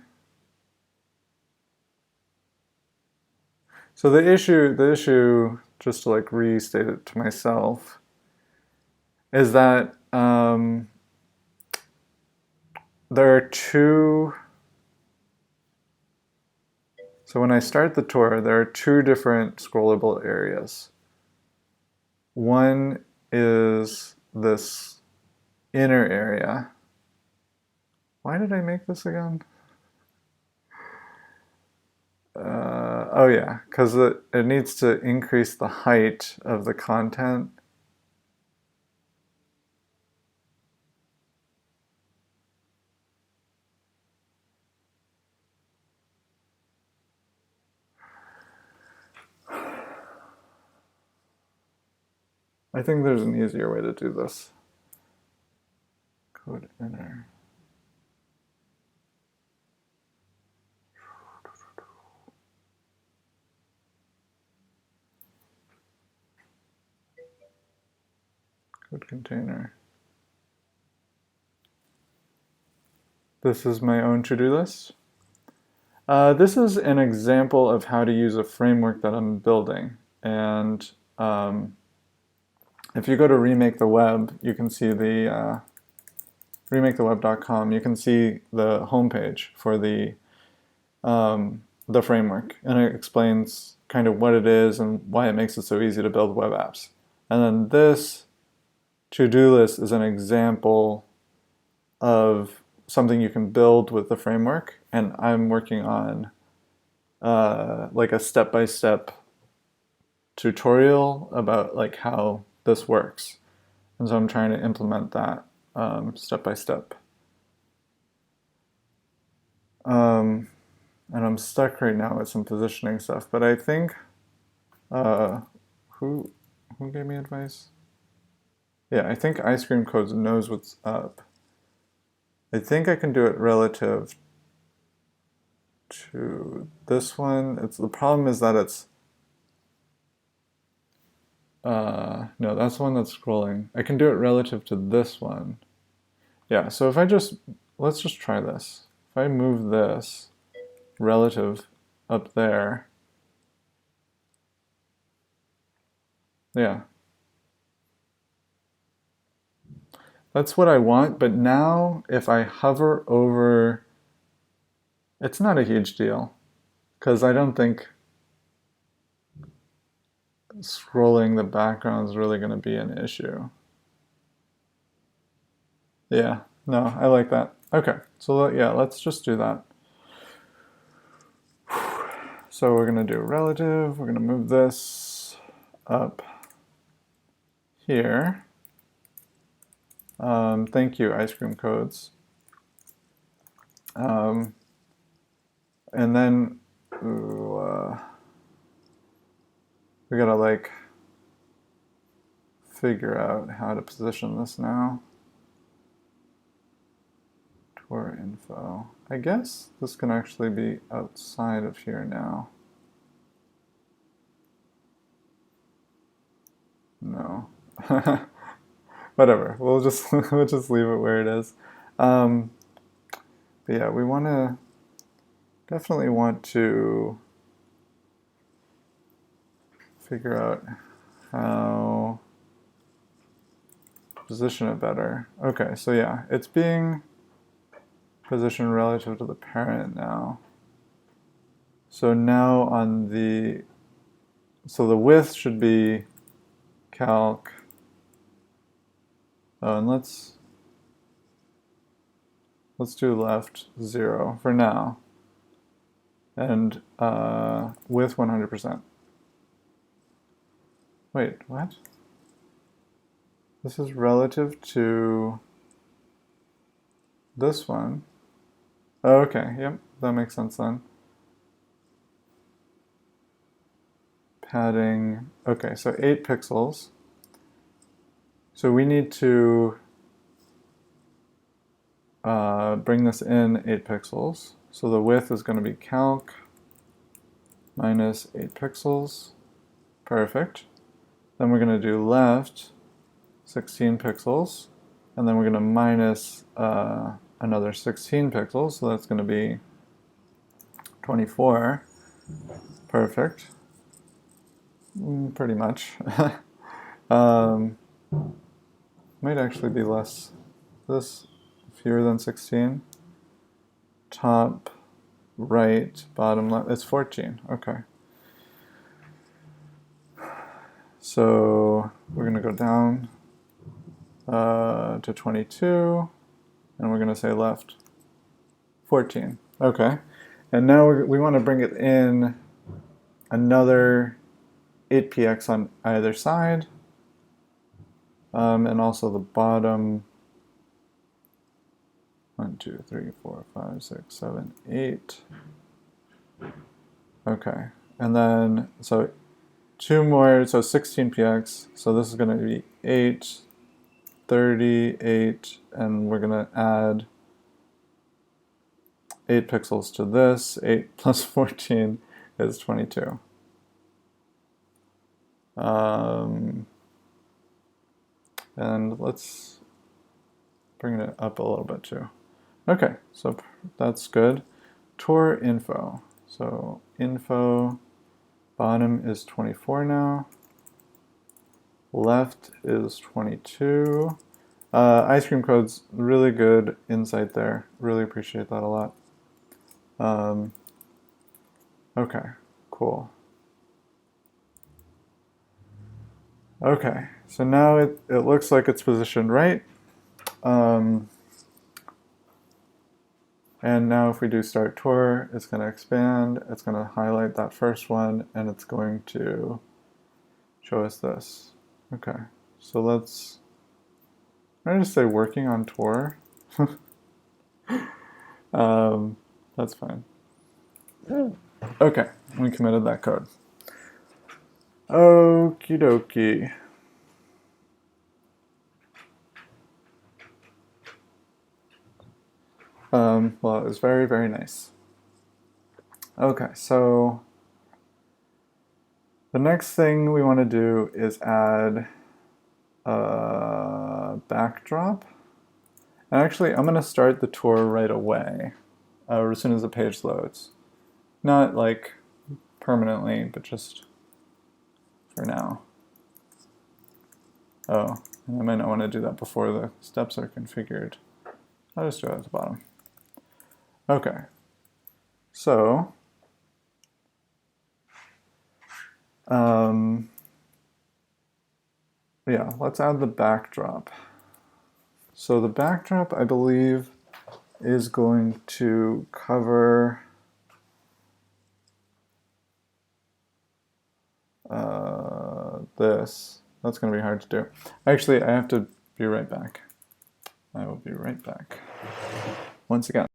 So the issue, just to like restate it to myself, is that there are two. So when I start the tour, there are two different scrollable areas. One is this inner area. Why did I make this again? Oh yeah, because it needs to increase the height of the content. I think there's an easier way to do this. Code inner. Code container. This is my own to-do list. This is an example of how to use a framework that I'm building. And if you go to Remake the Web, you can see the remaketheweb.com. You can see the homepage for the framework, and it explains kind of what it is and why it makes it so easy to build web apps. And then this to-do list is an example of something you can build with the framework, and I'm working on like a step-by-step tutorial about like how this works, and so I'm trying to implement that step-by-step. And I'm stuck right now with some positioning stuff, but I think who gave me advice? Yeah, I think Ice Cream Codes knows what's up. I think I can do it relative to this one. The problem is that it's no, that's the one that's scrolling. I can do it relative to this one. Yeah, so if let's just try this. If I move this relative up there, yeah. That's what I want, but now if I hover over, it's not a huge deal, because I don't think scrolling the background is really going to be an issue. Yeah, no, I like that. Okay, so yeah, let's just do that. So we're going to do relative, we're going to move this up here. Thank you, Ice Cream Codes. And then we gotta like figure out how to position this now. Tour info. I guess this can actually be outside of here now. No. Whatever. We'll just leave it where it is. But yeah, we definitely want to figure out how to position it better. Okay, so yeah, it's being positioned relative to the parent now. So now so the width should be calc. Oh, and let's do left 0 for now. And width 100%. Wait, what? This is relative to this one. Oh, okay, yep, that makes sense then. Padding, okay, so 8 pixels. So we need to bring this in 8 pixels. So the width is going to be calc minus 8 pixels. Perfect. Then we're going to do left 16 pixels, and then we're going to minus another 16 pixels, so that's going to be 24. Perfect. Pretty much. Might actually be less. This fewer than 16. Top right, bottom left. It's 14. Okay. So we're going to go down to 22, and we're going to say left 14. Okay. And now we want to bring it in another 8px on either side, and also the bottom 1, 2, 3, 4, 5, 6, 7, 8. Okay, and then so 2 more, so 16px. So this is going to be 8, 38, and we're going to add 8 pixels to this. 8 plus 14 is 22. And let's bring it up a little bit too. Okay, so that's good. Tour info. So info, bottom is 24 now. Left is 22. Ice cream code's really good insight there. Really appreciate that a lot. Okay, cool. Okay, so now it looks like it's positioned right. And now if we do start tour, it's going to expand, it's going to highlight that first one, and it's going to show us this. Okay, so let's, I'm just say working on tour. That's fine. Okay, we committed that code. Okie dokie. Well, it was very, very nice. Okay, so the next thing we want to do is add a backdrop. And actually, I'm going to start the tour right away, as soon as the page loads. Not like permanently, but just for now. Oh, I might not want to do that before the steps are configured. I'll just do it at the bottom. Okay, so yeah, let's add the backdrop. So the backdrop, I believe, is going to cover this. That's going to be hard to do. Actually, I have to be right back. I will be right back. Once again.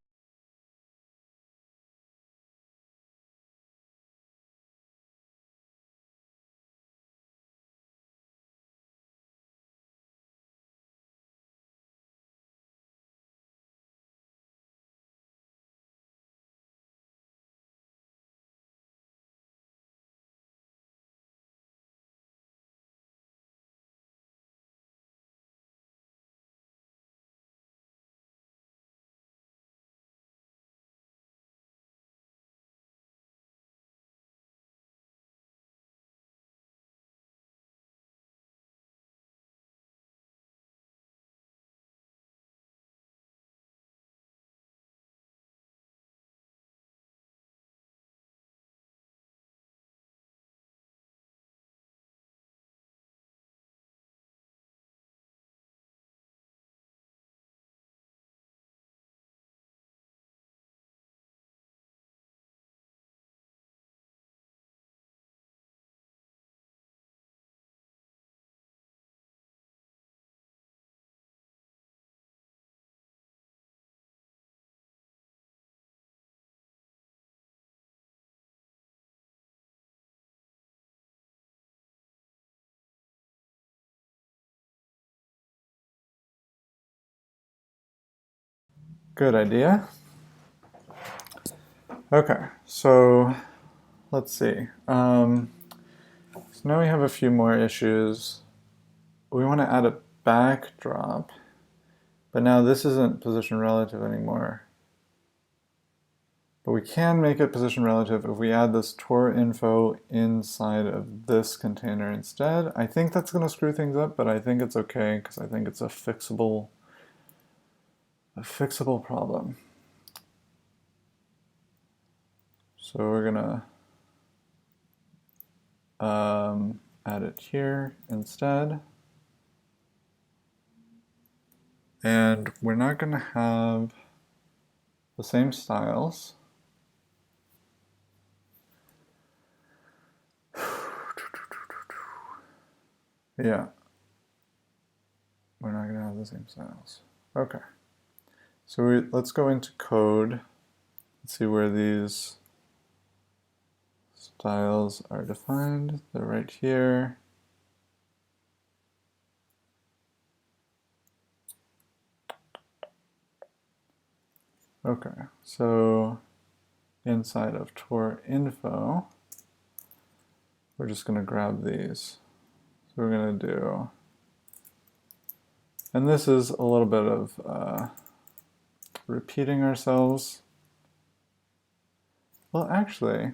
Good idea. Okay, so let's see. So now we have a few more issues. We want to add a backdrop, but now this isn't position relative anymore. But we can make it position relative if we add this tour info inside of this container instead. I think that's going to screw things up, but I think it's okay because I think it's a fixable problem. So we're going to add it here instead. And we're not going to have the same styles. Yeah, we're not going to have the same styles. Okay, so let's go into code. Let's see where these styles are defined. They're right here. Okay, so inside of tour info, we're just going to grab these. So we're going to do, and this is a little bit of repeating ourselves. Well, actually,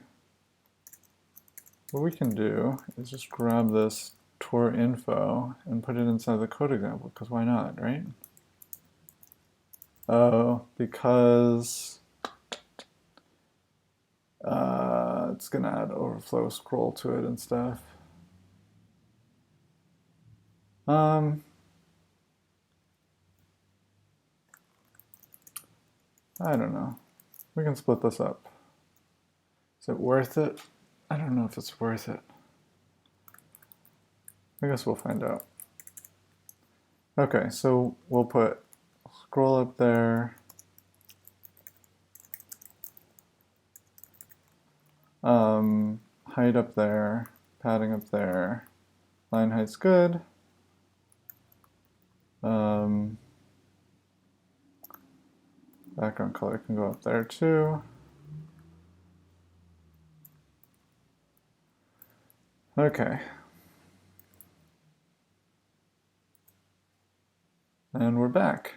what we can do is just grab this tour info and put it inside the code example, because why not, right? Oh, because it's going to add overflow scroll to it and stuff. I don't know. We can split this up. Is it worth it? I don't know if it's worth it. I guess we'll find out. Okay, so we'll put scroll up there. Height up there, padding up there, line height's good. Background color can go up there too. Okay. And we're back.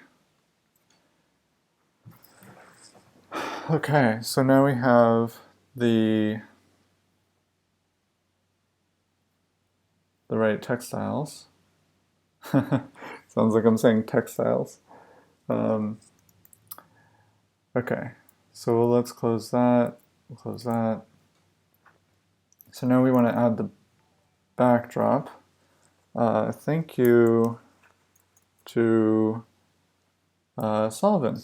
Okay, so now we have the right textiles. Sounds like I'm saying textiles. Okay, so let's close that. We'll close that. So now we want to add the backdrop. Thank you to Sullivan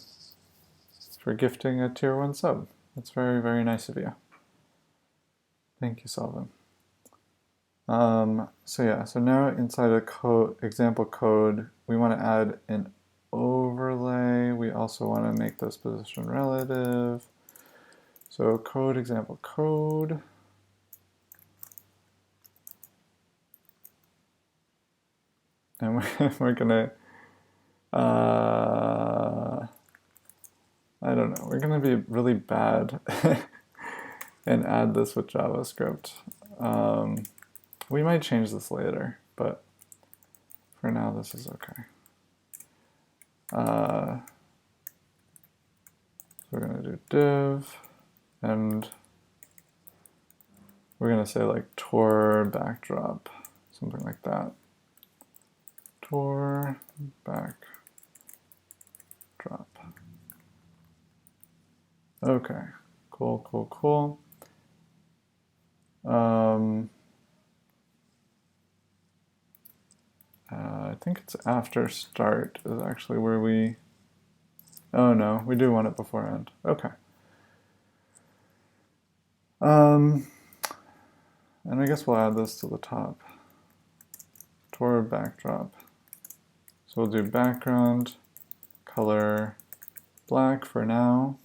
for gifting a tier 1 sub. That's very, very nice of you. Thank you, Sullivan. So yeah, so now inside of example code, we want to add an overlay. We also want to make this position relative. So code, example code. And we're gonna, I don't know, we're gonna be really bad and add this with JavaScript. We might change this later, but for now this is okay. So we're gonna do div, and we're gonna say like tour backdrop, something like that. Tour backdrop. Okay, cool, cool, cool. I think it's after start is actually where we, oh no, we do want it before end. Okay. And I guess we'll add this to the top. Tour backdrop. So we'll do background, color, black for now.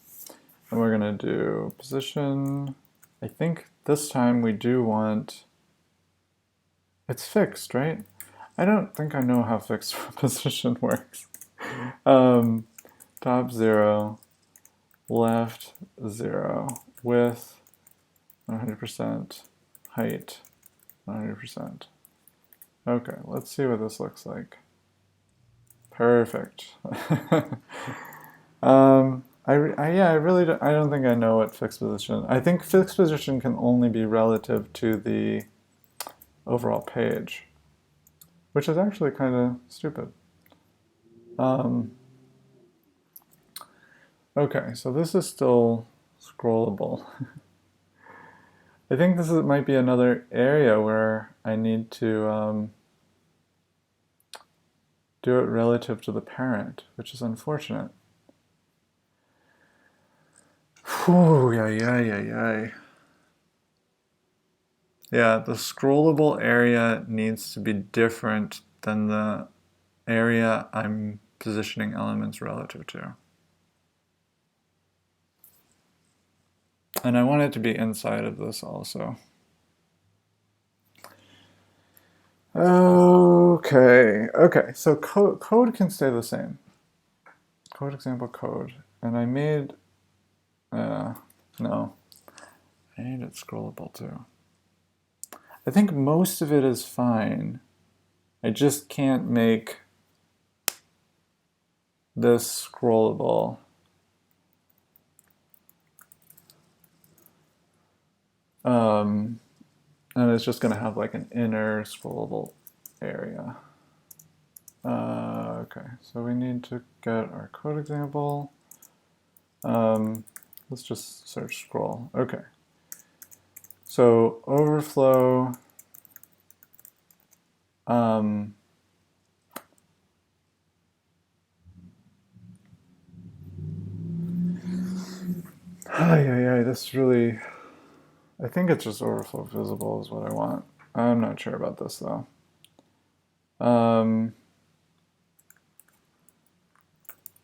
And we're gonna do position. I think this time we do want, it's fixed, right? I don't think I know how fixed position works. Top 0, left 0, width 100%, height 100%. Okay, let's see what this looks like. Perfect. Yeah, I really don't, I don't think I know what fixed position. I think fixed position can only be relative to the overall page, which is actually kind of stupid. Um, okay, so this is still scrollable. I think might be another area where I need to do it relative to the parent, which is unfortunate. Whew, yeah. Yeah, the scrollable area needs to be different than the area I'm positioning elements relative to. And I want it to be inside of this also. Okay, so code can stay the same. Code example code. And I made, no, I need it scrollable too. I think most of it is fine. I just can't make this scrollable. And it's just going to have like an inner scrollable area. Okay, so we need to get our code example. Let's just search scroll. Okay. So overflow. This really, I think it's just overflow visible is what I want. I'm not sure about this though. I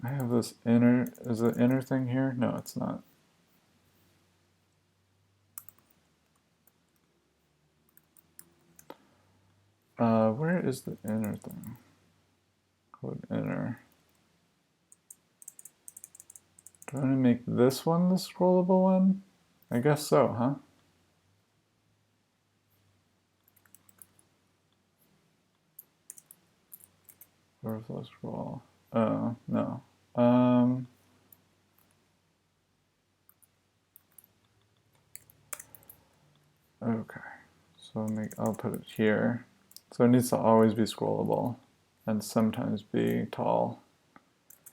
have this inner, is the inner thing here? No, it's not. Where is the inner thing? Code inner. Do I want to make this one the scrollable one? I guess so, huh? Overflow scroll. Oh, no. Okay. So I'll put it here. So it needs to always be scrollable and sometimes be tall.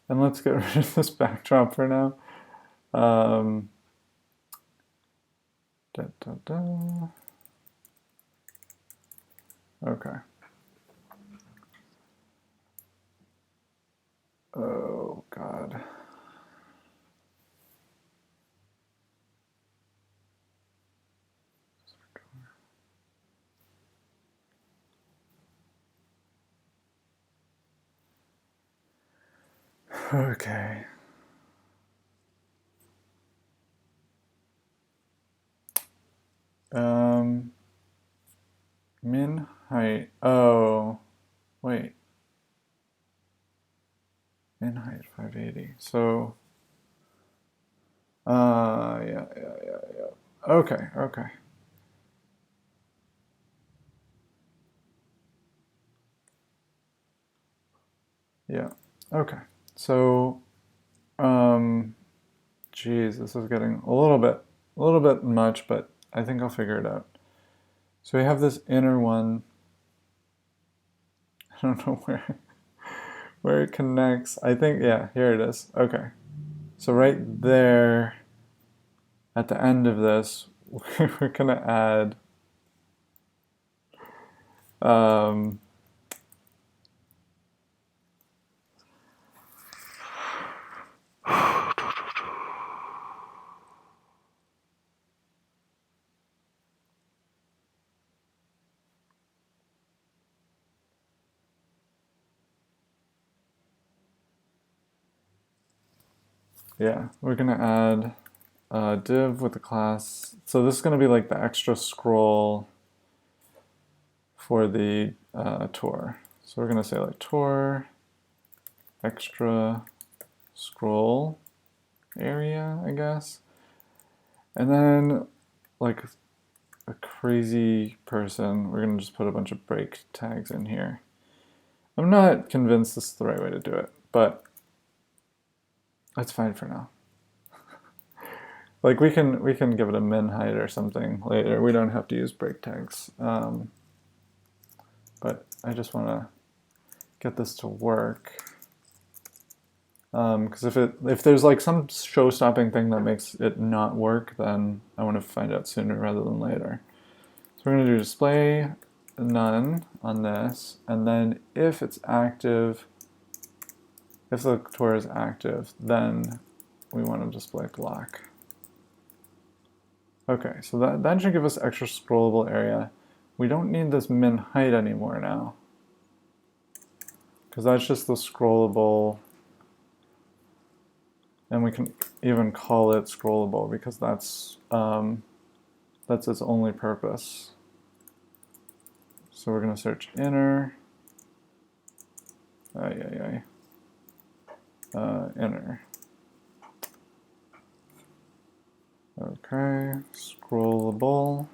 And let's get rid of this backdrop for now. Okay. Oh, God. Okay. Min height. Oh, wait. Min height 580. So, yeah. Okay. Yeah. Okay. So, geez, this is getting a little bit much, but I think I'll figure it out. So we have this inner one. I don't know where it connects. I think, yeah, here it is. Okay. So right there at the end of this, we're gonna add yeah, we're gonna add a div with the class. So this is gonna be like the extra scroll for the tour. So we're gonna say like tour extra scroll area, I guess. And then like a crazy person, we're gonna just put a bunch of break tags in here. I'm not convinced this is the right way to do it, but that's fine for now. Like we can give it a min height or something later. We don't have to use break tags. But I just want to get this to work. Because if there's like some show-stopping thing that makes it not work, then I want to find out sooner rather than later. So we're going to do display none on this, and then if it's active, if the tour is active, then we want to display black. Okay, so that should give us extra scrollable area. We don't need this min height anymore now, because that's just the scrollable, and we can even call it scrollable because that's its only purpose. So we're going to search inner, inner. Okay, scrollable.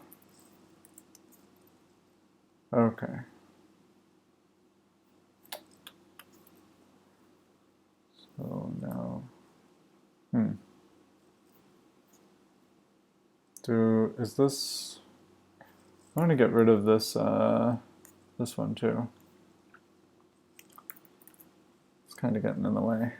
Okay. So now, is this, I want to get rid of this, this one too. It's kind of getting in the way.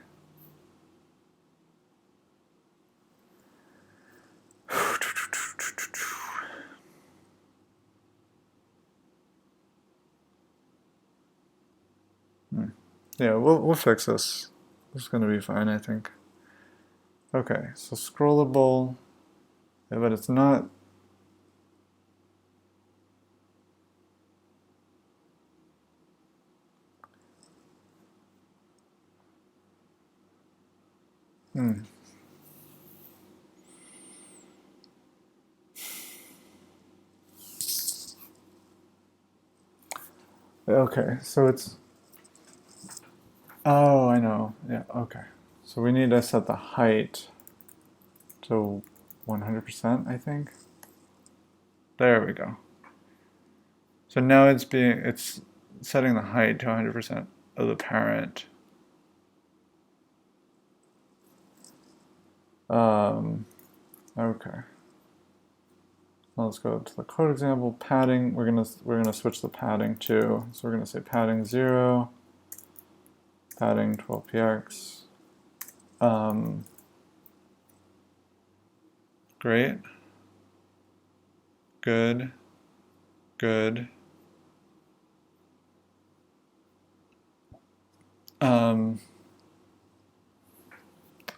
Yeah, we'll fix this. It's going to be fine, I think. Okay, so scrollable, yeah, but it's not. Okay, so it's. Oh, I know. Yeah, okay. So we need to set the height to 100%, I think. There we go. So now it's setting the height to 100% of the parent. Okay. Well, let's go to the code example. Padding. We're gonna switch the padding to. So we're gonna say padding 0, padding 12px. Great. Good. Good.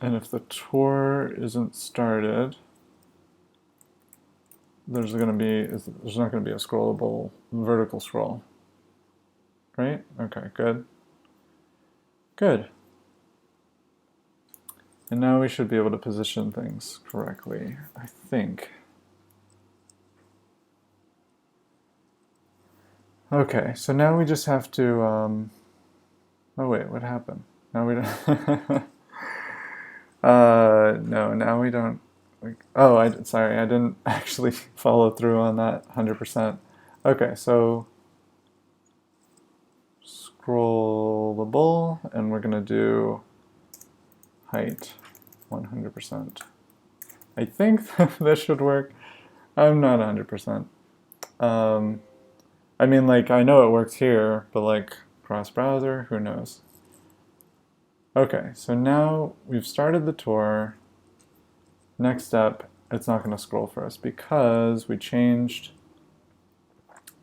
And if the tour isn't started, there's not going to be a scrollable vertical scroll, right? Okay, good. Good. And now we should be able to position things correctly, I think. Okay, so now we just have to, oh wait, what happened? Now we don't, no, now we don't, sorry, I didn't actually follow through on that 100%. Okay, so scrollable, and we're gonna do height 100%. I think that should work. I'm not 100%. I mean, like, I know it works here, but like cross-browser, who knows? Okay, so now we've started the tour. Next step, it's not going to scroll for us because we changed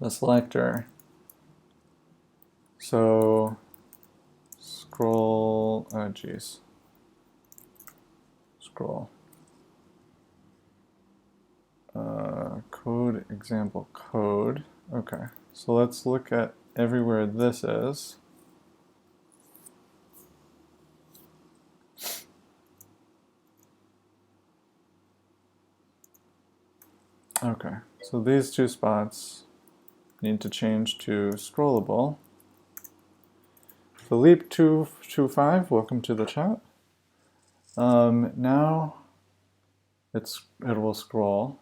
the selector. So scroll, oh geez, scroll. Code example code. Okay, so let's look at everywhere this is. Okay, so these two spots need to change to scrollable. Philippe225, welcome to the chat. Now it will scroll.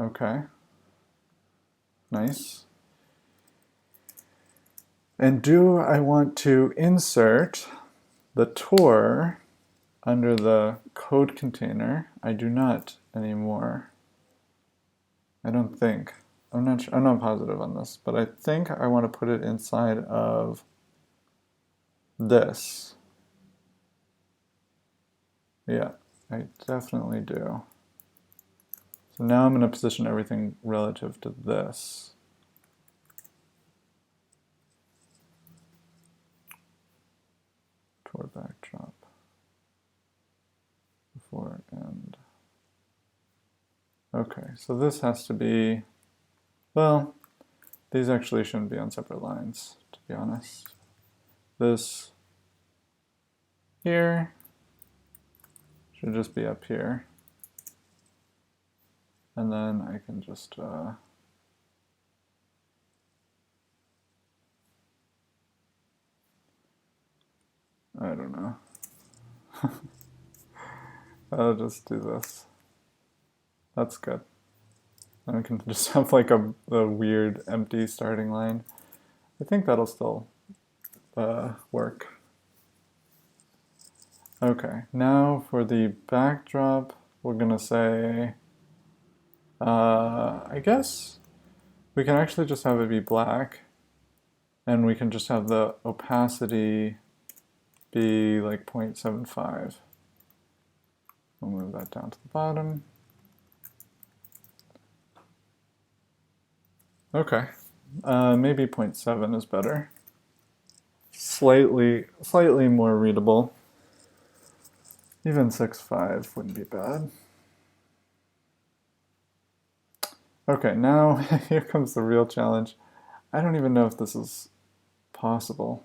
Okay. Nice. And do I want to insert the Tor under the code container? I do not anymore. I don't think. I'm not positive on this, but I think I want to put it inside of this. Yeah, I definitely do. So now I'm going to position everything relative to this. Tor backdrop. Before end. Okay, so this has to be, well, these actually shouldn't be on separate lines, to be honest. This here should just be up here. And then I can just, I don't know. I'll just do this. That's good. And we can just have like a weird empty starting line. I think that'll still work. Okay, now for the backdrop, we're gonna say, I guess we can actually just have it be black, and we can just have the opacity be like 0.75. We'll move that down to the bottom. Okay, maybe 0.7 is better. Slightly more readable. Even 6.5 wouldn't be bad. Okay, now here comes the real challenge. I don't even know if this is possible.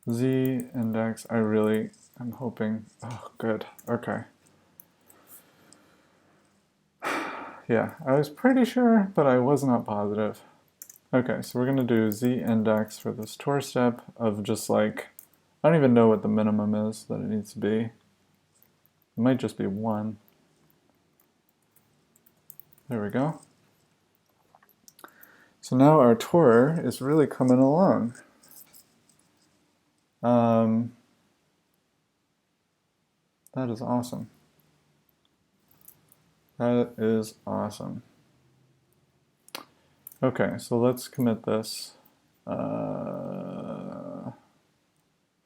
Z index, I'm hoping, oh good, okay. Yeah, I was pretty sure, but I was not positive. Okay, so we're gonna do Z index for this Tor step of just like, I don't even know what the minimum is that it needs to be. It might just be 1. There we go. So now our Tor is really coming along. That is awesome. That is awesome. Okay, so let's commit this.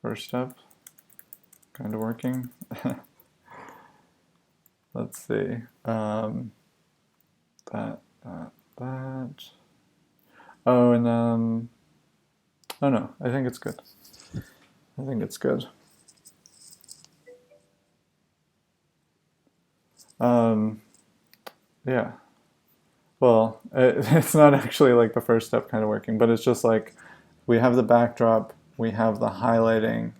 First step, kind of working. Let's see. That. Oh, and oh no, I think it's good. I think it's good. Yeah. Well, it's not actually like the first step kind of working, but it's just like we have the backdrop, we have the highlighting.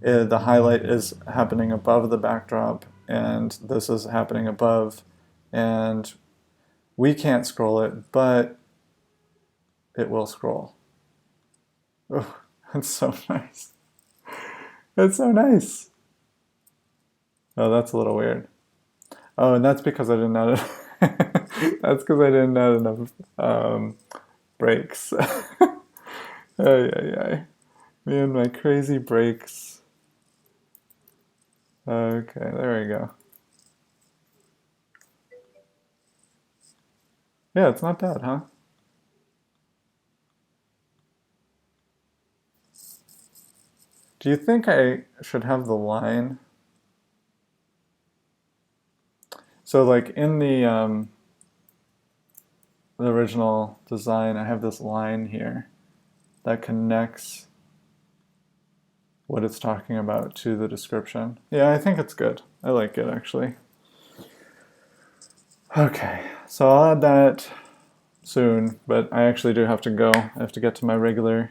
The highlight is happening above the backdrop, and this is happening above, and we can't scroll it, but it will scroll. Oh, that's so nice. That's so nice. Oh, that's a little weird. Oh, and that's because I didn't add it. That's because I didn't add enough breaks. Ay. Me and my crazy breaks. Okay, there we go. Yeah, it's not bad, huh? Do you think I should have the line? So like in the original design, I have this line here that connects what it's talking about to the description. Yeah, I think it's good. I like it actually. Okay, so I'll add that soon, but I actually do have to go. I have to get to my regular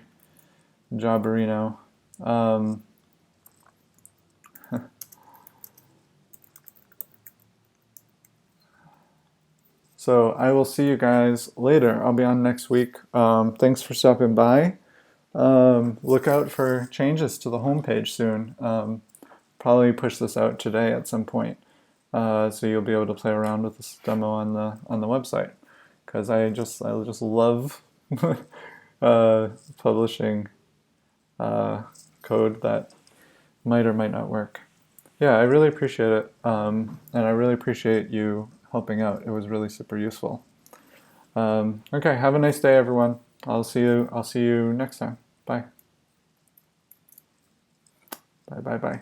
jobarino. So I will see you guys later. I'll be on next week. Thanks for stopping by. Look out for changes to the homepage soon. Probably push this out today at some point, so you'll be able to play around with this demo on the website. because I just love publishing code that might or might not work. Yeah, I really appreciate it, and I really appreciate you helping out. It was really super useful. Okay, have a nice day, everyone. I'll see you. I'll see you next time. Bye. Bye. Bye. Bye.